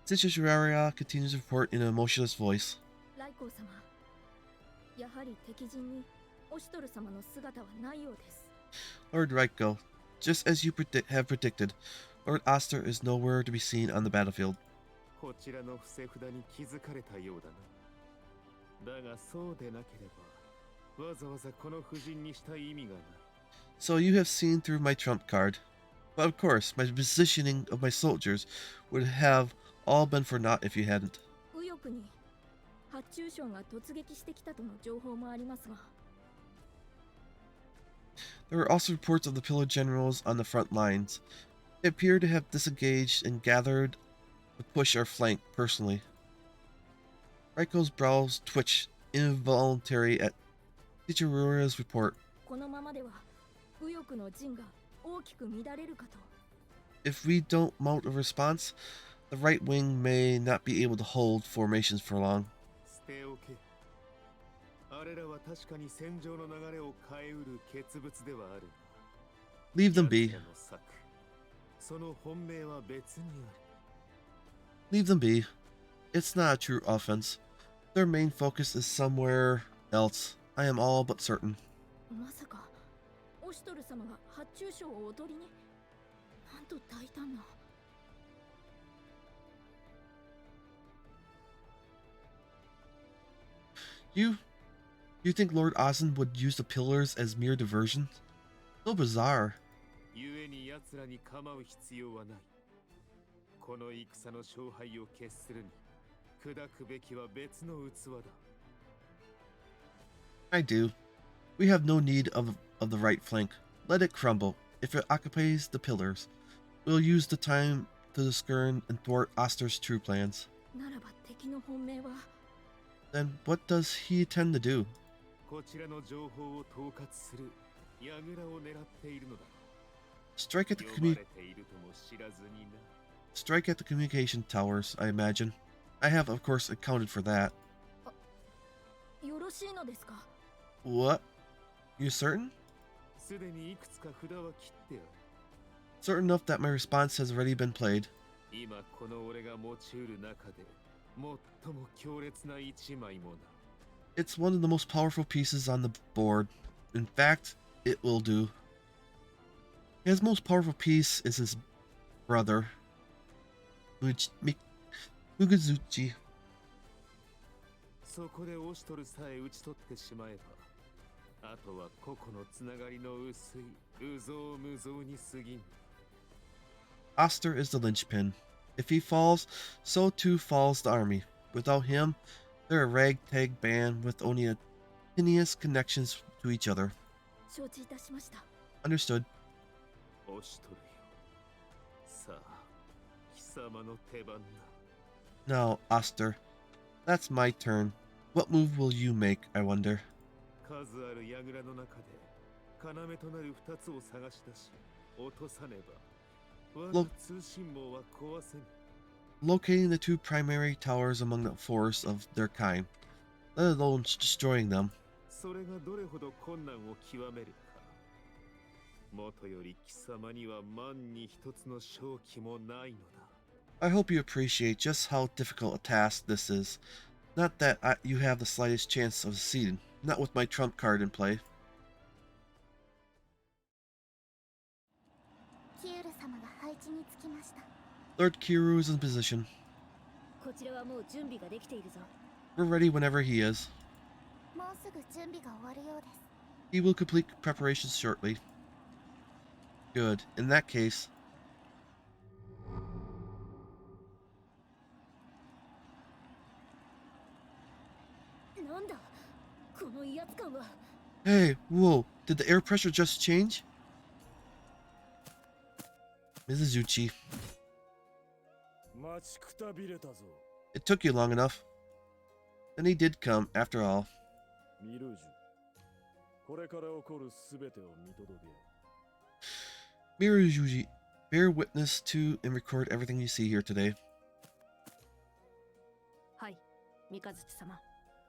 Utawarerumono continues to report in an emotionless voice. ライコー様、やはり敵陣にオシトル様の姿はないようです。 Lord Raiko, just as you have predicted, Lord Oster is nowhere to be seen on the battlefield. こちらの伏せ札に気づかれたようだな。だがそうでなければ、わざわざこの布陣にした意味がない。 So you have seen through my trump card. But of course, my positioning of my soldiers would have all been for naught if you hadn't. 右翼に発注省が突撃してきたとの情報もありますが。 There were also reports of the pillar generals on the front lines. They appear to have disengaged and gathered to push our flank personally. Raiko's brows twitch involuntary at Utawarerumono's report. このままでは右翼の陣が大きく乱れるかと。 If we don't mount a response, the right wing may not be able to hold formations for long. 捨ておけ。あれらは確かに戦場の流れを変えうる傑物ではある。 Leave them be. 奴らの策、その本命は別にある。 Leave them be. It's not a true offense. Their main focus is somewhere else. I am all but certain. まさかオシトル様が発注省をおとりに。なんと大胆な。 You think Lord Ozin would use the pillars as mere diversion? So bizarre. 故に奴らに構う必要はない。この戦の勝敗を決するに、砕くべきは別の器だ。 I do. We have no need of the right flank. Let it crumble. If it occupies the pillars, we'll use the time to discern and thwart Oster's true plans. ならば敵の本命は。 Then what does he intend to do? こちらの情報を統括する櫓を狙っているのだ。 Strike at the 呼ばれているとも知らずにな。 Strike at the communication towers, I imagine. I have, of course, accounted for that. よろしいのですか。 What? You certain? すでにいくつか札は切ってある。 Certain enough that my response has already been played. 今この俺が持ちうる中で最も強烈な一枚もな。 It's one of the most powerful pieces on the board. In fact, it will do. His most powerful piece is his brother, Muguzuchi. そこでオシトルさえ討ち取ってしまえば、あとは個々のつながりの薄いうぞうむぞうに過ぎん。 Oster is the linchpin. If he falls, so too falls the army. Without him, they're a ragtag band with only a tenuous connections to each other. 承知いたしました。 Understood. オシトルよ。さあ、貴様の手番だ。 Now, Oster, that's my turn. What move will you make, I wonder? 数ある櫓の中で要となる二つを探し出し落とさねば我が通信網は壊せぬ。 Locating the two primary towers among the forest of their kind, let alone destroying them. それがどれほど困難を極めるか。もとより貴様には万に一つの勝機もないのだ。 I hope you appreciate just how difficult a task this is. Not that you have the slightest chance of succeeding, not with my trump card in play. キュール様が配置につきました。 Lord Kiru is in position. こちらはもう準備ができているぞ。 We're ready whenever he is. もうすぐ準備が終わるようです。 He will complete preparations shortly. Good. In that case... なんだこの威圧感は。 Hey, whoa, did the air pressure just change? Mrs. Uchi. 待ちくたびれたぞ。 It took you long enough. Then he did come, after all. ミルージュ、これから起こるすべてを見届け。 Mirujuji, bear witness to and record everything you see here today. はい、三日月様。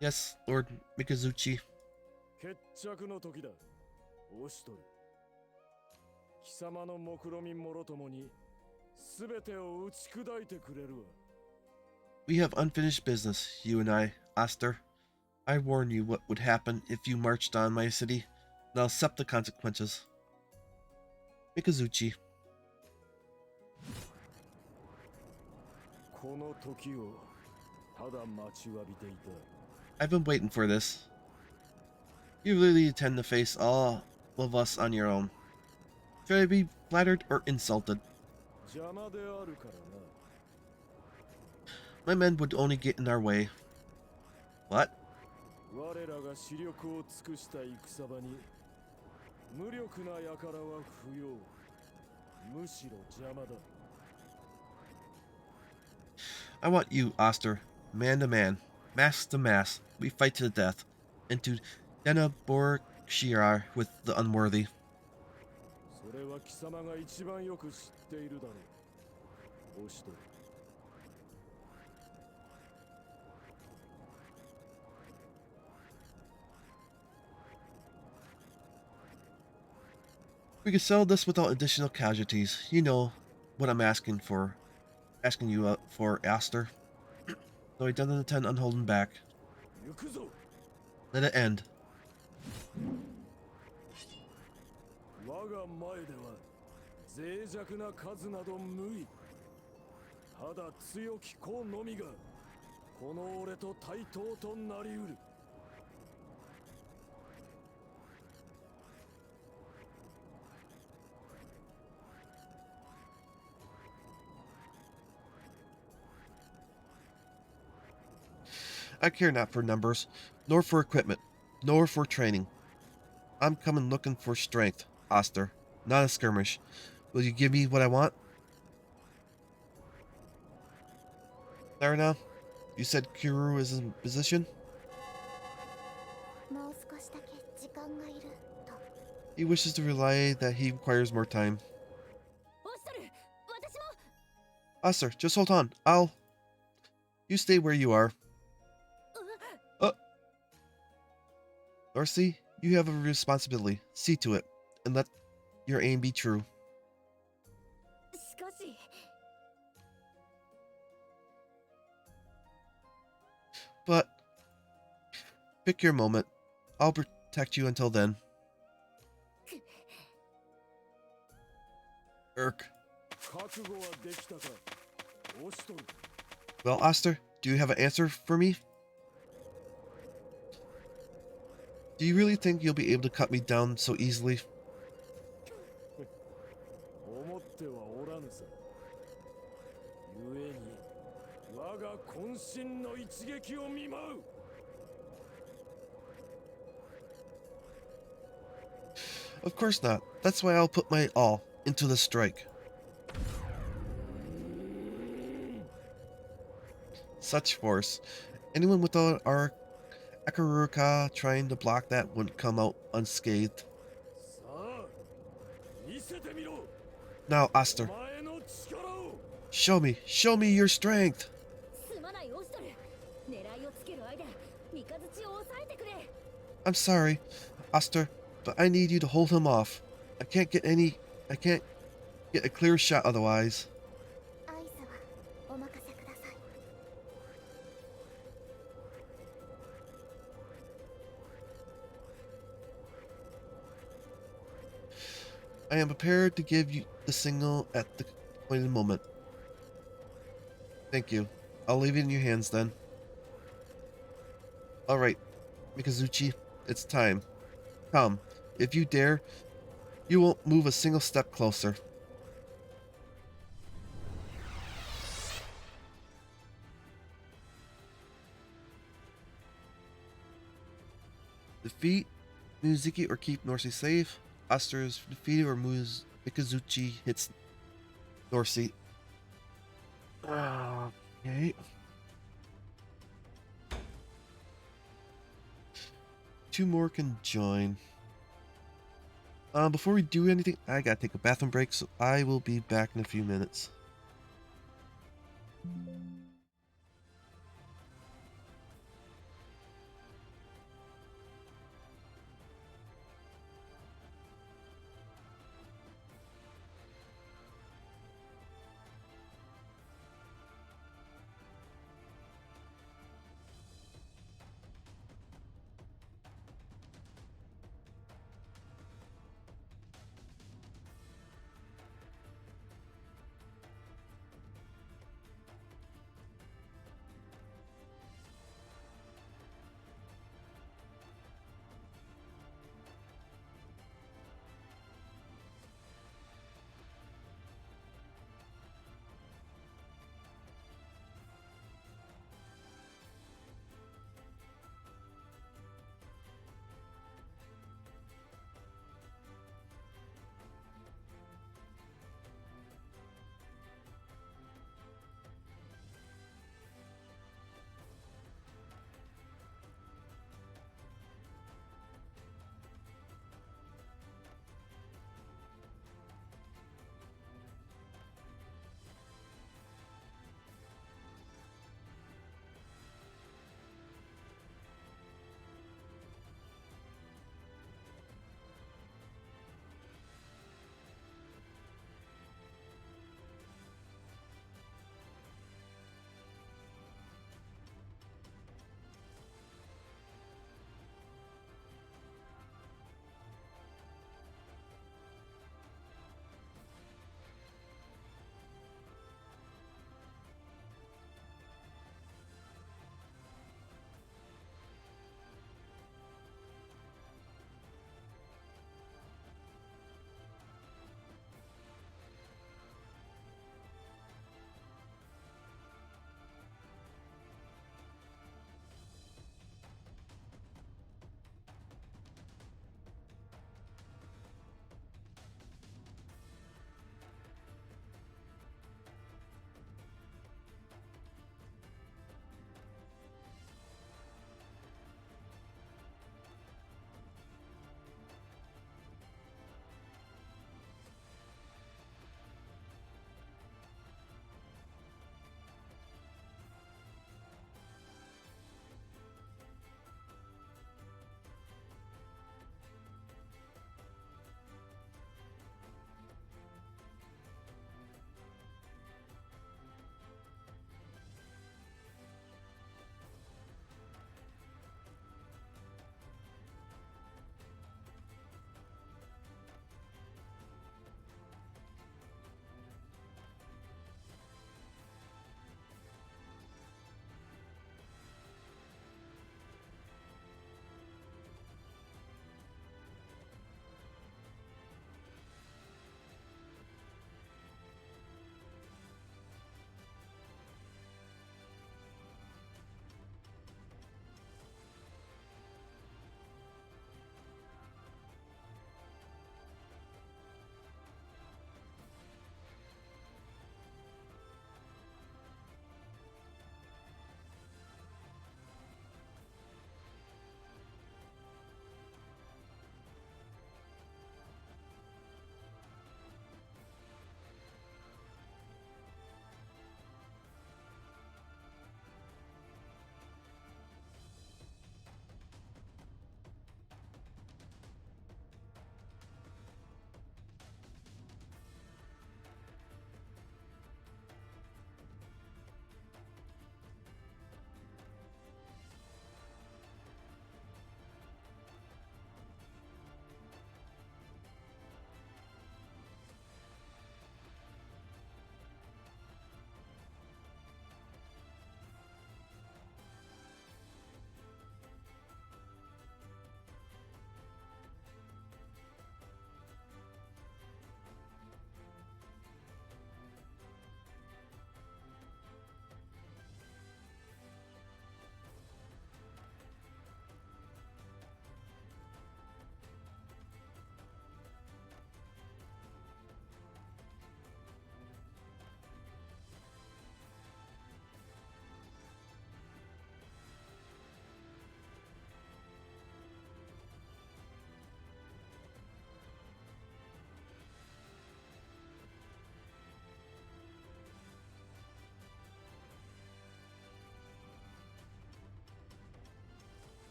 Yes, Lord Mikazuchi. 決着の時だ。オシトル。貴様の目論みもろともに、すべてを打ち砕いてくれるわ。 We have unfinished business, you and I, Oster. I warn you what would happen if you marched on my city, and I'll accept the consequences. Mikazuchi. この時をただ待ちわびていた。 I've been waiting for this. You really intend to face all of us on your own. Should I be flattered or insulted? 邪魔であるからな。 My men would only get in our way. What? 我らが視力を尽くした戦場に無力な輩は不要。むしろ邪魔だ。 I want you, Oster, man to man, mass to mass. We fight to the death, and to Denaborkshire with the unworthy. それは貴様が一番よく知っているだろう。オシトル。 We can settle this without additional casualties. You know what I'm asking for. Asking you for, Oster. So he doesn't intend on holding back. 行くぞ。 Let it end. 我が前では脆弱な数など無意。ただ強き子のみがこの俺と対等となりうる。 I care not for numbers, nor for equipment, nor for training. I'm coming looking for strength, Oster, not a skirmish. Will you give me what I want? Larina, you said Kuru is in position? もう少しだけ時間がいると。 He wishes to relay that he requires more time. オシトル、私も。 Oster, just hold on. You stay where you are. Darcy, you have a responsibility. See to it, and let your aim be true. しかし。 But pick your moment. I'll protect you until then. Irk. 覚悟はできたか、オシトル。 Well, Oster, do you have an answer for me? Do you really think you'll be able to cut me down so easily? 思ってはおらぬさ。故に我が渾身の一撃を見舞う。 Of course not. That's why I'll put my all into the strike. Such force. Anyone without our Akaruka trying to block that wouldn't come out unscathed. さあ、見せてみろ。 Now, Oster, お前の力を。 show me your strength. すまないオシトル。狙いをつける間、三日月を抑えてくれ。 I'm sorry, Oster, but I need you to hold him off. I can't get a clear shot otherwise. 合図はお任せください。 I am prepared to give you the signal at the appointed moment. Thank you. I'll leave it in your hands then. Alright. Mikazuchi. It's time. Come. If you dare, you won't move a single step closer. Defeat Mizuki or keep Norsi safe. Aster is defeated or Mikazuchi hits Norsi. Okay. Two more can join. Before we do anything, I gotta take a bathroom break, so I will be back in a few minutes.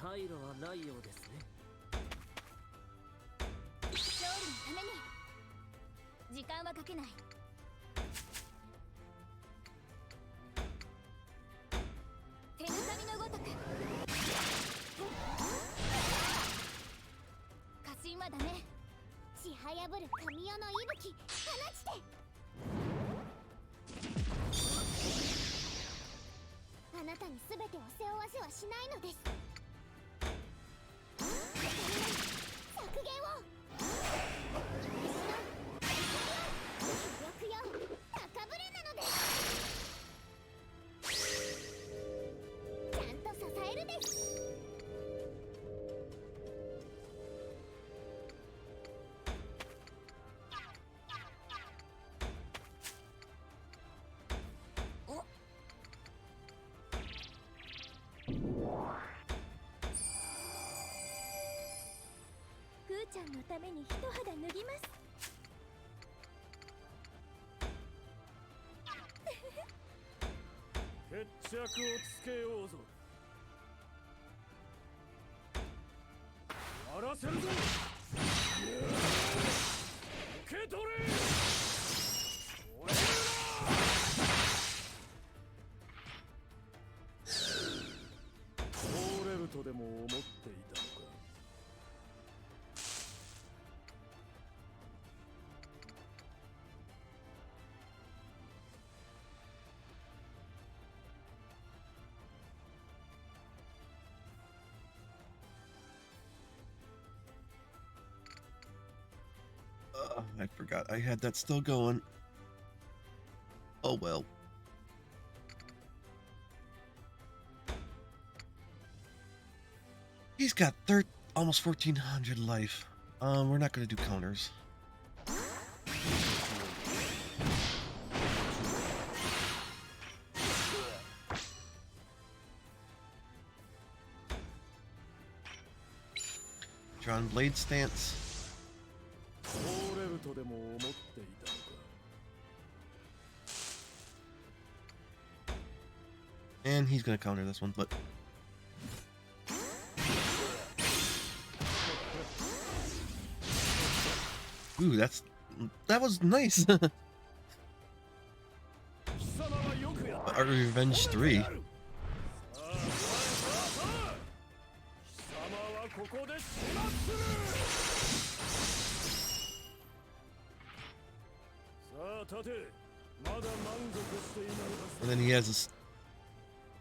退路はないようですね。勝利のために時間はかけない。手ぬかみのごとく過信はダメ。ちはやぶる神代の息吹放ちて。あなたに全てを背負わせはしないのです。削減を気力よ高ぶれなのです。ちゃんと支えるです。ふーちゃんのために一肌脱ぎます。決着をつけようぞ。やらせるぞ。受け取れ。俺だ。通れるとでも思っていたのか。I forgot I had that still going. Oh well. He's got almost 1400 life. We're not gonna do counters. Drawn blade stance. 通れるとでも思っていたのか。And he's gonna counter this one, but ooh, that was nice. Our Revenge 3. ここで始末する。 And then he has this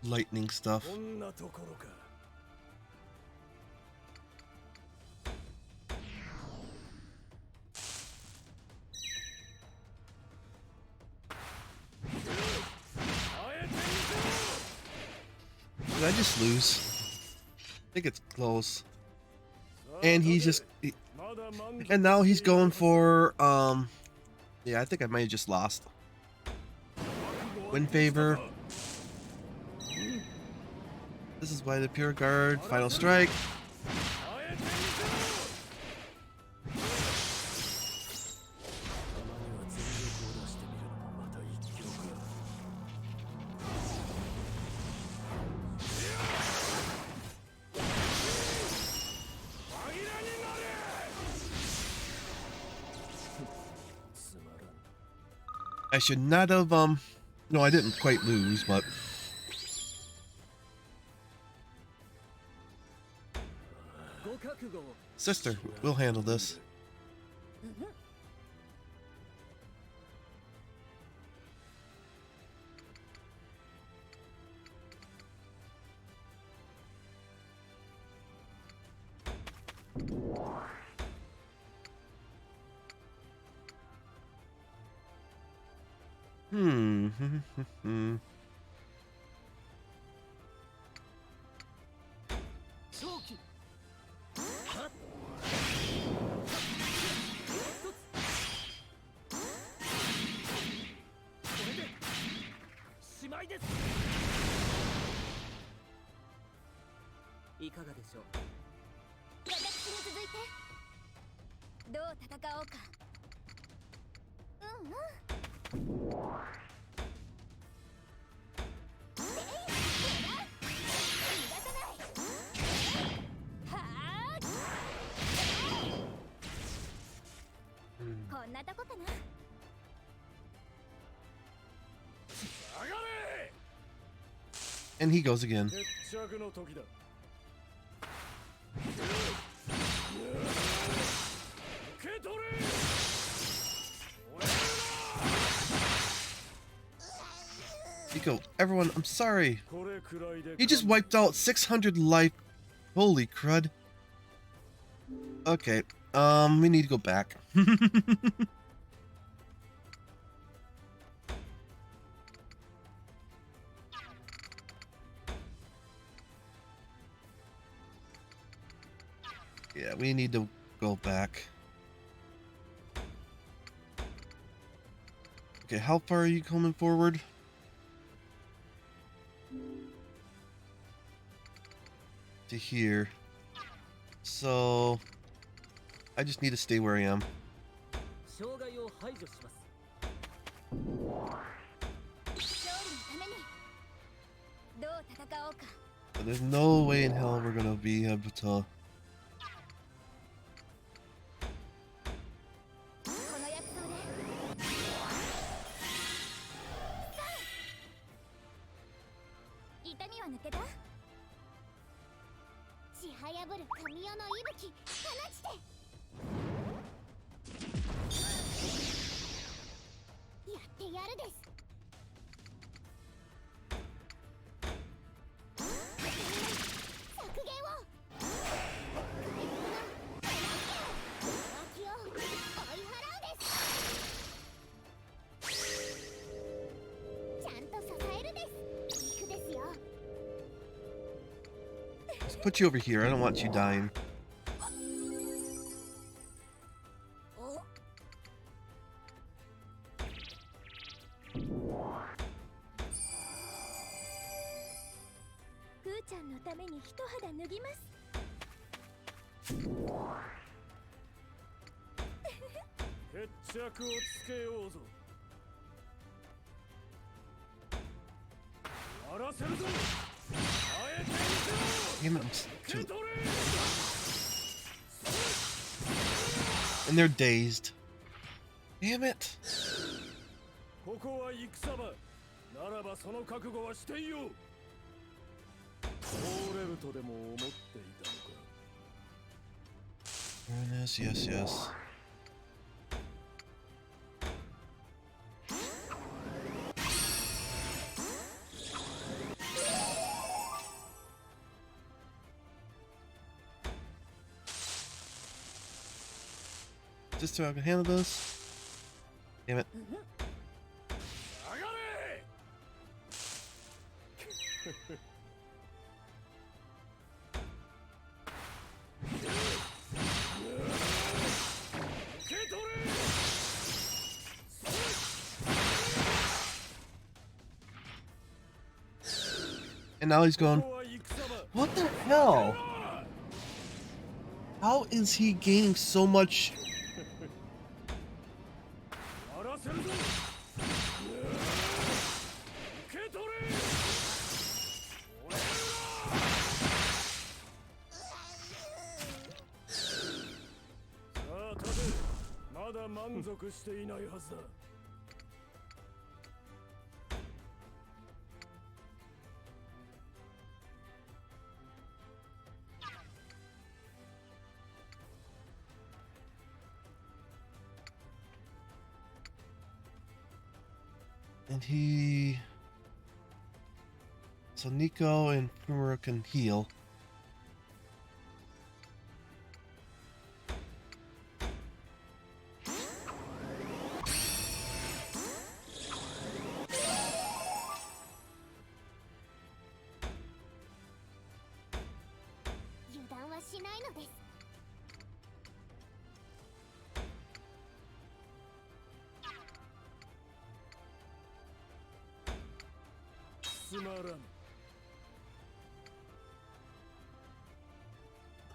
lightning stuff. Did I just lose? I think it's close. And he's just... and now he's going for... yeah, I think I might have just lost. Win favor. This is why the Pure Guard. Final strike. I should not have, no, I didn't quite lose, but... Sister, we'll handle this. And he goes again. Nico, everyone, I'm sorry. He just wiped out 600 life. Holy crud. Okay, we need to go back. Yeah, we need to go back. Okay, how far are you coming forward? To here. So I just need to stay where I am. But there's no way in hell we're gonna be able to. Let's put you over here. I don't want you dying. Damn it, and they're dazed. Damn it. Yes, yes, yes. Just so I can handle this. Damn it. And now he's going, what the hell? How is he gaining so much? And he... So Nico and Fumura can heal.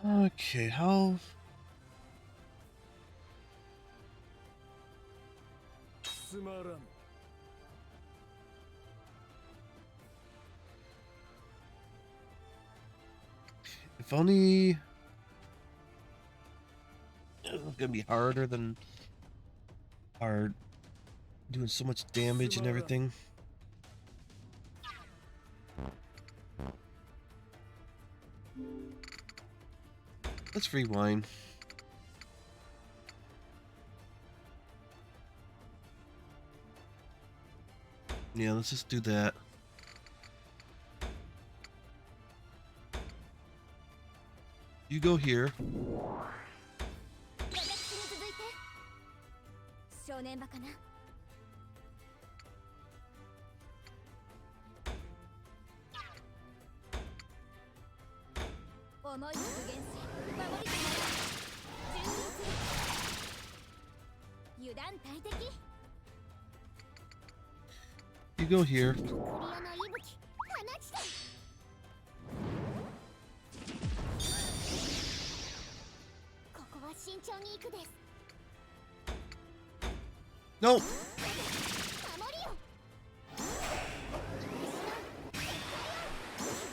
Okay, how... If only... It's gonna be harder than... Hard. Doing so much damage and everything. Let's rewind. Yeah, let's just do that. You go here. 正念場かな。思いを具現し、守りとなる。順応する。油断大敵。 You go here. クリアな息吹放ちて。ここは慎重に行くです。 No! 守りよ。気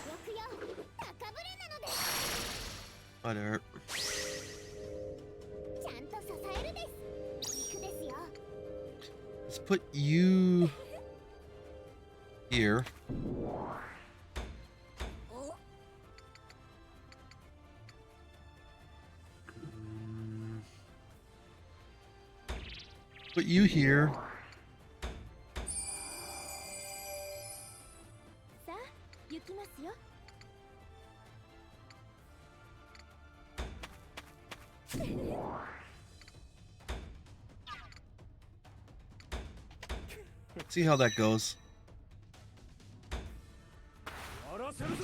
力よ。高ぶれなのです。 Whatever. ちゃんと支えるです。行くですよ。 Let's put you here. Put you here. さあ行きますよ。 See how that goes. 荒らせるぞ。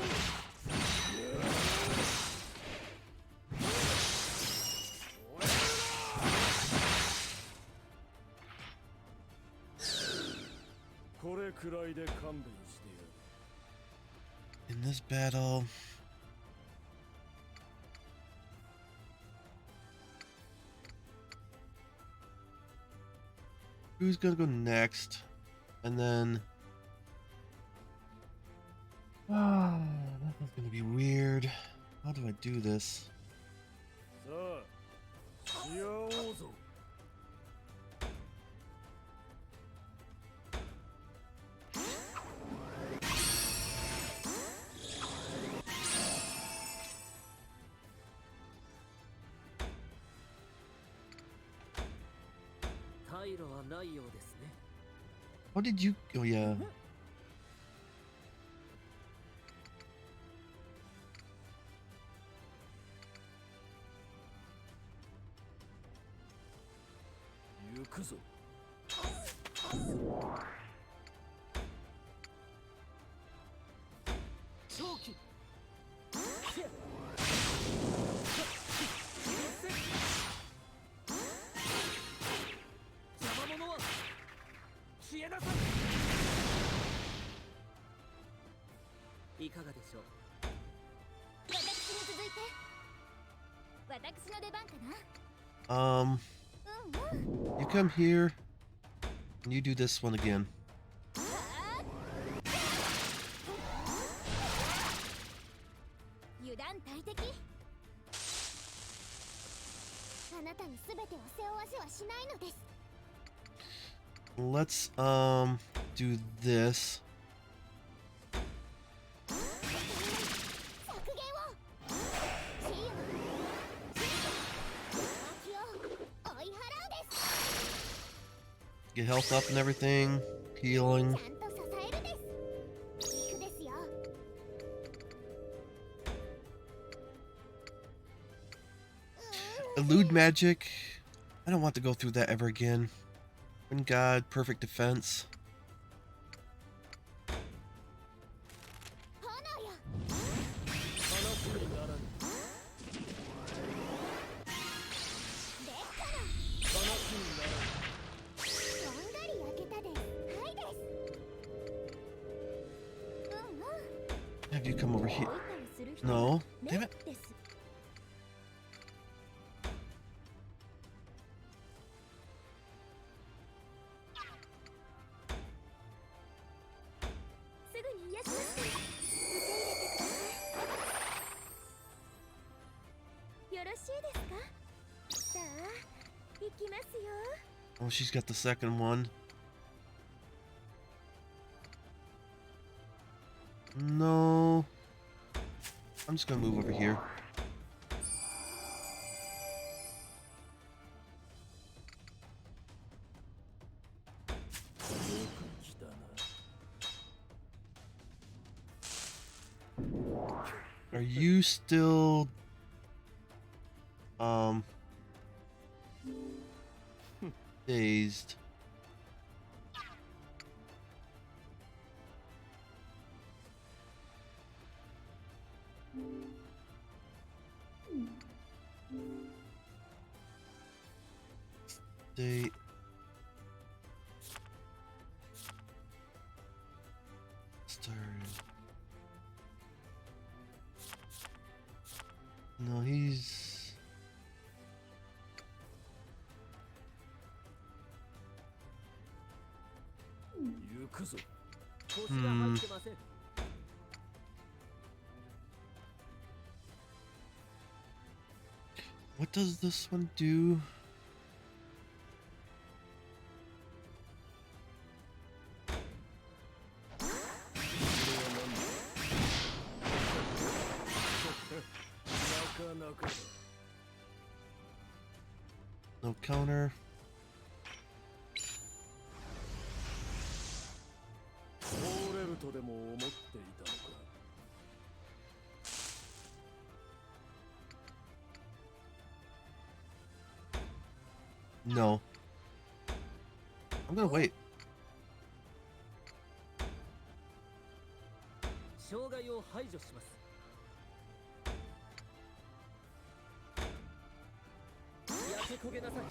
これくらいで勘弁してやる。 In this battle, who's gonna go next? And then, that one's gonna be weird. How do I do this? さあ、し合おうぞ。 退路はないようですね。 How did you? Oh yeah. 行くぞ。 長期。邪魔者は消えなさい。いかがでしょう。私に続いて。私の出番かな。 You come here, and you do this one again. 油断大敵。あなたに全てを背負わせはしないのです。 Let's do this. 削減を。地位を。浮気を追い払うです。 Get health up and everything. Healing. ちゃんと支えるです。行くですよ。 Elude magic. I don't want to go through that ever again. Wind God, perfect defense. 炎よ。話にならぬ。でっかな。話にならぬ。こんがり焼けたです。はいです。うんうん。 Have you come over 置 here? いたりする人 No. は Damn ね it. です。すぐに癒しますから受け入れてください。よろしいですか？さあ、行きますよ。 Oh, she's got the second one. No. I'm just gonna move over here. よく来たな。 Are you still dazed? Stay. Start. No, he's. 行くぞ。腰が入ってません。 What does this one do? No counter. 通れるとでも思っていたのか。 No. I'm gonna wait. 障害を排除します。焼け焦げなさい。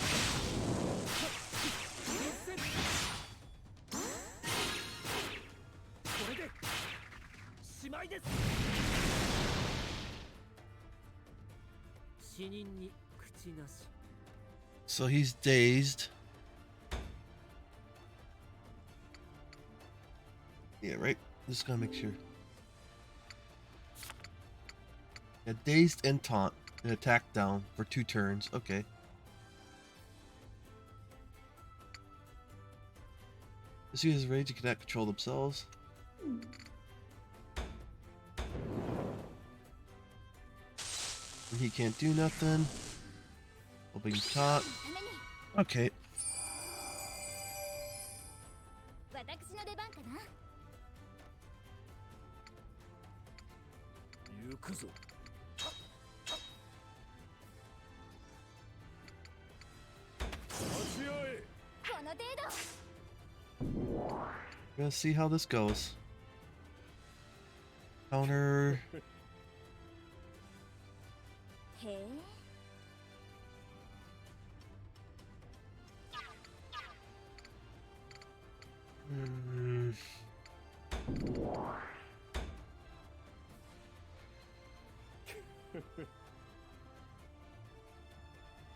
これでしまいです。死人に口なし。 So he's dazed. Yeah, right? Just gotta make sure. Yeah, dazed and taunt. And attack down for 2 turns. Okay. As soon as rage, you cannot control themselves. And he can't do nothing. Hoping taunt. Okay. 私の出番かな。行くぞ。 この程度。 We're gonna see how this goes. Counter. へえ。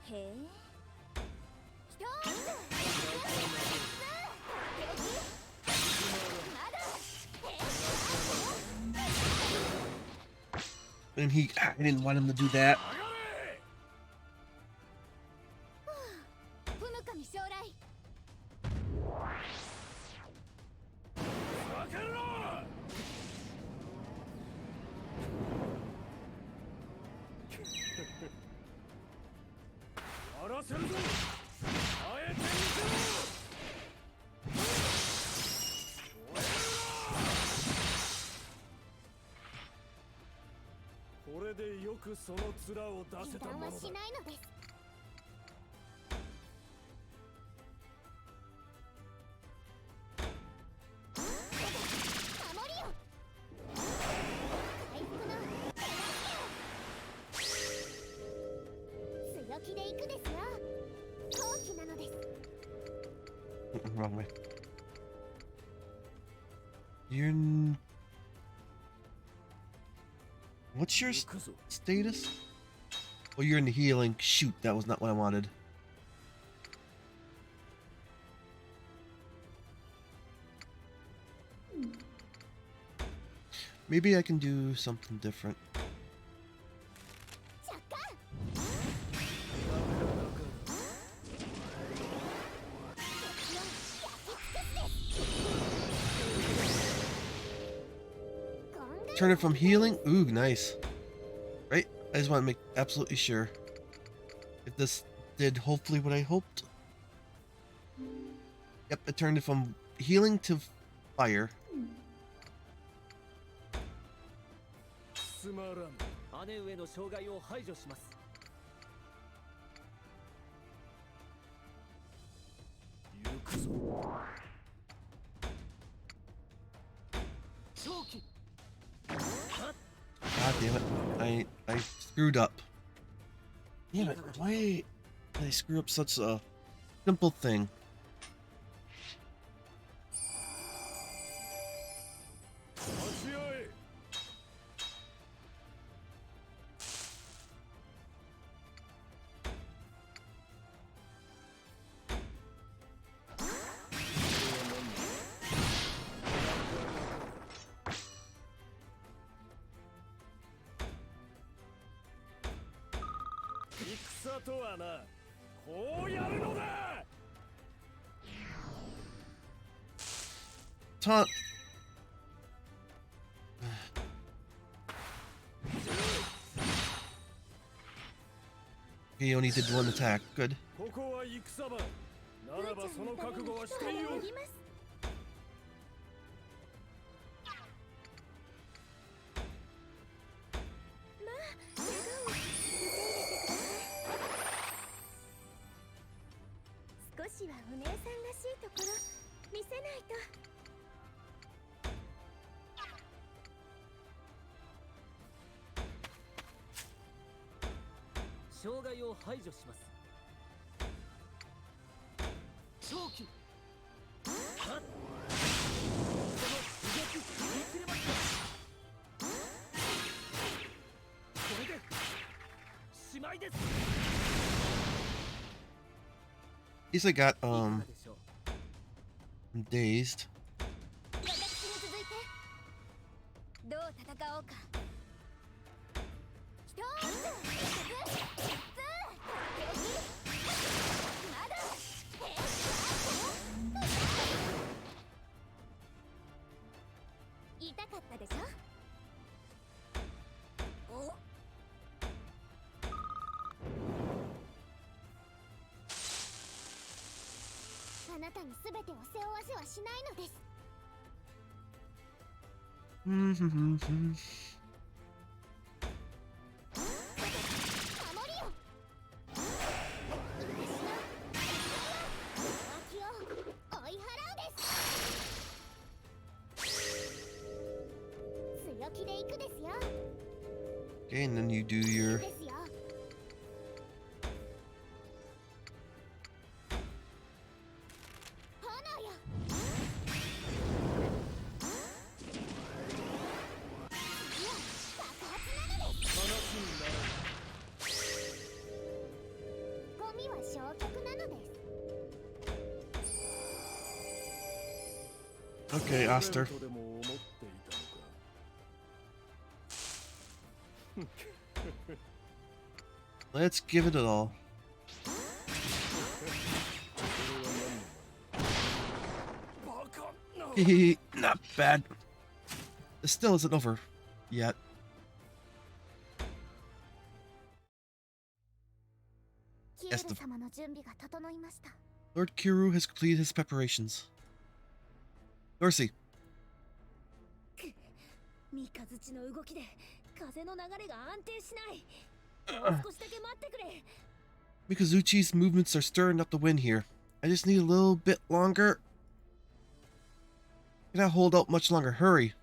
へえ。一つ。And I didn't want him to do that. ふむかみ将来。 やらせるぞ。あえてみせろ。これでよくその面を出せたものだ。油断はしないのです。守りよ。回復の強気で行くですよ。好機なのです。Wrong way. What's your status? Oh, you're in the healing. Shoot, that was not what I wanted. Maybe I can do something different. Turn it from healing? Ooh, nice. Right? I just want to make absolutely sure if this did hopefully what I hoped. Yep, it turned it from healing to fire. すまらん。姉上の障害を排除します。行くぞ。正気。God damn it. I screwed up. Damn it. Why did I screw up such a simple thing? Taunt. He only did one attack. Good. ここは戦場。ならばその覚悟はしていよう。少しはお姉さんらしいところ見せないと。障害を排除します。正気。はっ。その刺激見切れますか。これでしまいです。 At least I got dazed. 私に続いてどう戦おうか。一つ、まだ痛かったでしょ。おあなたに全てを背負わせはしないのです。守りよ。私の浮気を追い払うです。強気で行くですよ。 Okay, and then you do your ですよ。炎よ。次は爆発なのです。話にならん。ゴミは消極なのです。 Okay, Oster. とでも思っていたのか。 Let's give it all. Not bad. This still isn't over yet. キエル様の準備が整いました。 Lord Kiru has completed his preparations. Dorsey. 三日月の動きで風の流れが安定しない。もう少しだけ待ってくれ。 Mikazuchi's movements are stirring up the wind here. I just need a little bit longer. Cannot hold out much longer. Hurry.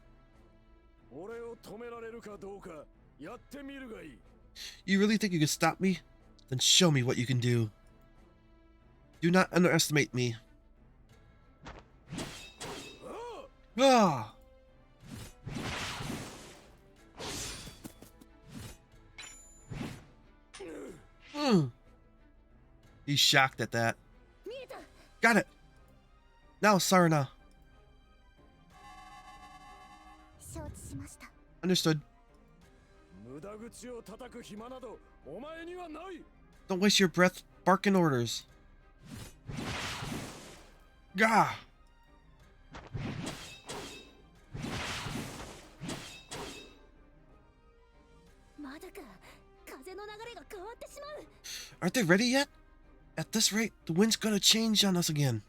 俺を止められるかどうかやってみるがいい。 You really think you can stop me? Then show me what you can do. Do not underestimate me. Ah! He's shocked at that. Got it. Now, Sarna. 承知しました。 Understood. 無駄口を叩く暇などお前にはない。 Don't waste your breath barking orders. Gah! Aren't they ready yet? At this rate, the wind's gonna change on us again.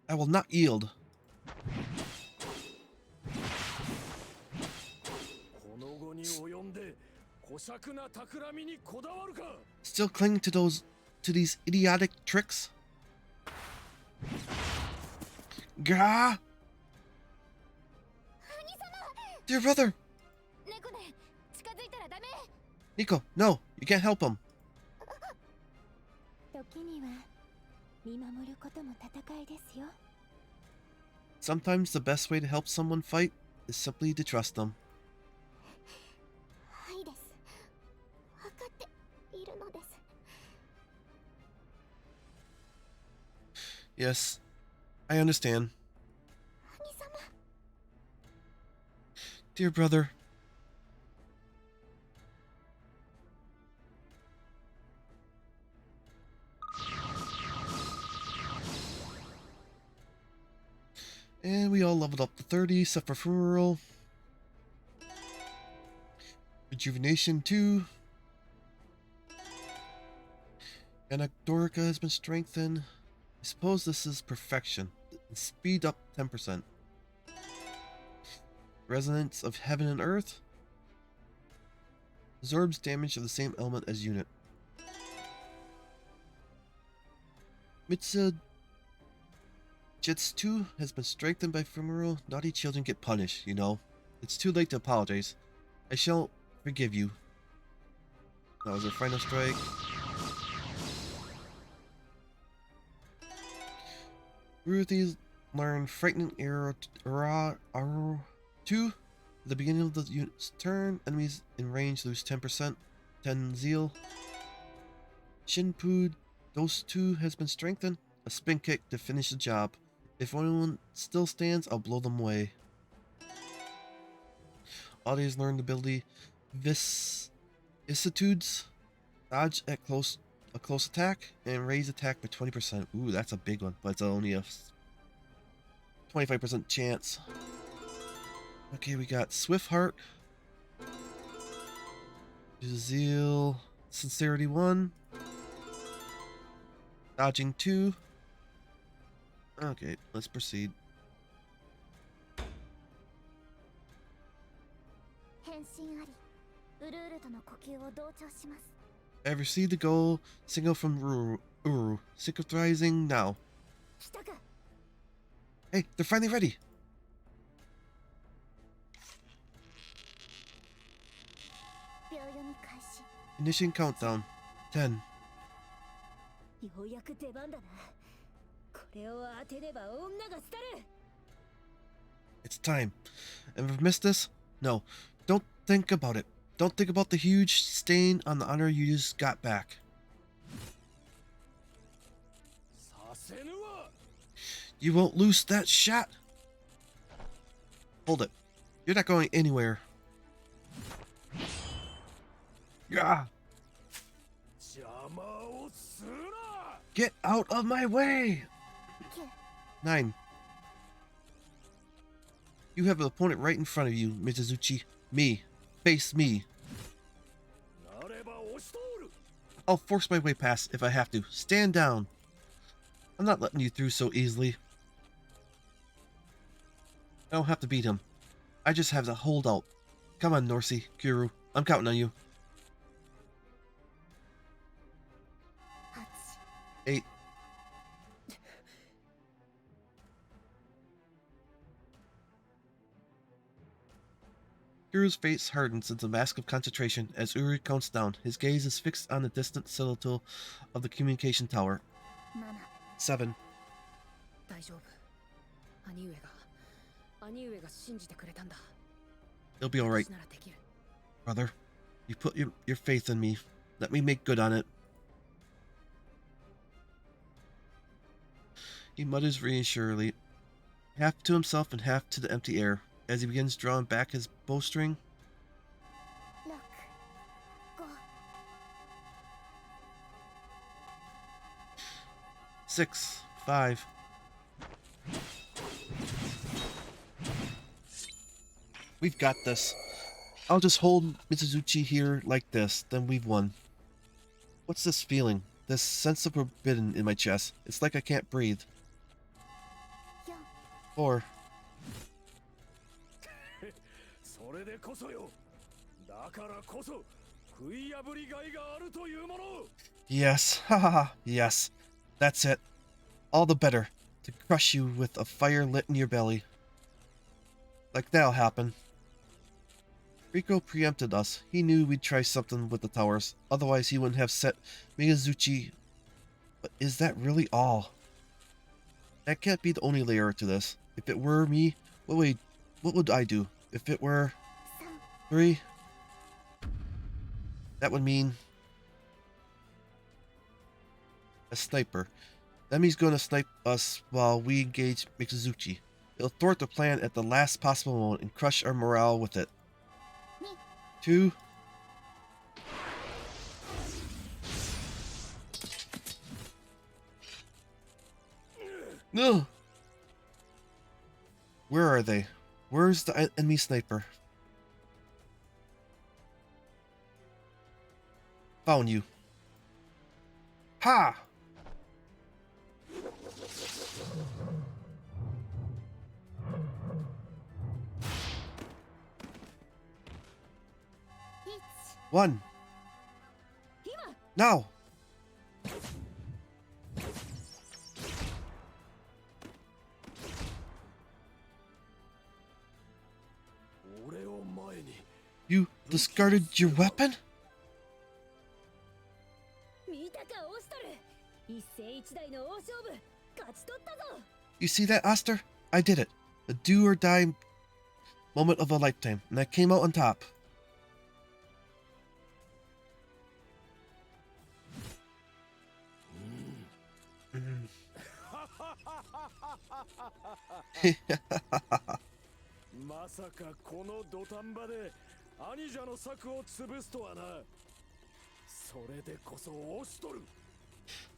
I will not yield. Still clinging to these idiotic tricks? Gah! Dear brother! Nico, no, you can't help him. 時には見守ることも戦いですよ。 Sometimes the best way to help someone fight is simply to trust them. はいです。分かっているのです。 Yes, I understand. 兄様。 Dear brother. And we all leveled up to 30, except for Funeral. Rejuvenation 2. Anacdorica has been strengthened. I suppose this is perfection. Speed up 10%. Resonance of Heaven and Earth. Absorbs damage of the same element as unit. Mitsa Jitsu has been strengthened by Funeral. Naughty children get punished, you know. It's too late to apologize. I shall forgive you. That was our final strike. Ruthie learned Frightening Arrow 2. At the beginning of the unit's turn, enemies in range lose 10%. 10 Zeal. Shinpu Dose 2 has been strengthened. A spin kick to finish the job. If anyone still stands, I'll blow them away. Audi's learned the ability Vicissitudes. Dodge at a close attack and raise attack by 20%. Ooh, that's a big one, but it's only a 25% chance. Okay, we got Swift Heart. Zeal. Sincerity 1. Dodging 2. Okay, let's proceed. 変身あり。ウルールとの呼吸を同調します。 I've received the goal signal from Uru. Synchronizing now. Hey, they're finally ready. Initiating countdown. 10. ようやく出番だな。これを当てれば女が廃る。 It's time. And if I've missed this? No. Don't think about it. Don't think about the huge stain on the honor you just got back. You won't lose that shot. Hold it. You're not going anywhere. Gah! Get out of my way! 9. You have an opponent right in front of you, Mizuzuchi. Me. Face me. I'll force my way past if I have to. Stand down. I'm not letting you through so easily. I don't have to beat him. I just have to hold out. Come on, Norsey, Kuru. I'm counting on you. 8. Kuru's face hardens into a mask of concentration as Uri counts down. His gaze is fixed on the distant silhouette of the communication tower. 7. 大丈夫。兄上が、兄上が信じてくれたんだ。 It'll be alright, 私ならできる。 brother. You put your faith in me. Let me make good on it. He mutters reassuringly, half to himself and half to the empty air, as he begins drawing back his bowstring. 6、5、 6, 5. We've got this. I'll just hold Mizuzuchi here like this, then we've won. What's this feeling? This sense of forbidden in my chest. It's like I can't breathe. 4、 4. それでこそよ。だからこそ食い破りがいがあるというもの。 Yes, haha, yes. That's it. All the better. To crush you with a fire lit in your belly. Like that'll happen. Rico preempted us. He knew we'd try something with the towers. Otherwise, he wouldn't have set Miyazuchi. But is that really all? That can't be the only layer to this. If it were me, what would I do? If it were 3, that would mean a sniper. That means he's going to snipe us while we engage Miyazuchi. He'll thwart the plan at the last possible moment and crush our morale with it. 2. No! Where are they? Where's the enemy sniper? Found you. Ha! One. Now. You discarded your weapon? 見たか、オストル。一世一代の大勝負、勝ち取ったぞ。 You see that, Oster? I did it. A do or die moment of a lifetime, and I came out on top. Mm. まさかこの土壇場で兄者の策を潰すとはな。それでこそオストル。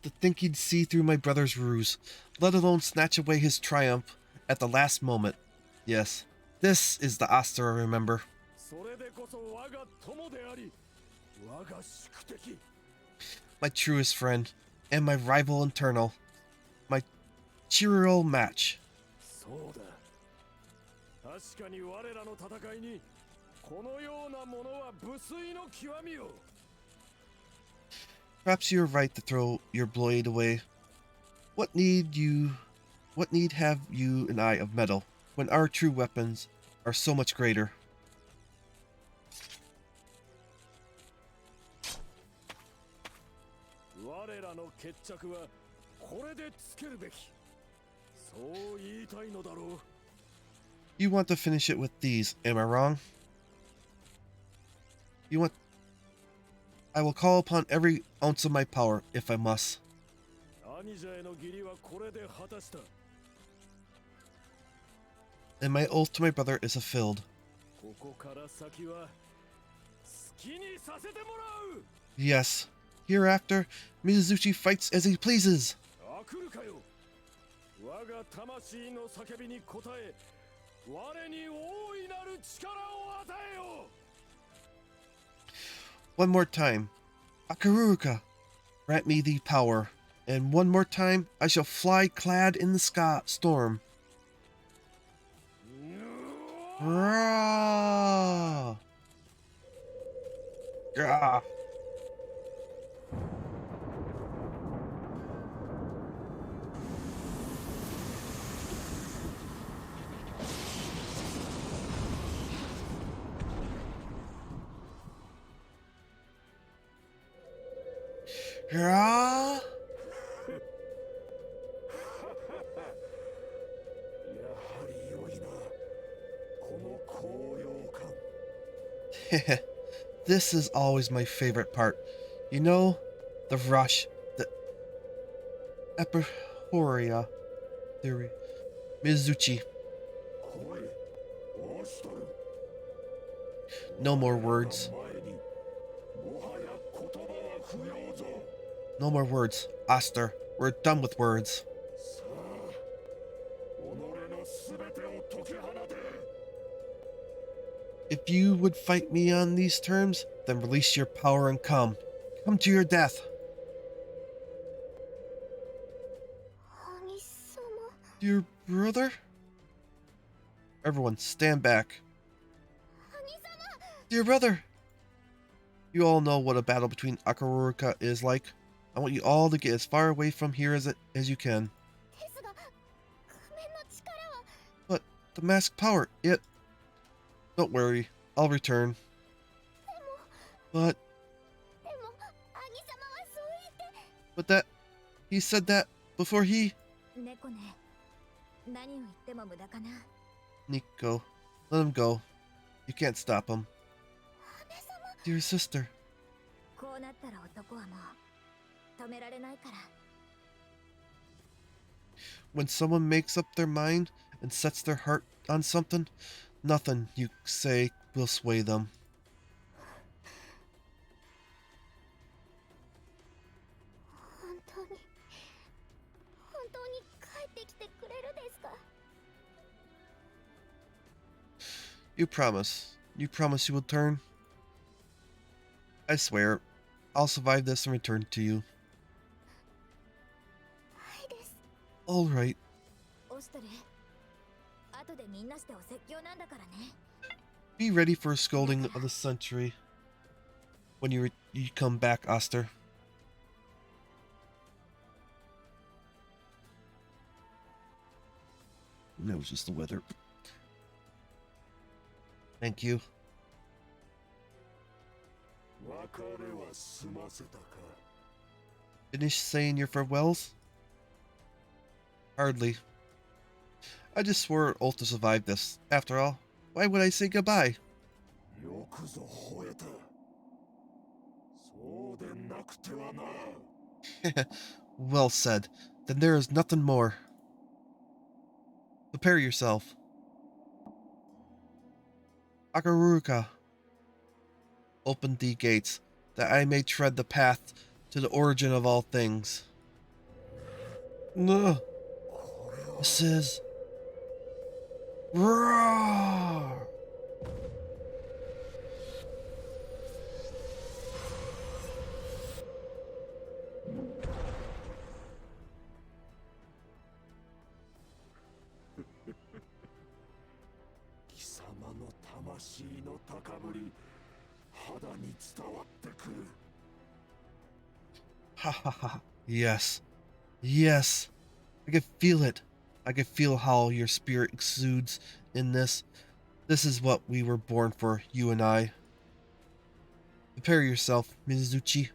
To think he'd see through my brother's ruse, let alone snatch away his triumph at the last moment. Yes, this is the Oster I remember. それでこそ我が友であり、我が宿敵。 My truest friend, and my rival internal. My cheerio match. そうだ。確かに我らの戦いにこのようなものは無粋の極みよ。 Perhaps you're right to throw your blade away. What need have you and I of metal, when our true weapons are so much greater? 我らの決着はこれでつけるべき。そう言いたいのだろう。 You want to finish it with these, am I wrong? I will call upon every ounce of my power, if I must. 兄者への義理はこれで果たした。 And my oath to my brother is fulfilled. ここから先は好きにさせてもらう。 Yes. Hereafter, Mizuzuchi fights as he pleases. あくるかよ。我が魂の叫びに応え、我に大いなる力を与えよ。 One more time. Akaruruka, grant me the power. And one more time, I shall fly clad in the storm. ぬ Rah! Gah! Rah! やはり良いな、この高揚感。This is always my favorite part. You know, the rush, the epihoria theory. Mizuchi. 来い、オーストル。 No more words. 前にもはや言葉は不要ぞ。 No more words. Oster, we're done with words. さあ、己のすべてを解き放て。 If you would fight me on these terms, then release your power and come. Come to your death. 兄様。 Dear brother? Everyone, stand back. 兄様。 Dear brother! You all know what a battle between Akaruruka is like. I want you all to get as far away from here as you can. ですが、仮面の力は。 But the mask power, it... Don't worry, I'll return. But... でも、兄様はそう言って。 But that... He said that before he... 猫ね、何を言っても無駄かな。 Nico, let him go. You can't stop him. 姉様。 Dear sister. こうなったら男はもう止められないから。 When someone makes up their mind and sets their heart on something, nothing you say will sway them. 本当に帰ってきてくれるですか？ You promise. You promise you will turn? I swear. I'll survive this and return to you. はいです。 All right. オストル、後でみんなしてお説教なんだからね。 Be ready for a scolding of the century when you come back, Oster. That was just the weather. Thank you. 別れは済ませたか。 Finish saying your farewells? Hardly. I just swore an oath to survive this. After all, why would I say goodbye? よくぞ吠えた。そうでなくてはな。 Well said. Then there is nothing more. Prepare yourself. Akaruruka, open the gates, that I may tread the path to the origin of all things. No. This is... Roar! 貴様の魂の高ぶり、肌に伝わってくる。 Ha ha ha. Yes. Yes. I can feel it. I can feel how your spirit exudes in this. This is what we were born for, you and I. Prepare yourself, Mizuchi.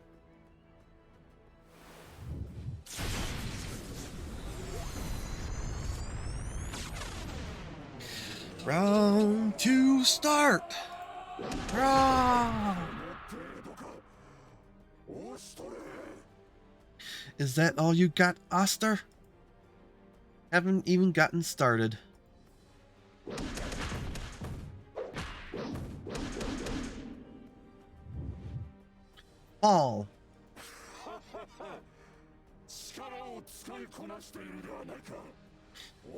Round 2 start. Rah! Is that all you got, Oster? Haven't even gotten started. Fall. 力を使いこなしているではないか。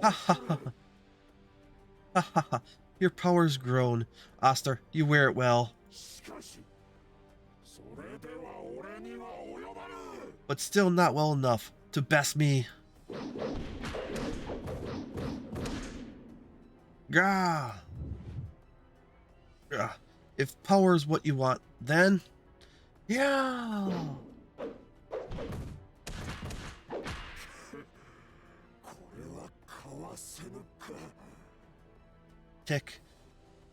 Ha ha ha. Ha ha ha. Your power's grown. Oster, you wear it well. しかし、それでは俺には及ばぬ。 But still not well enough to best me. Gah! Ugh. If power is what you want, then... Yeah! Tick.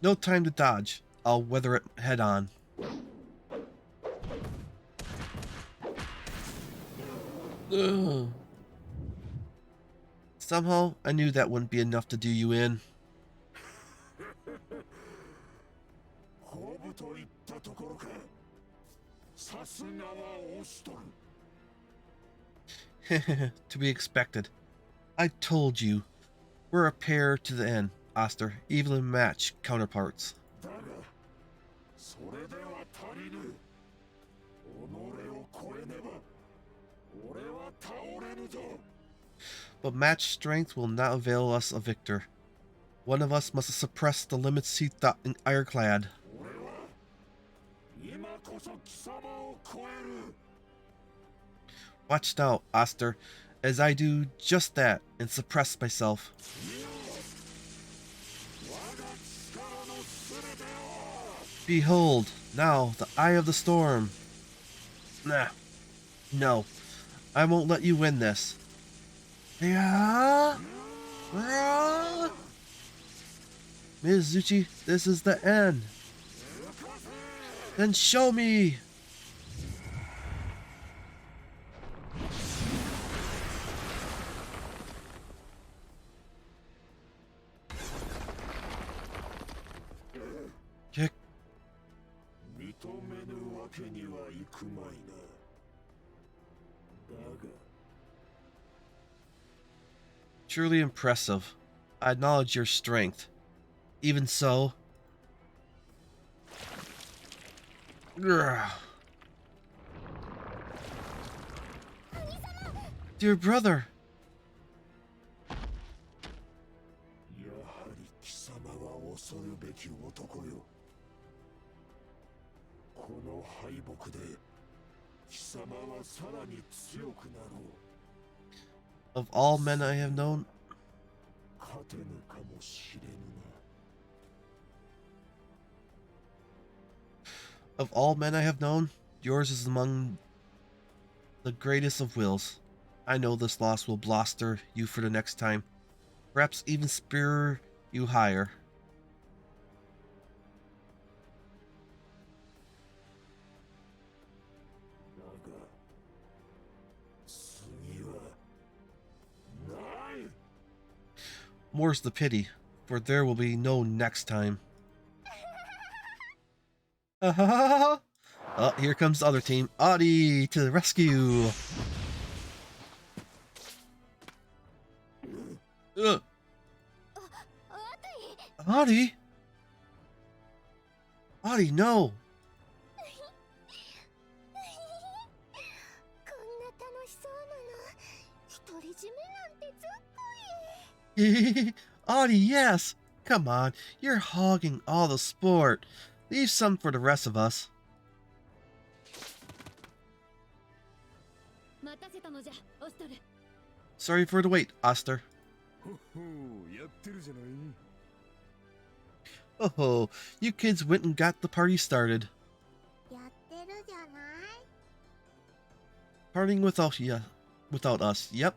No time to dodge. I'll weather it head on. Ugh. Somehow, I knew that wouldn't be enough to do you in. To be expected. I told you. We're a pair to the end, Oster. Evenly matched counterparts. But match strength will not avail us a victor. One of us must suppress the limits he thought in ironclad. Watch now, Oster, as I do just that and suppress myself. Behold, now, the eye of the storm. Nah. No. I won't let you win this. Yeah. Mizuchi, this is the end. Then show me. Kick. Truly impressive. I acknowledge your strength. Even so... Dear brother! Of all men I have known, yours is among the greatest of wills. I know this loss will bluster you for the next time, perhaps even spur you higher. More's the pity, for there will be no next time. Oh, here comes the other team. Audi to the rescue. Audi? Audi, no. Audie, yes! Come on, you're hogging all the sport. Leave some for the rest of us. Sorry for the wait, Oster. Oh, you kids went and got the party started. Partying without us, yep.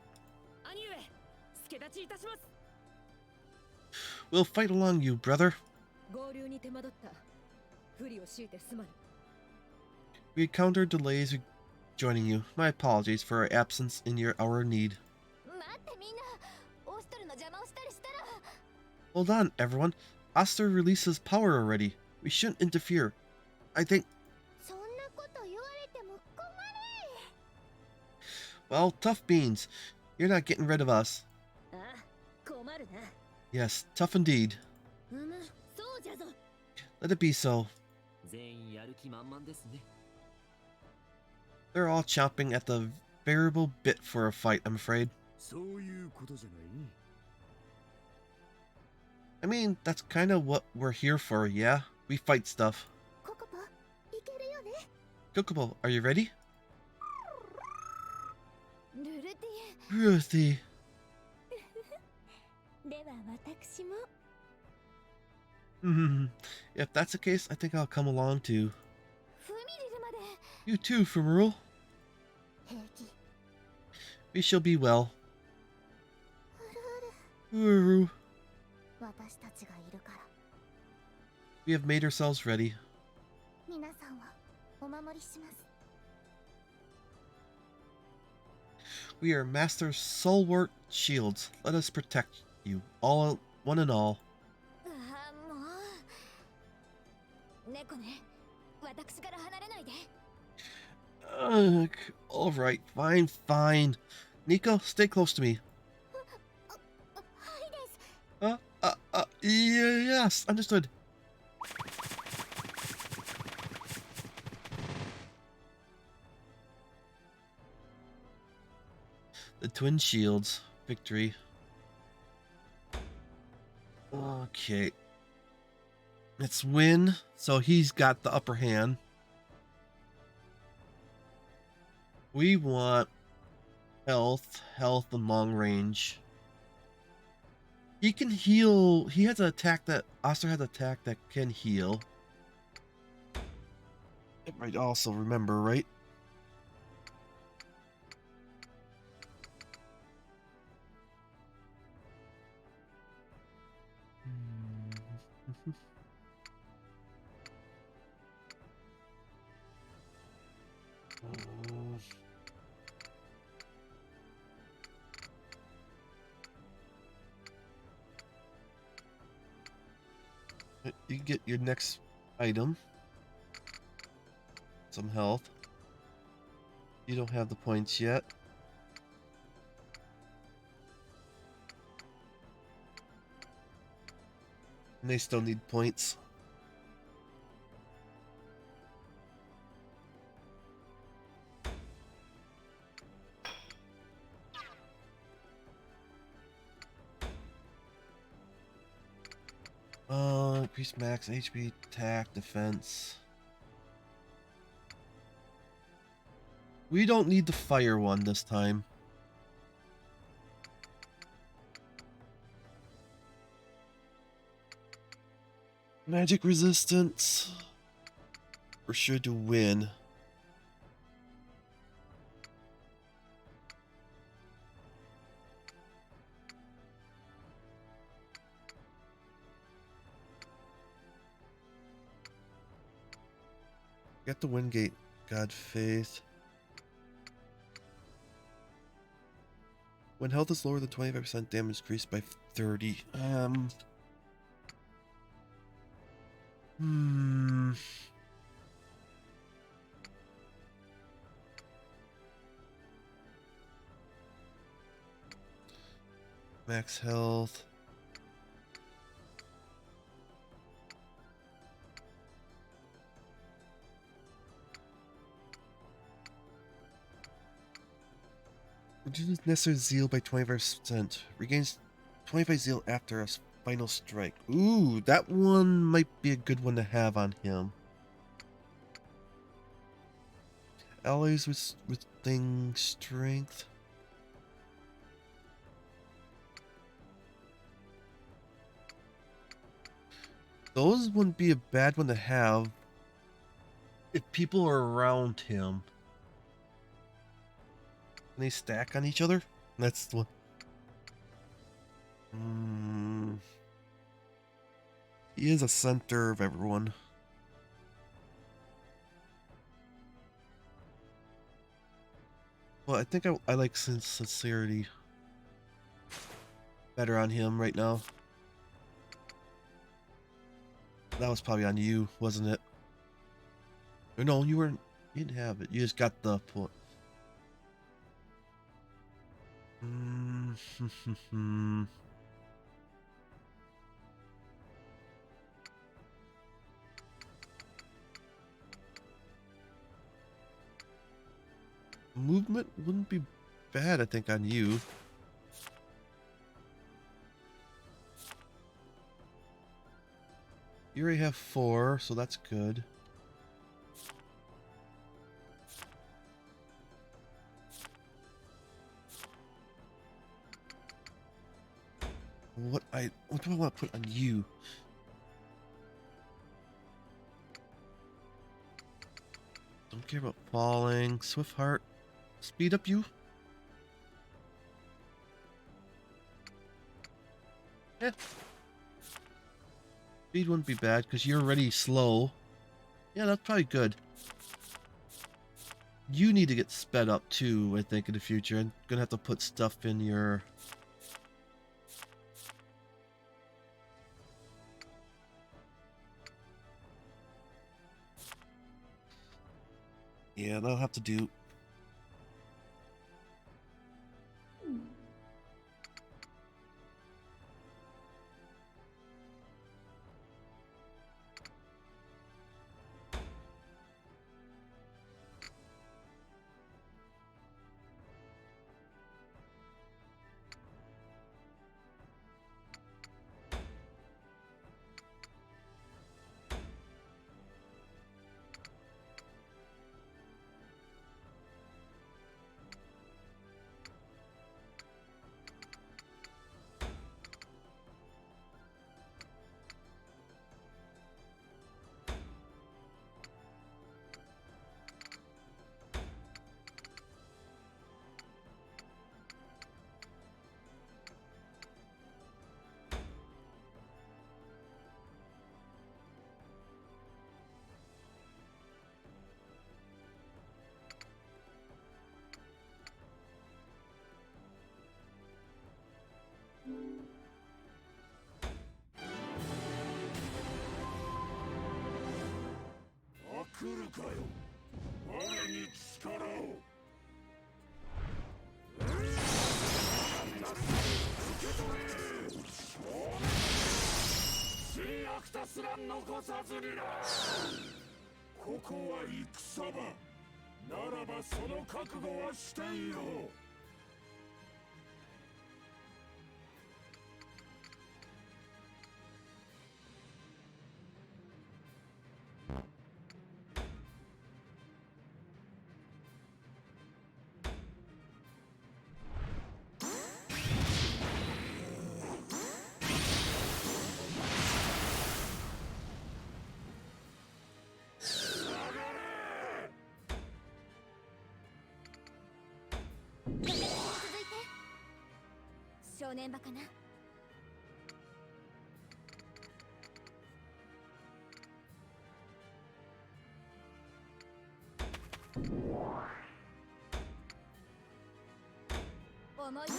We'll fight along you, brother. We encountered delays joining you. My apologies for our absence in your hour of need. Hold on, everyone. Oster releases power already. We shouldn't interfere. I think... Well, tough beans. You're not getting rid of us. Yes, tough indeed. Let it be so. They're all chomping at the variable bit for a fight, I'm afraid. I mean, that's kind of what we're here for, yeah? We fight stuff. Kokobo, are you ready? Ruthie. If that's the case, I think I'll come along too. フミリルまで You too, Fumarule. 平気。 We shall be well. うるうる Uru, 私たちがいるから we have made ourselves ready. 皆さんはお守りします。 We are Master Soulwork Shields. Let us protect you, all, one and all. ああもう猫ね、私から離れないで。 All right, fine, fine. Nico, stay close to me. はいです。 Yes, understood. The twin shields, victory. Okay. Let's win. So he's got the upper hand. We want health, and long range. He can heal. He has an attack that Oster has an attack that can heal. I might also remember, right? You get your next item. Some health. You don't have the points yet. And they still need points. Increase max HP, attack, defense. We don't need the fire one this time. Magic resistance. We're sure to win. Get the Wingate. God faith. When health is lower than 25%, damage increased by 30. Max health. Reduces necessary zeal by 25%. Regains 25 zeal after a final strike. Ooh, that one might be a good one to have on him. Allies with thing strength. Those wouldn't be a bad one to have if people are around him. Can they stack on each other? That's the one. He is a center of everyone. Well, I think I like sincerity better on him right now. That was probably on you, wasn't it? Or no, you weren't. You didn't have it. You just got the point. Movement wouldn't be bad, I think, on you. You already have 4, so that's good. What do I want to put on you? Don't care about falling. Swift Heart. Speed up you. Yeah. Speed wouldn't be bad because you're already slow. Yeah, that's probably good. You need to get sped up too, I think, in the future. I'm gonna have to put stuff in your... Yeah, that'll have to do.来るかよ、我に力を。受け取れ。新アクタすら残さずにな。ここは戦場。ならばその覚悟はしていよう。正念場かな。思いを具現し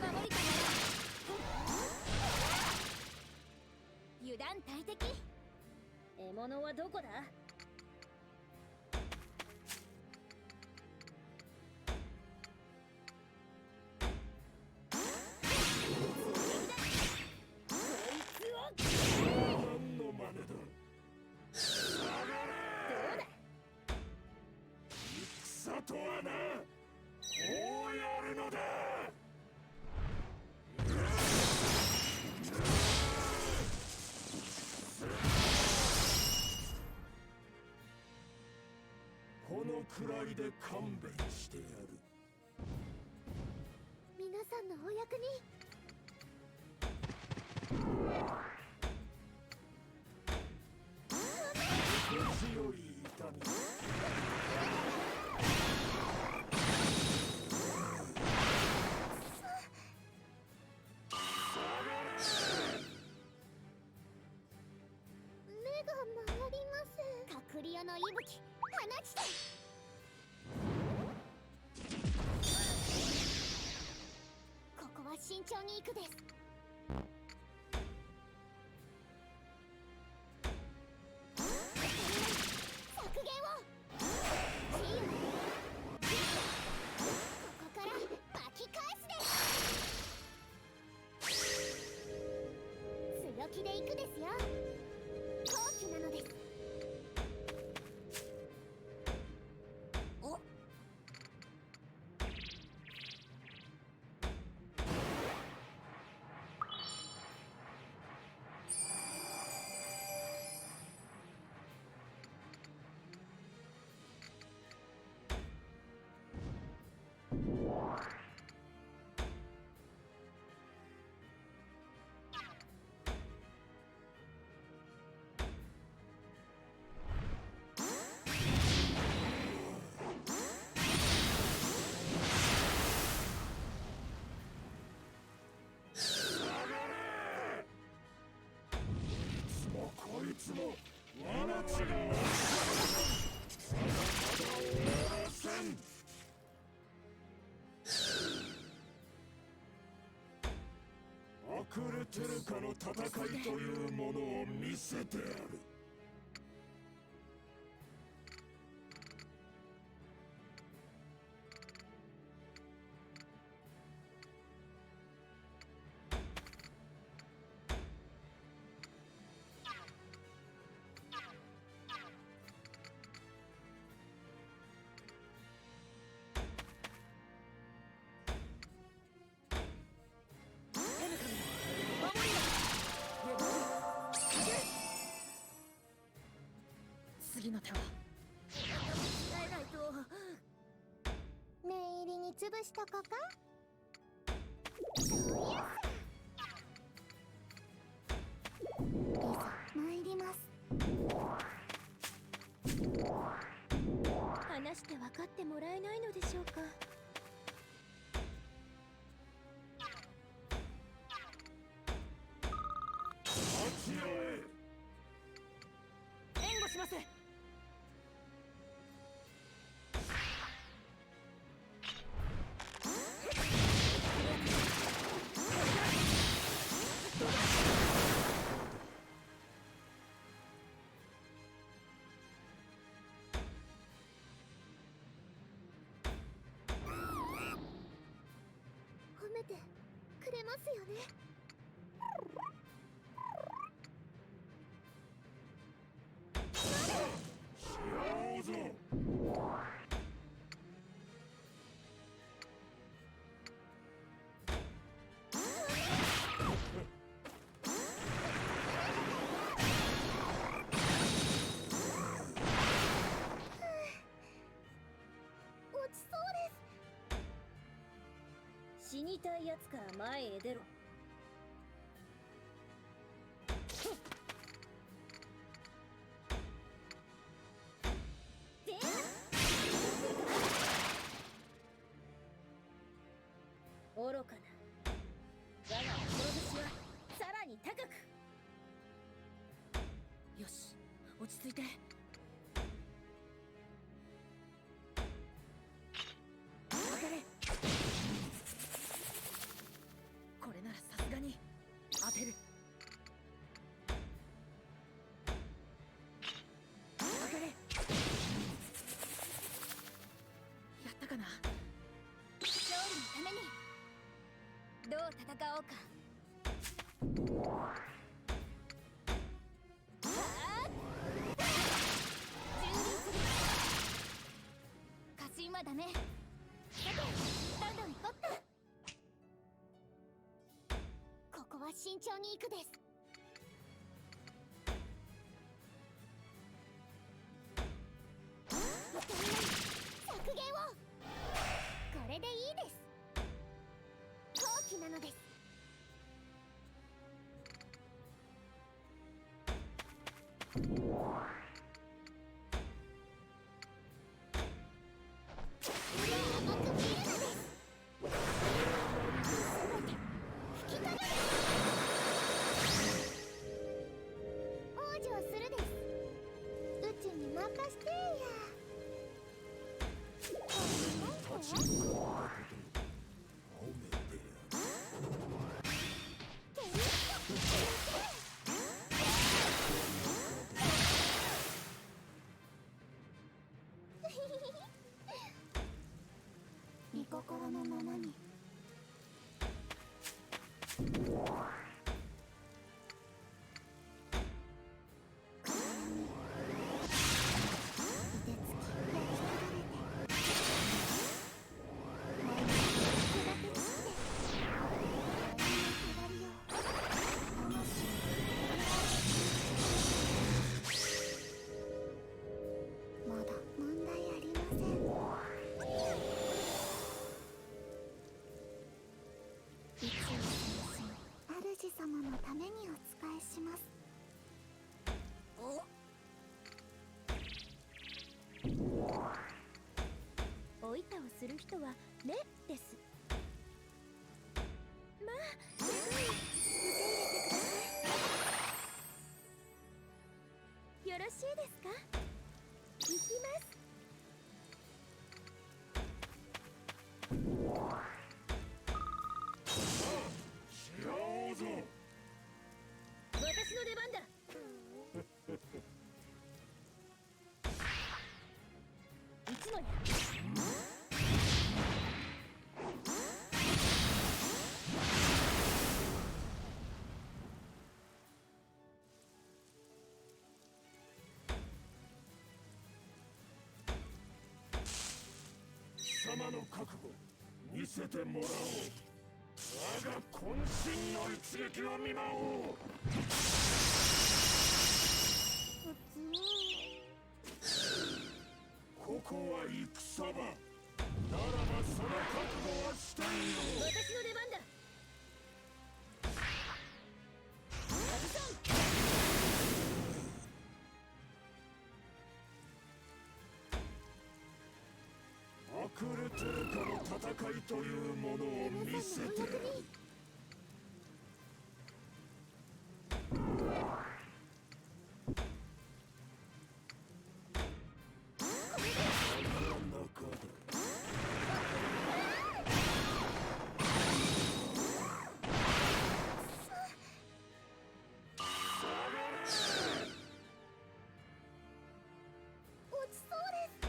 守りかな。油断大敵。獲物はどこだ。とはな、こうやるのだ。このくらいで勘弁してやる。皆さんのお役に。腰より痛み。クリアの息吹放ちて。ここは慎重に行くです。削減を。ここから巻き返すです。強気で行くですよ。好機なのです。こいつも我が血が溢れてるかの戦いというものを見せてやる。次の手はえないと。念入りに潰しとこか。そういやいざ参ります。話して分かってもらえないのでしょうか。援護します。褒めてくれますよね。落ちそうです。死にたいやつから前へ出ろ。愚かな。我が志はさらに高く。よし、落ち着いて。当たれ。これならさすがに当てる。当たれ。やったかな。勝利のためにどう戦おうか。過信はダメ。さてどんどん行こっか。ここは慎重に行くです。削減を。これでいいです。好機なのです。見心のままに。まだ問題ありません。宇宙戦士主様のためにお仕えします。おいたをする人はねです。まあ、願い受け入れてください。よろしいですか？行きます。私の出番だ。一の矢。貴様の覚悟見せてもらおう。我が渾身の一撃を見舞おう。ここは戦場。ならばその覚悟はしたいよ。私の出番だ。溢れてるかの戦いというものを見せて。落ちそうです。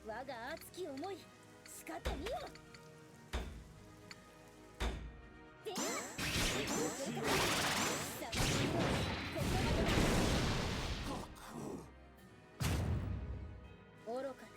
我が熱き思い、しかと見よ。では愚かな。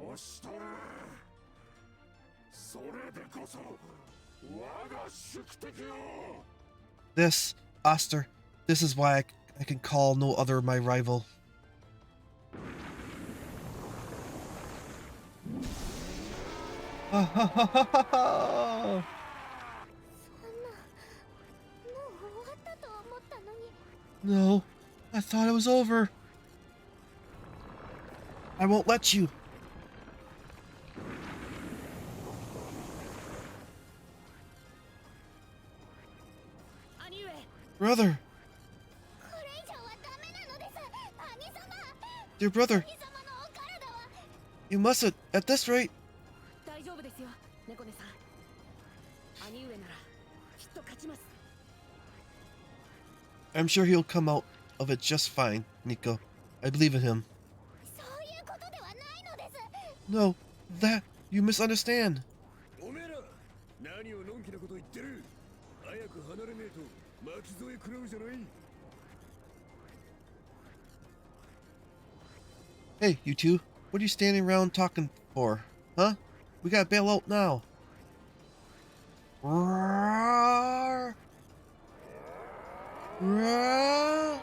押しとれ。それでこそ我が宿敵よ。 This, Oster, this is why I can call no other my rival. No, I thought it was over. I won't let you. Brother. Dear brother. You mustn't, at this rate. I'm sure he'll come out of it just fine, Nico. I believe in him. No, that you misunderstand. おめえら何をのんきなこと言ってる。早く離れねえと巻き添え食らうじゃない。 Hey, you two, what are you standing around talking for? Huh? We gotta bail out now. Roar! Roar!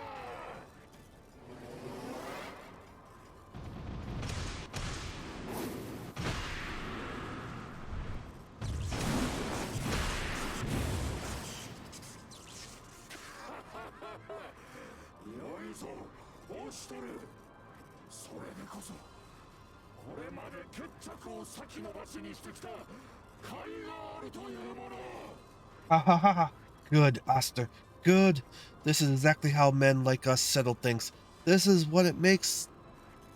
良いぞオシトル。それでこそこれまで決着を先延ばしにしてきた甲斐があるというもの。 Ha ha ha ha. Good, Oster. Good. This is exactly how men like us settle things. This is what it makes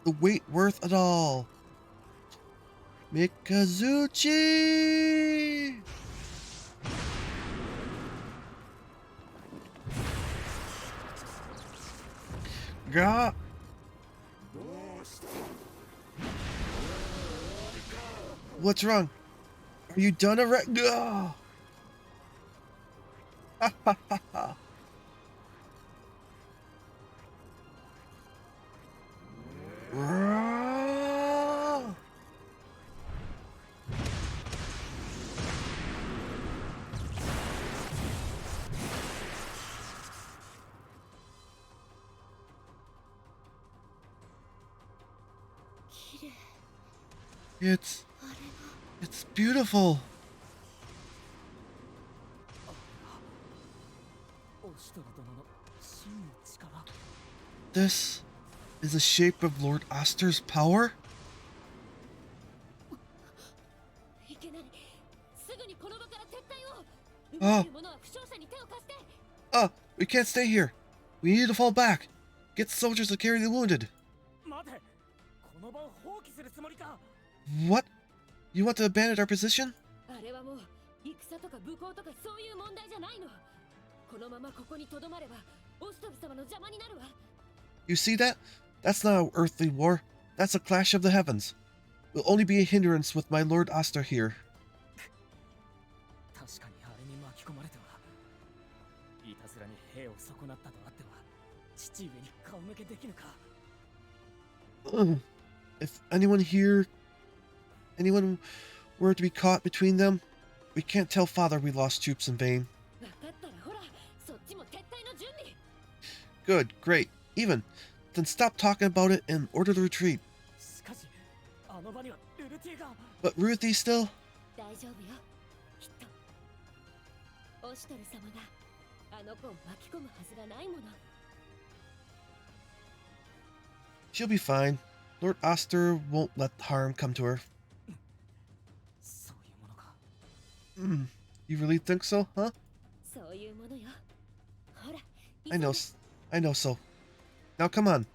the wait worth it all. Mikazuchi! Ga. What's wrong? Are you done already? Gah! Ha ha ha ha. Rah! It's beautiful. オシトル殿の真の力。 This is the shape of Lord Oster's power? いけない。すぐにこの場から撤退を。あ奪える者は負傷者に手を貸して。 We can't stay here. We need to fall back. Get soldiers to carry the wounded. 待て。この場を放棄するつもりか。 What? You want to abandon our position? あれはもう戦とか武功とかそういう問題じゃないの。このままここに留まればオストル様の邪魔になるわ。 You see that? That's not an earthly war. That's a clash of the heavens. We'll only be a hindrance with my Lord Oster here. 確かにあれに巻き込まれては、いたずらに兵を損なったとあっては、父上に顔向けできぬか。If anyone were to be caught between them, we can't tell Father we lost troops in vain. 分かったらほら、そっちも撤退の準備。 Good, great, even. Then stop talking about it and order the retreat. しかし、あの場にはルルティが。 But Ruthie still? 大丈夫よ。きっとオシトル様があの子を巻き込むはずがないもの。 She'll be fine. Lord Oster won't let harm come to her. そういうものか。You really think so, huh? そういうものよ。ほら。 I know so. Now come on.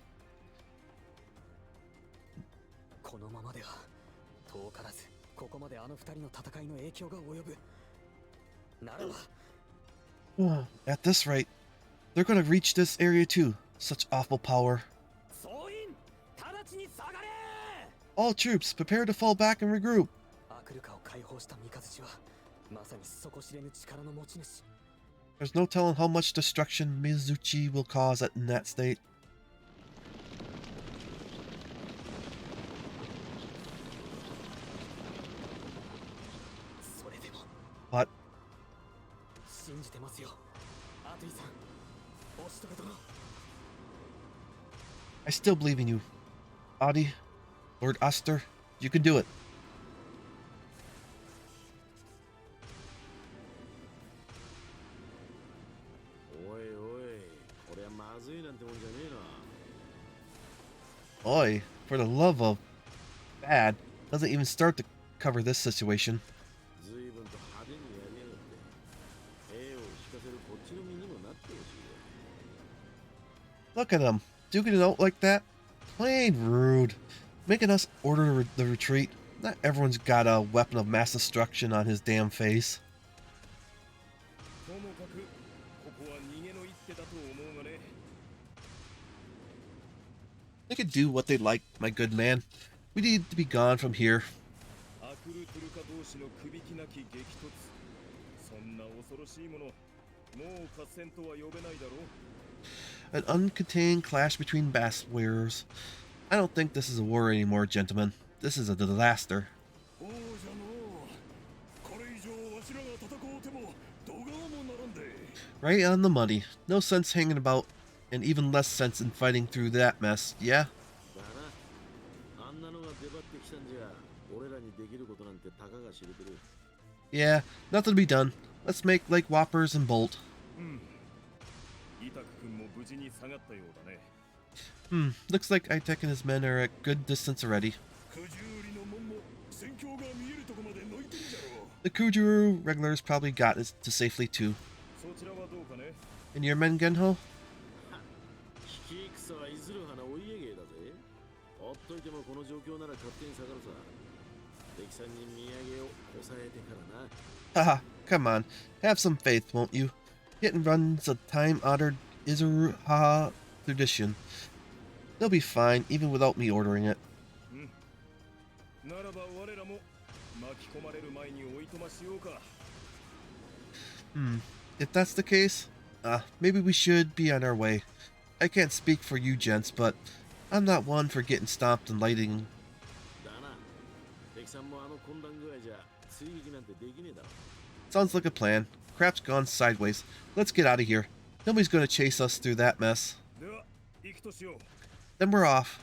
このままでは遠からずここまであの二人の戦いの影響が及ぶ。ならば。 At this rate, they're gonna reach this area too. Such awful power. 総員、直ちに下がれ。 All troops, prepare to fall back and regroup. アクルカを解放した三日月はまさに底知れぬ力の持ち主。 There's no telling how much destruction Mizuchi will cause in that state. それでも But 信じてますよ、アトゥイさん、オシトル殿。 I still believe in you. Adi, Lord Oster, you can do it. おいおい、これはまずいなんてもんじゃねえな。 Oi, for the love of bad, doesn't even start to cover this situation. 随分と派手にやりやがって。兵を引かせるこっちの身にもなってほしいよ。 Look at him, duking it out like that. Plain rude. Making us order the retreat. Not everyone's got a weapon of mass destruction on his damn face. ともかくここは逃げの一手だと思うがね。 They could do what they like, my good man. We need to be gone from here. アクルトゥルカ同士のくびきなき激突。そんな恐ろしいもの、もう合戦とは呼べないだろう。 An uncontained clash between bass wearers. I don't think this is a war anymore, gentlemen. This is a disaster. 王者のこれ以上わしらが戦おうてもどがもならんで。 Right on the money. No sense hanging about, and even less sense in fighting through that mess, yeah? だな。あんなのが出張ってきたんじゃ、俺らにできることなんてたかが知れてる。 Yeah, nothing to be done. Let's make like whoppers and bolt. うん。イタク君も無事に下がったようだね。Looks like Itek and his men are at good distance already. 九十売りの門も戦況が見えるとこまで抜いてるじゃろう。 The Kujuru regulars probably got us to safely too. そちらはどうかね。 And your men, Genho? 引き戦はいずる花お家芸だぜ。ほっといてもこの状況なら勝手に下がるさ。敵さんに土産を抑えてからな。 Haha, come on. Have some faith, won't you? Hit and run's a time-honored Izuruha tradition. They'll be fine, even without me ordering it. ならば我らも巻き込まれる前においとましようか。 If that's the case, maybe we should be on our way. I can't speak for you gents, but I'm not one for getting stomped and lighting. だな。敵さんもあの混乱具合じゃ追撃なんてできねえだろ。 Sounds like a plan. Crap's gone sideways. Let's get out of here. Nobody's gonna chase us through that mess. では行くとしよう。 Then we're off.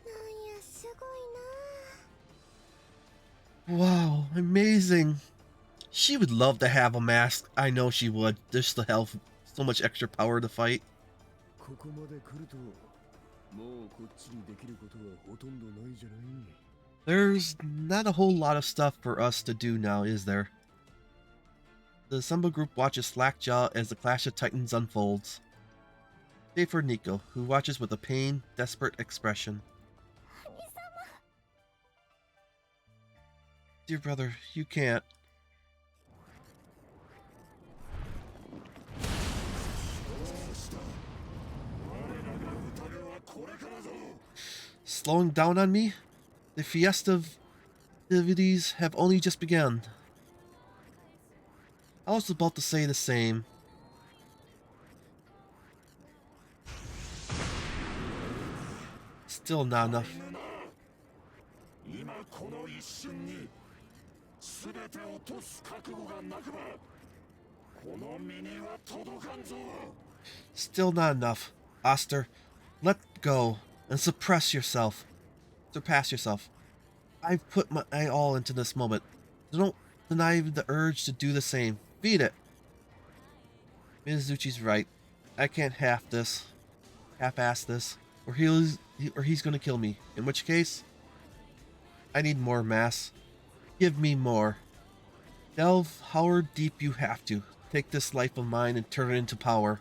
なんやすごいな。 Wow, amazing. She would love to have a mask. I know she would. Just to have so much extra power to fight. ここまで来るともうこっちにできることはほとんどないじゃない。 There's not a whole lot of stuff for us to do now, is there? The Samba group watches slackjaw as the Clash of Titans unfolds. Save for Nico, who watches with a pained, desperate expression. Dear brother, you can't. Slowing down on me? The festivities have only just begun. I was about to say the same. Still not enough. 今この一瞬に全て落とす覚悟がなくばこの身には届かんぞ。 Still not enough. Oster, let go and surpass yourself. I've put my all into this moment. Don't deny the urge to do the same. Beat it. Mizuchi's right. I can't half-ass this, or he's gonna kill me. In which case, I need more mass. Give me more. Delve however deep you have to. Take this life of mine and turn it into power.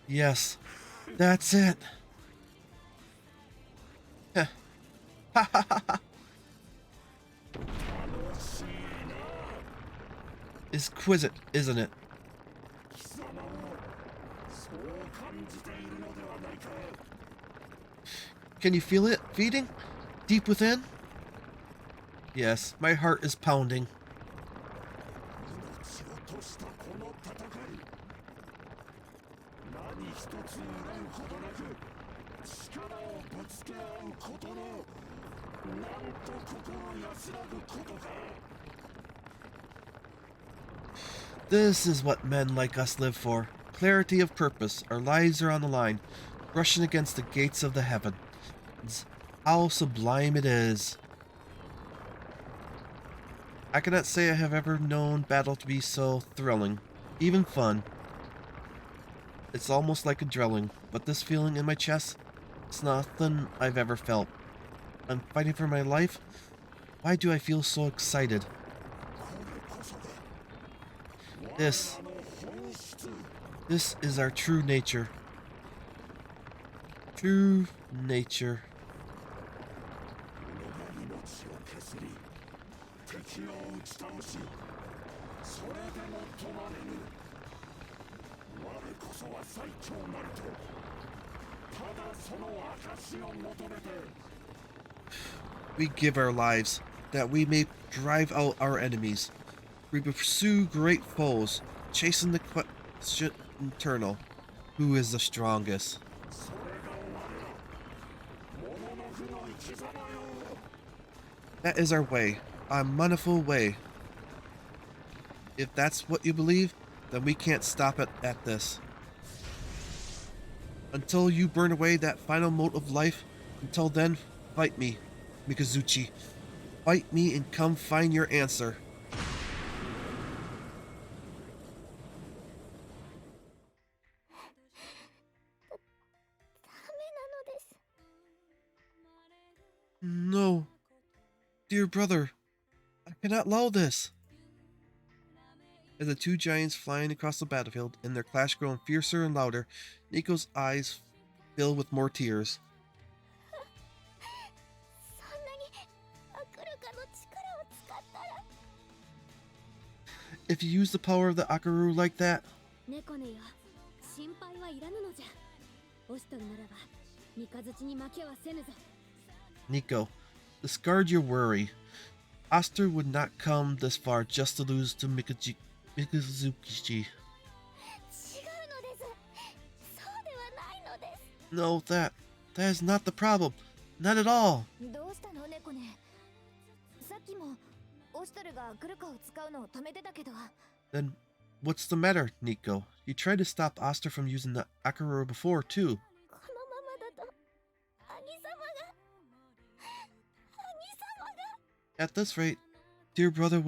Yes, that's it. Heh. Ha ha ha ha. Exquisite, isn't it? Can you feel it beating? Deep within? Yes, my heart is pounding. This is what men like us live for. Clarity of purpose. Our lives are on the line, brushing against the gates of the heavens. How sublime it is. I cannot say I have ever known battle to be so thrilling, even fun. It's almost like adrenaline, but this feeling in my chest, it's nothing I've ever felt. I'm fighting for my life. Why do I feel so excited? This is our true nature. True nature. We give our lives that we may drive out our enemies. We pursue great foes, chasing the question eternal. Who is the strongest? That is our way, our manifold way. If that's what you believe, then we can't stop it at this. Until you burn away that final mote of life, until then, fight me, Mikazuchi. Fight me and come find your answer. ダメなのです。 No, dear brother, I cannot allow this. As the two giants flying across the battlefield and their clash growing fiercer and louder, Nico's eyes fill with more tears. そんなにアクルカの力を使ったら If you use the power of the Akaru like that, 猫ねよ、心配はいらぬのじゃ。オシトルならば三日月に負けはせぬぞ。 Nico, discard your worry. Oster would not come this far just to lose to Mikazuki. 違うのです。そうではないのです。 No, that is not the problem. Not at all. どうしたの猫ね。さっきもオシトルがアクルカを使うのを止めてたけど。 Then what's the matter, Nico? You tried to stop Oster from using the Akaru before, too. このままだと兄様が。 At this rate, dear brother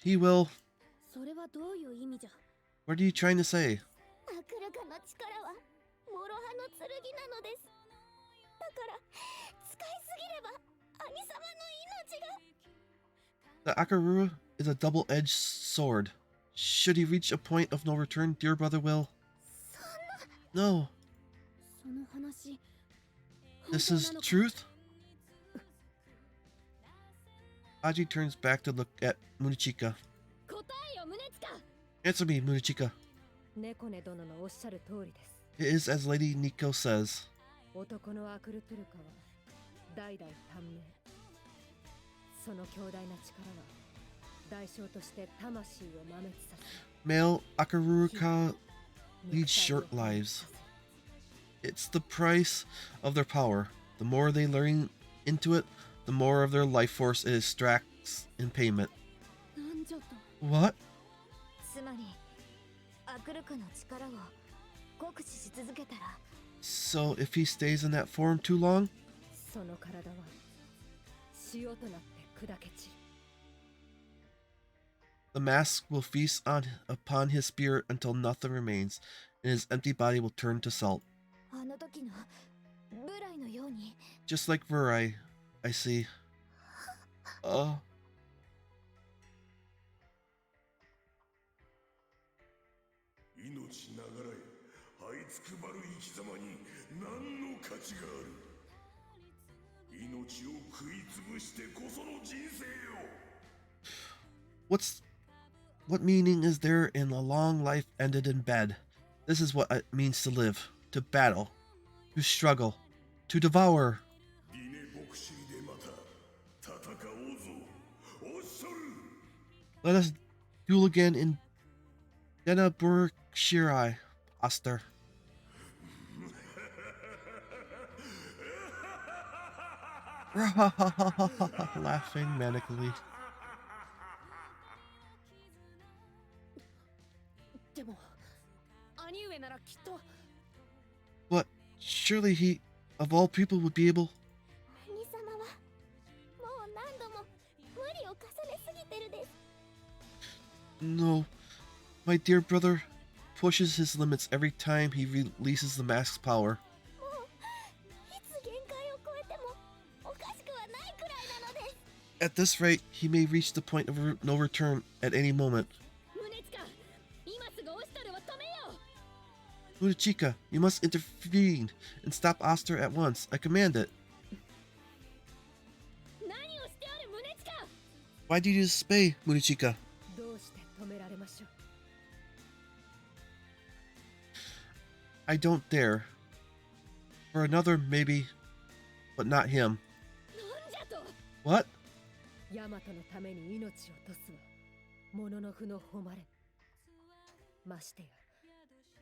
he will... それはどういう意味じゃ。 What are you trying to say? アクルカの力は諸刃の剣なのです。だから使いすぎれば兄様の命が。 The Akaru is a double-edged sword. Should he reach a point of no return, dear brother will... そんな。 No. その話。 This is truth? Aji turns back to look at Munichika. 答えよ、宗近。 Answer me, Munichika. 猫ね殿のおっしゃる通りです。 It is as Lady Nico says. 男のアクルトゥルカは代々短命。その強大な力は代償として魂を摩滅させ。 Male Akaruka lead short lives. It's the price of their power. The more they learn into it, the more of their life force it extracts in payment. なんじゃと。 What? つまりアクルカの力を酷使し続けたら。 So if he stays in that form too long? その体は塩となって砕け散る。 The mask will feast upon his spirit until nothing remains, and his empty body will turn to salt. あの時のブライのように。 Just like Vurai, I see. 命ながらえ、這いつくばる生き様に何の価値がある。命を食いつぶしてこその人生よ。 What meaning is there in a long life ended in bed? This is what it means to live, to battle, to struggle, to devour. リネボクシーでまた戦おうぞ。おっしゃる。 Let us duel again in Denaburgshirai, Oster. Laughing manically. でも兄上ならきっと。 But surely he, of all people, would be able... 兄様はもう何度も無理を重ねすぎてるです。 No, my dear brother pushes his limits every time he releases the mask's power. もういつ限界を超えてもおかしくはないくらいなのです。 At this rate, he may reach the point of no return at any moment. 宗近、今すぐオシトルを止めよう。 Munichika, you must intervene and stop Oster at once. I command it. 何をしておる宗近。 Why do you disobey, Munichika? どうして止められましょう。 I don't dare. For another, maybe, but not him. なんじゃと。 What? ヤマトのために命を賭すはもののふの誉れ。ましてや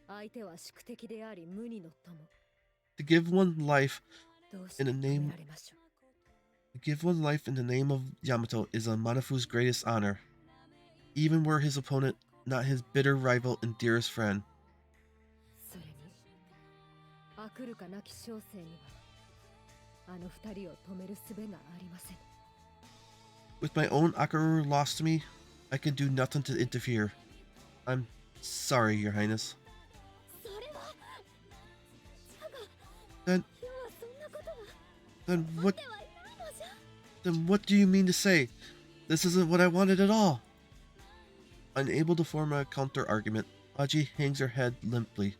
相手は宿敵であり無二の友。 To give one life どうして in 止 the め name られましょう。 to give one life in the name of Yamato is a Manafu's greatest honor. even were his opponent not his bitter rival and dearest friend. それにアクルかなき小生にはあの二人を止める術がありません。 With my own Akaru lost to me, I can do nothing to interfere. I'm sorry, Your Highness. それは Then, 今日はそんなことは then 思 what? ってはいないのじゃ。 Then what do you mean to say? This isn't what I wanted at all. Unable to form a counter-argument, Aji hangs her head limply,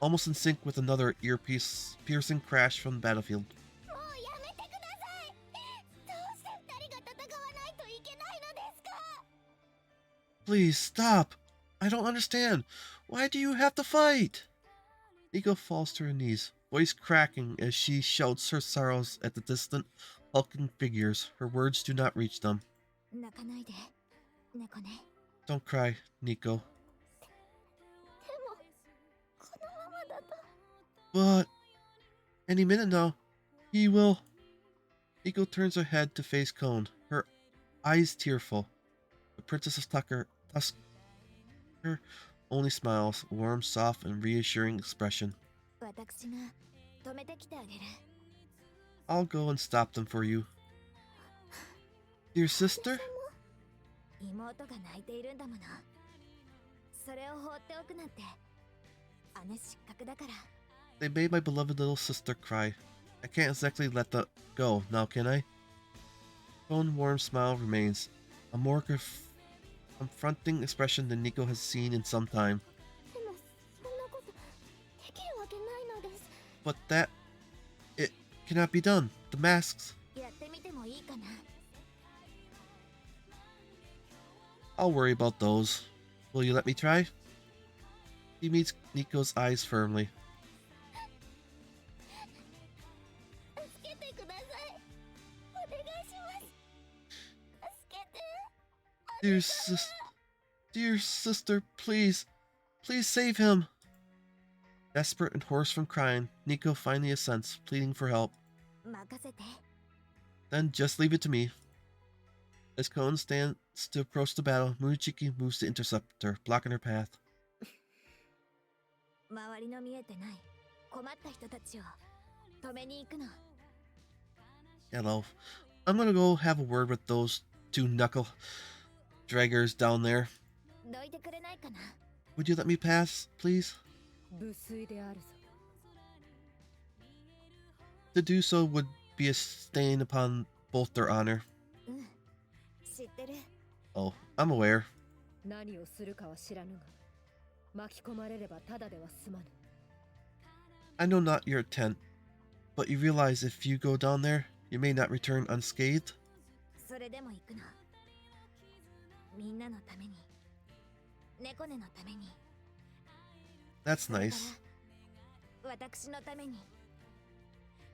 almost in sync with another ear-piercing crash from the battlefield. もうやめてください。どうして二人が戦わないといけないのですか？ Please stop! I don't understand. Why do you have to fight? Nico falls to her knees, voice cracking as she shouts her sorrows at the distant, hulking figures. Her words do not reach them. 泣かないで、猫ね。 Don't cry, Nico. でもこのままだと。 But any minute now, he will. Nico turns her head to face Cone, her eyes tearful. The Princess of Tucker only smiles, a warm, soft, and reassuring expression. 私が止めてきてあげる。 I'll go and stop them for you. Dear sister? 妹が泣いているんだもの。それを放っておくなんて姉失格だから。 They made my beloved little sister cry. I can't exactly let that go, now can I? Cone's warm smile remains, a more confronting expression than Nico has seen in some time. でもそんなことできるわけないのです。 But it cannot be done. The masks. やってみてもいいかな。 I'll worry about those. Will you let me try? He meets Nico's eyes firmly. 助けてください。お願いします。助けて。 Dear sister, please save him. Desperate and hoarse from crying, Nico finally assents, pleading for help. 任せて。 Then just leave it to me. As Koen stands to approach the battle, Muchiki moves to intercept her, blocking her path. 周りの見えてない困った人たちを止めに行くの。 Hello. I'm gonna go have a word with those two knuckle draggers down there. どいてくれないかな。 Would you let me pass, please? 無粋であるぞ。 To do so would be a stain upon both their honor. うん、知ってる。 Oh, I'm aware. 何をするかは知らぬが、巻き込まれればただでは済まぬ。 I know not your intent, but you realize if you go down there, you may not return unscathed. それでも行くの。みんなのために、猫根のために。 That's nice. 私のために。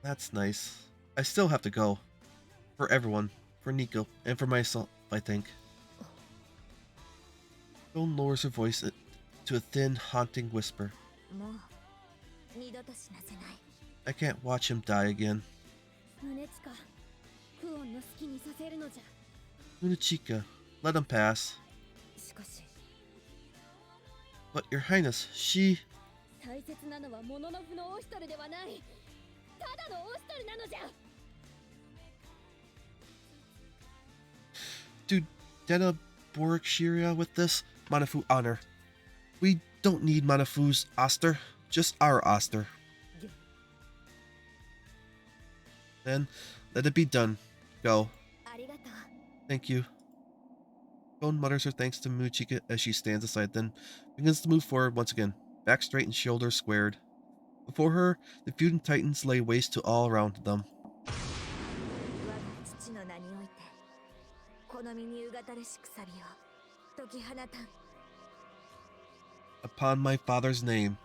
That's nice. I still have to go. For everyone. For Nico. And for myself, I think. Joan lowers her voice to a thin, haunting whisper. もう二度と死なせない。 I can't watch him die again. 胸近クオンの好きにさせるのじゃ。 Munachika, let him pass. しかし But your highness, she... 大切なのはモノノフのオシトルではない。ただのオシトルなのじゃ。 Dude, Dena Borkshiria with this? Manafu honor. We don't need Manafu's Oster, just our Oster. Then, let it be done. Go. ありがとう。 Thank you. Joan mutters her thanks to Muchika as she stands aside, then begins to move forward once again, back straight and shoulders squared. Before her, the feuding titans lay waste to all around them. 我が父の名において、この身にうがたるしくさびを解き放たん。 Upon my father's name,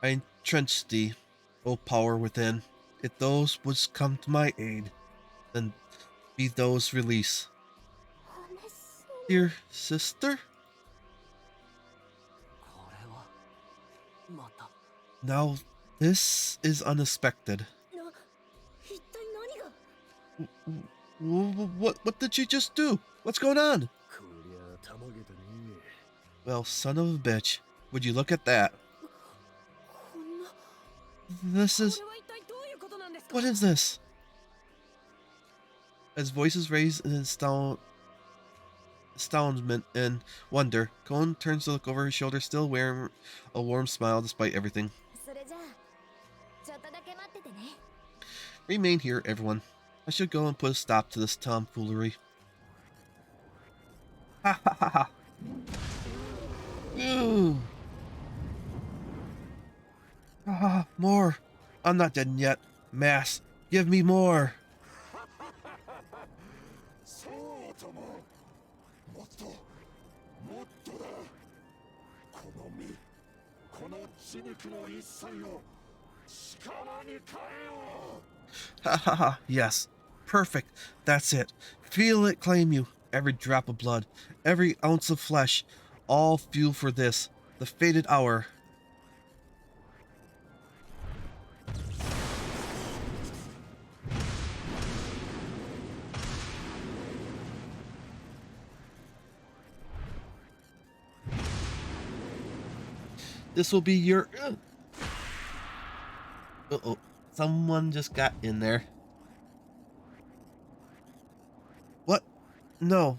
I entrench thee, O power within. If those would come to my aid, then be those release. Dear sister? これはまた Now, this is unexpected. 一体何が。 What did you just do? What's going on? こりゃたま Well, son of a bitch. Would you look at that? こんな This こ is... れは一体どういうことなんですか What is this? As voices raise in astoundment and wonder, Cohen turns to look over his shoulder, still wearing a warm smile despite everything. それじゃあちょっとだけ待っててね。 Remain here, everyone. I should go and put a stop to this tomfoolery. Ha ha ha ha! Ooh! Ah, more! I'm not dead yet. Mass, give me more! そうとも。もっとだ。この身、この血肉の一切を力に変えよう。 Ha ha ha, yes. Perfect. That's it. Feel it claim you. Every drop of blood, every ounce of flesh, all fuel for this, the fated hour. This will be your... Uh-oh. Someone just got in there. What? No.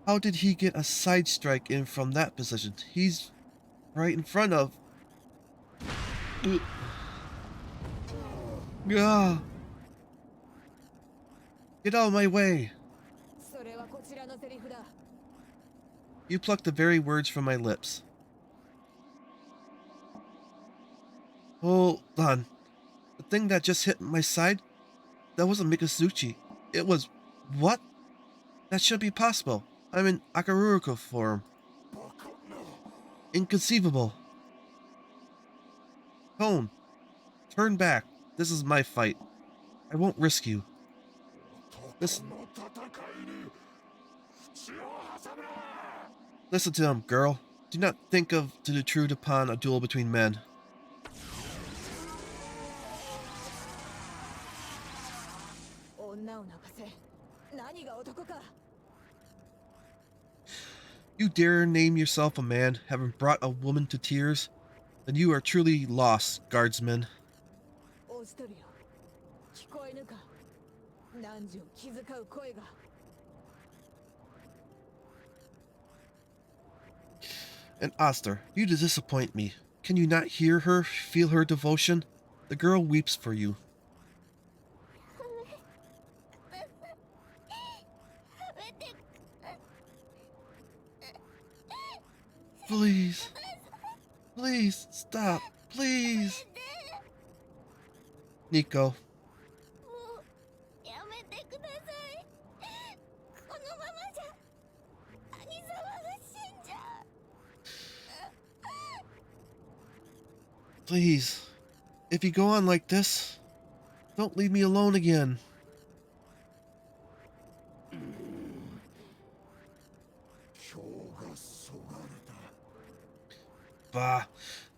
How did he get a side strike in from that position? He's right in front of... Yeah. Get out of my way. それはこちらのセリフだ You plucked the very words from my lips. Hold on. The thing that just hit my side? That wasn't Mikazuchi. It was... What? That should be possible. I'm in Akaruruka form. Inconceivable. Cone, turn back. This is my fight. I won't risk you. Listen to him, girl. Do not think of to intrude upon a duel between men. You dare name yourself a man, having brought a woman to tears? Then you are truly lost, guardsman. オーストリア聞こえぬか男女を気遣う声が And Oster, you disappoint me. Can you not hear her, feel her devotion? The girl weeps for you. Please. Please, stop. Please. Nico. もうやめてください。このままじゃ兄様が死んじゃう。 Please. If you go on like this, don't leave me alone again. Bah,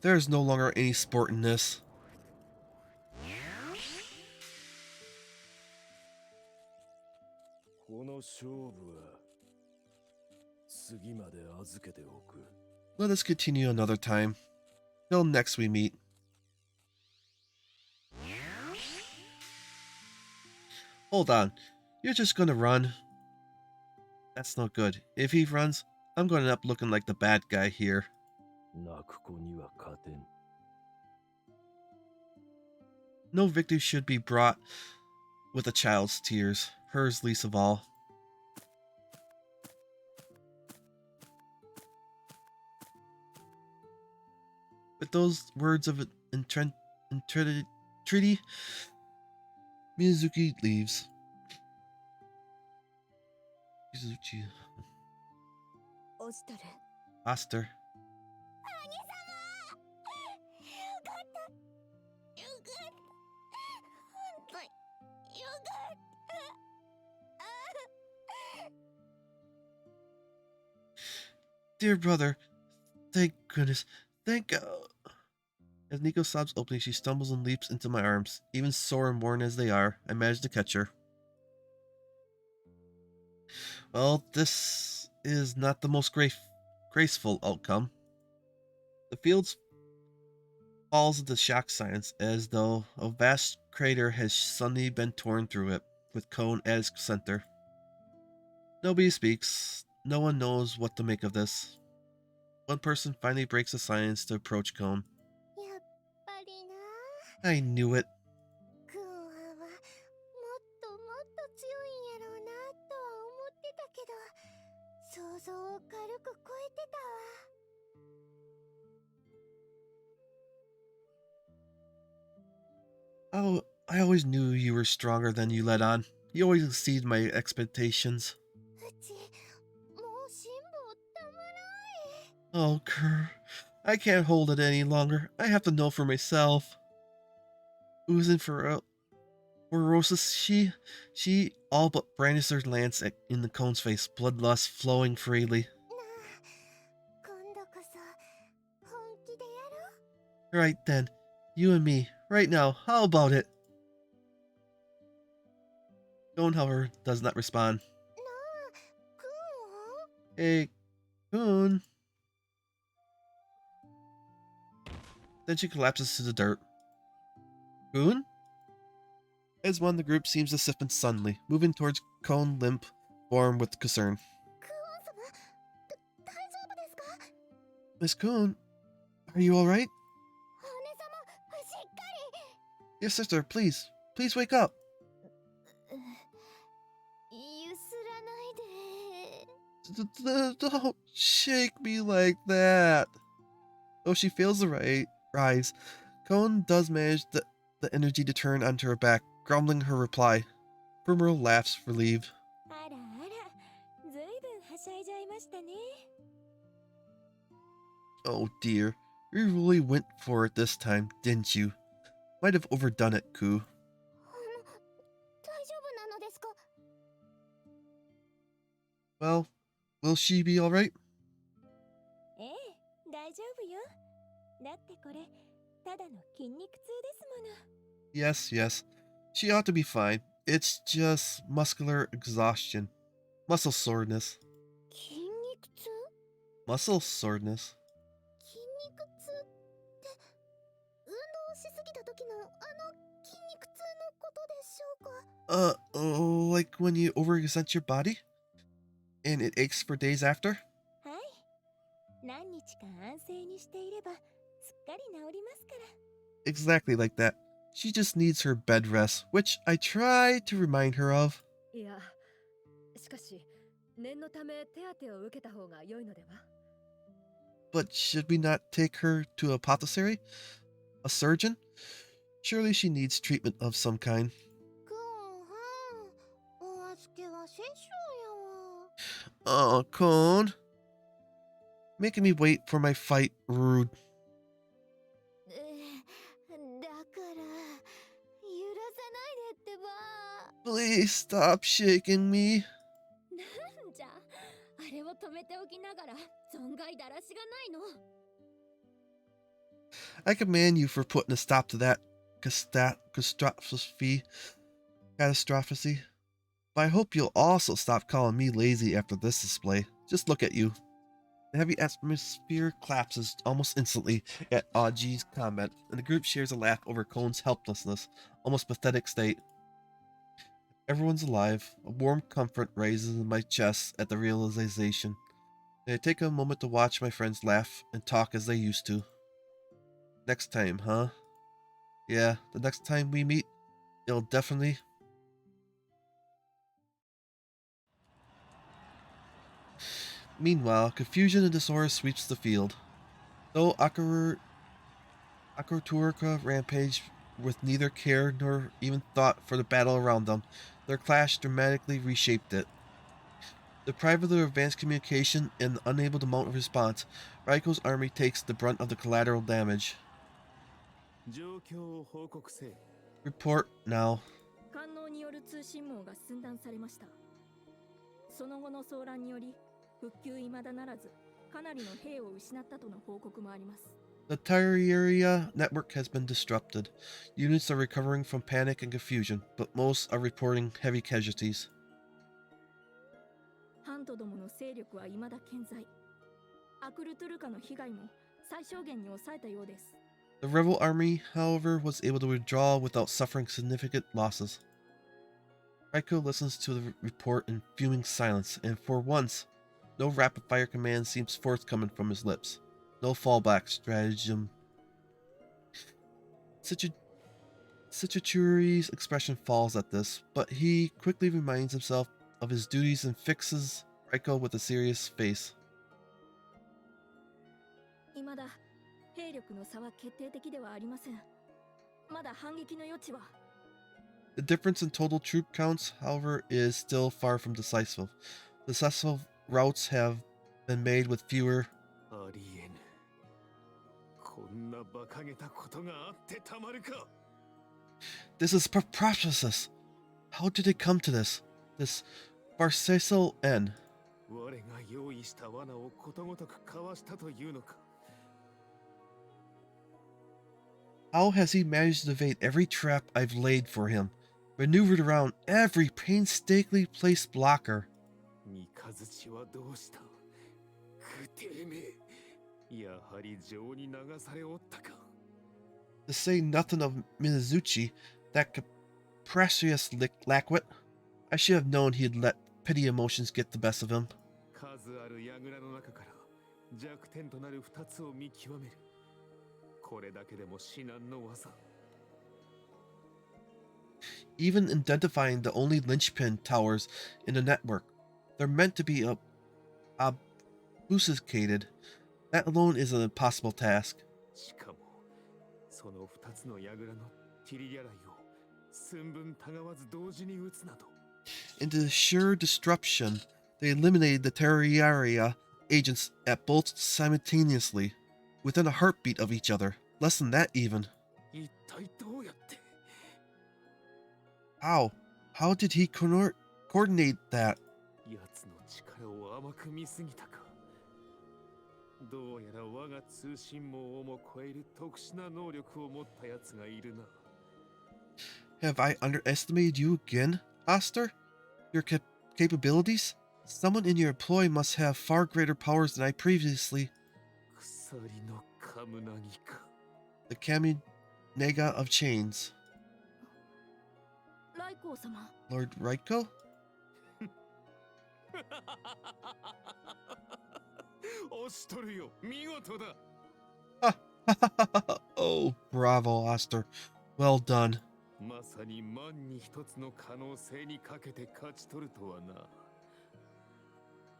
there is no longer any sport in this. この勝負は次まで預けておく。 Let us continue another time. Till next we meet. Hold on. You're just gonna run? That's no good. If he runs, I'm gonna end up looking like the bad guy here. 泣く子には勝てん。 No victory should be brought with a child's tears, hers least of all. With those words of entreaty, Mizuki leaves. Mizuki. オストル Oster. 兄様よかったよかった本当によかった Dear brother, thank goodness, thank God. As Nico sobs openly, she stumbles and leaps into my arms. Even sore and worn as they are, I manage to catch her. Well, this is not the most graceful outcome. The field falls into shock silence as though a vast crater has suddenly been torn through it, with Cone at its center. Nobody speaks. No one knows what to make of this. One person finally breaks the silence to approach Cone. やっぱりな。 I knew it. クオンはもっともっと強いんやろうなとは思ってたけど、想像を軽く超えてたわ。 Oh, I always knew you were stronger than you let on. You always exceed my expectations. うち、もう辛抱たまらんえ。 Oh, Kerr. I can't hold it any longer. I have to know for myself. Oozing ferocious, she all but brandished her lance in the Cone's face, bloodlust flowing freely. なあ、今度こそ本気でやろう。 Right then, you and me, right now, how about it? Cone, however, does not respond. なあ、クオン？ Hey, Coon. Then she collapses to the dirt. Coon? As one, the group seems to stiffen suddenly, moving towards Cone, limp form with concern. クオン様、大丈夫ですか？ Miss Coon, are you all right? お姉様、しっかり。 Your sister, please wake up. ゆすらないで。 Don't shake me like that. Though she fails to rise, Cone does manage the energy to turn onto her back, grumbling her reply. Primrose laughs, relieved. あらあら、ずいぶんはしゃいじゃいましたね。 Oh dear, you really went for it this time, didn't you? Might have overdone it, Ku. 大丈夫なのですか？ Well, will she be alright? ええ、大丈夫よ。だってこれ、ただの筋肉痛ですもの。 Yes, she ought to be fine. It's just muscular exhaustion. Muscle soreness. 筋肉痛？ Muscle soreness. 筋肉痛って運動しすぎた時の筋肉痛のことでしょうか？ Like when you overexert your body? And it aches for days after? はい。何日か安静にしていれば、すっかり治りますから。 Exactly like that. She just needs her bed rest, which I try to remind her of. いや、しかし念のため手当てを受けた方が良いのでは？ But should we not take her to an apothecary? A surgeon? Surely she needs treatment of some kind. クオンはん、お預けは殺生やわ。 Oh, Cone. Making me wait for my fight, rude. だから揺らさないでってば。 Please stop shaking me. なんじゃ、あれを止めておきながら存外だらしがないの。 I commend you for putting a stop to that catastrophe. But I hope you'll also stop calling me lazy after this display. Just look at you. The heavy atmosphere collapses almost instantly at Aji's comment, and the group shares a laugh over Cone's helplessness, almost pathetic state. Everyone's alive. A warm comfort rises in my chest at the realization. And I take a moment to watch my friends laugh and talk as they used to. Next time, huh? Yeah, the next time we meet, it'll definitely... Meanwhile, confusion and disorder sweeps the field. Though Akaturka rampage with neither care nor even thought for the battle around them, their clash dramatically reshaped it. Deprived of their advanced communication and unable to mount a response, Raiko's army takes the brunt of the collateral damage. Report now. 官能による通信網が寸断されました。その後の騒乱により復旧未だならず、かなりの兵を失ったとの報告もあります。 The Tyria network has been disrupted. Units are recovering from panic and confusion, but most are reporting heavy casualties. 反ントどもの勢力は未だ健在。アクルトゥルカの被害も最小限に抑えたようです。 The rebel army, however, was able to withdraw without suffering significant losses. Raiko listens to the report in fuming silence, and for once, no rapid-fire command seems forthcoming from his lips. No fallback stratagem. Sichituri's expression falls at this, but he quickly reminds himself of his duties and fixes Raiko with a serious face. 未だ兵力の差は決定的ではありません。まだ反撃の余地は。 The difference in total troop counts, however, is still far from decisive. Successful routes have been made with fewer. ありえぬ。こんな馬鹿げたことがあってたまるか。 This is preposterous. How did it come to this? This farcical end. 我が用意した罠をことごとくかわしたというのか。 How has he managed to evade every trap I've laid for him? Maneuvered around every painstakingly placed blocker. 三日月はどうした。くてめえ。やはり情に流されおったか。 To say nothing of Minazuchi, that capricious lackwit. I should have known he'd let petty emotions get the best of him. 数ある櫓の中から弱点となる二つを見極める。これだけでも至難の技。 Even identifying the only linchpin towers in the network, they're meant to be obfuscated. That alone is an impossible task. しかもその二つの櫓のティリリアライを寸分たがわず同時に撃つなど。 Into sure disruption, they eliminated the Terraria agents at both simultaneously, within a heartbeat of each other. Less than that even. 一体どうやって。 How? How did he coordinate that? 奴の力を甘く見すぎたか。どうやら我が通信網をも超える特殊な能力を持った奴がいるな。 Have I underestimated you again, Oster? Your capabilities? Someone in your employ must have far greater powers than I previously. 鎖のカムナギか。 The Kaminega of Chains. ライコー様。 Lord Raiko? 押しとるよ。見事だ。 Oh, bravo, Oster. Well done. まさに万に一つの可能性にかけて勝ち取るとはな。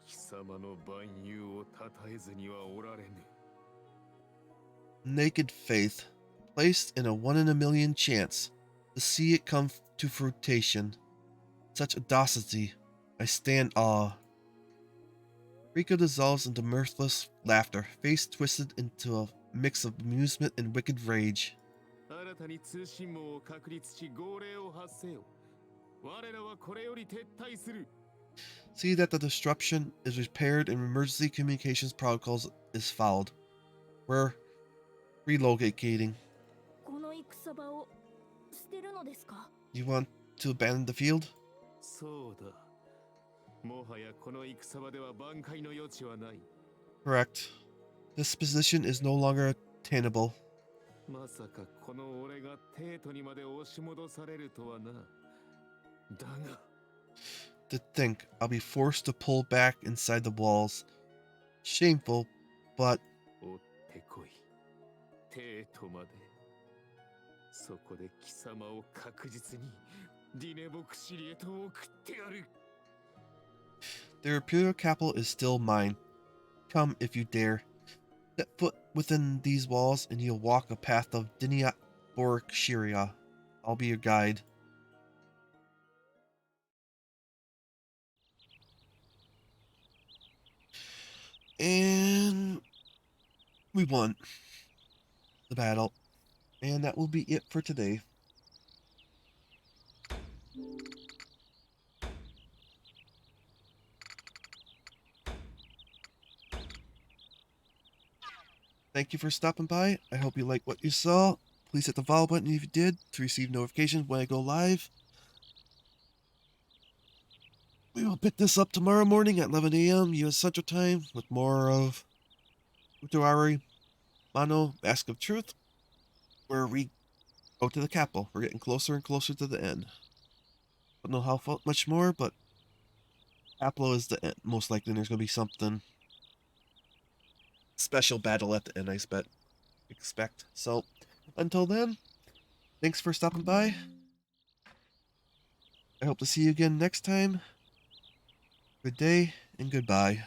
貴様の万有をたたえずにはおられぬ。 Naked faith, placed in a 1 in a million chance, to see it come to fruition. Such audacity, I stand awe. Riko dissolves into mirthless laughter, face twisted into a mix of amusement and wicked rage. 新たに通信網を確立し号令を発せよ。我らはこれより撤退する。 See that the disruption is repaired and emergency communications protocols is followed. We're relocating. この戦場を捨てるのですか？ You want to abandon the field? そうだ。もはやこの戦場では挽回の余地はない。 Correct. This position is no longer attainable. まさかこの俺が帝都にまで押し戻されるとはな。だが。 To think I'll be forced to pull back inside the walls. Shameful, but 追ってこい。帝都まで。そこで貴様を確実にディネボクシリへと送ってやる。 the imperial capital is still mine. Come if you dare. Set foot within these walls and you'll walk a path of Dinia Shiria. I'll be your guide. And we won the battle. And that will be it for today. Thank you for stopping by. I hope you liked what you saw. Please hit the follow button if you did to receive notifications when I go live. We will pick this up tomorrow morning at 11 a.m. U.S. Central Time with more of Utawarerumono, Mask of Truth, where we go to the capital. We're getting closer and closer to the end. Don't know how much more, but capital is the end. Most likely there's going to be something special battle at the end, I expect. So, until then, thanks for stopping by. I hope to see you again next time. Good day and goodbye.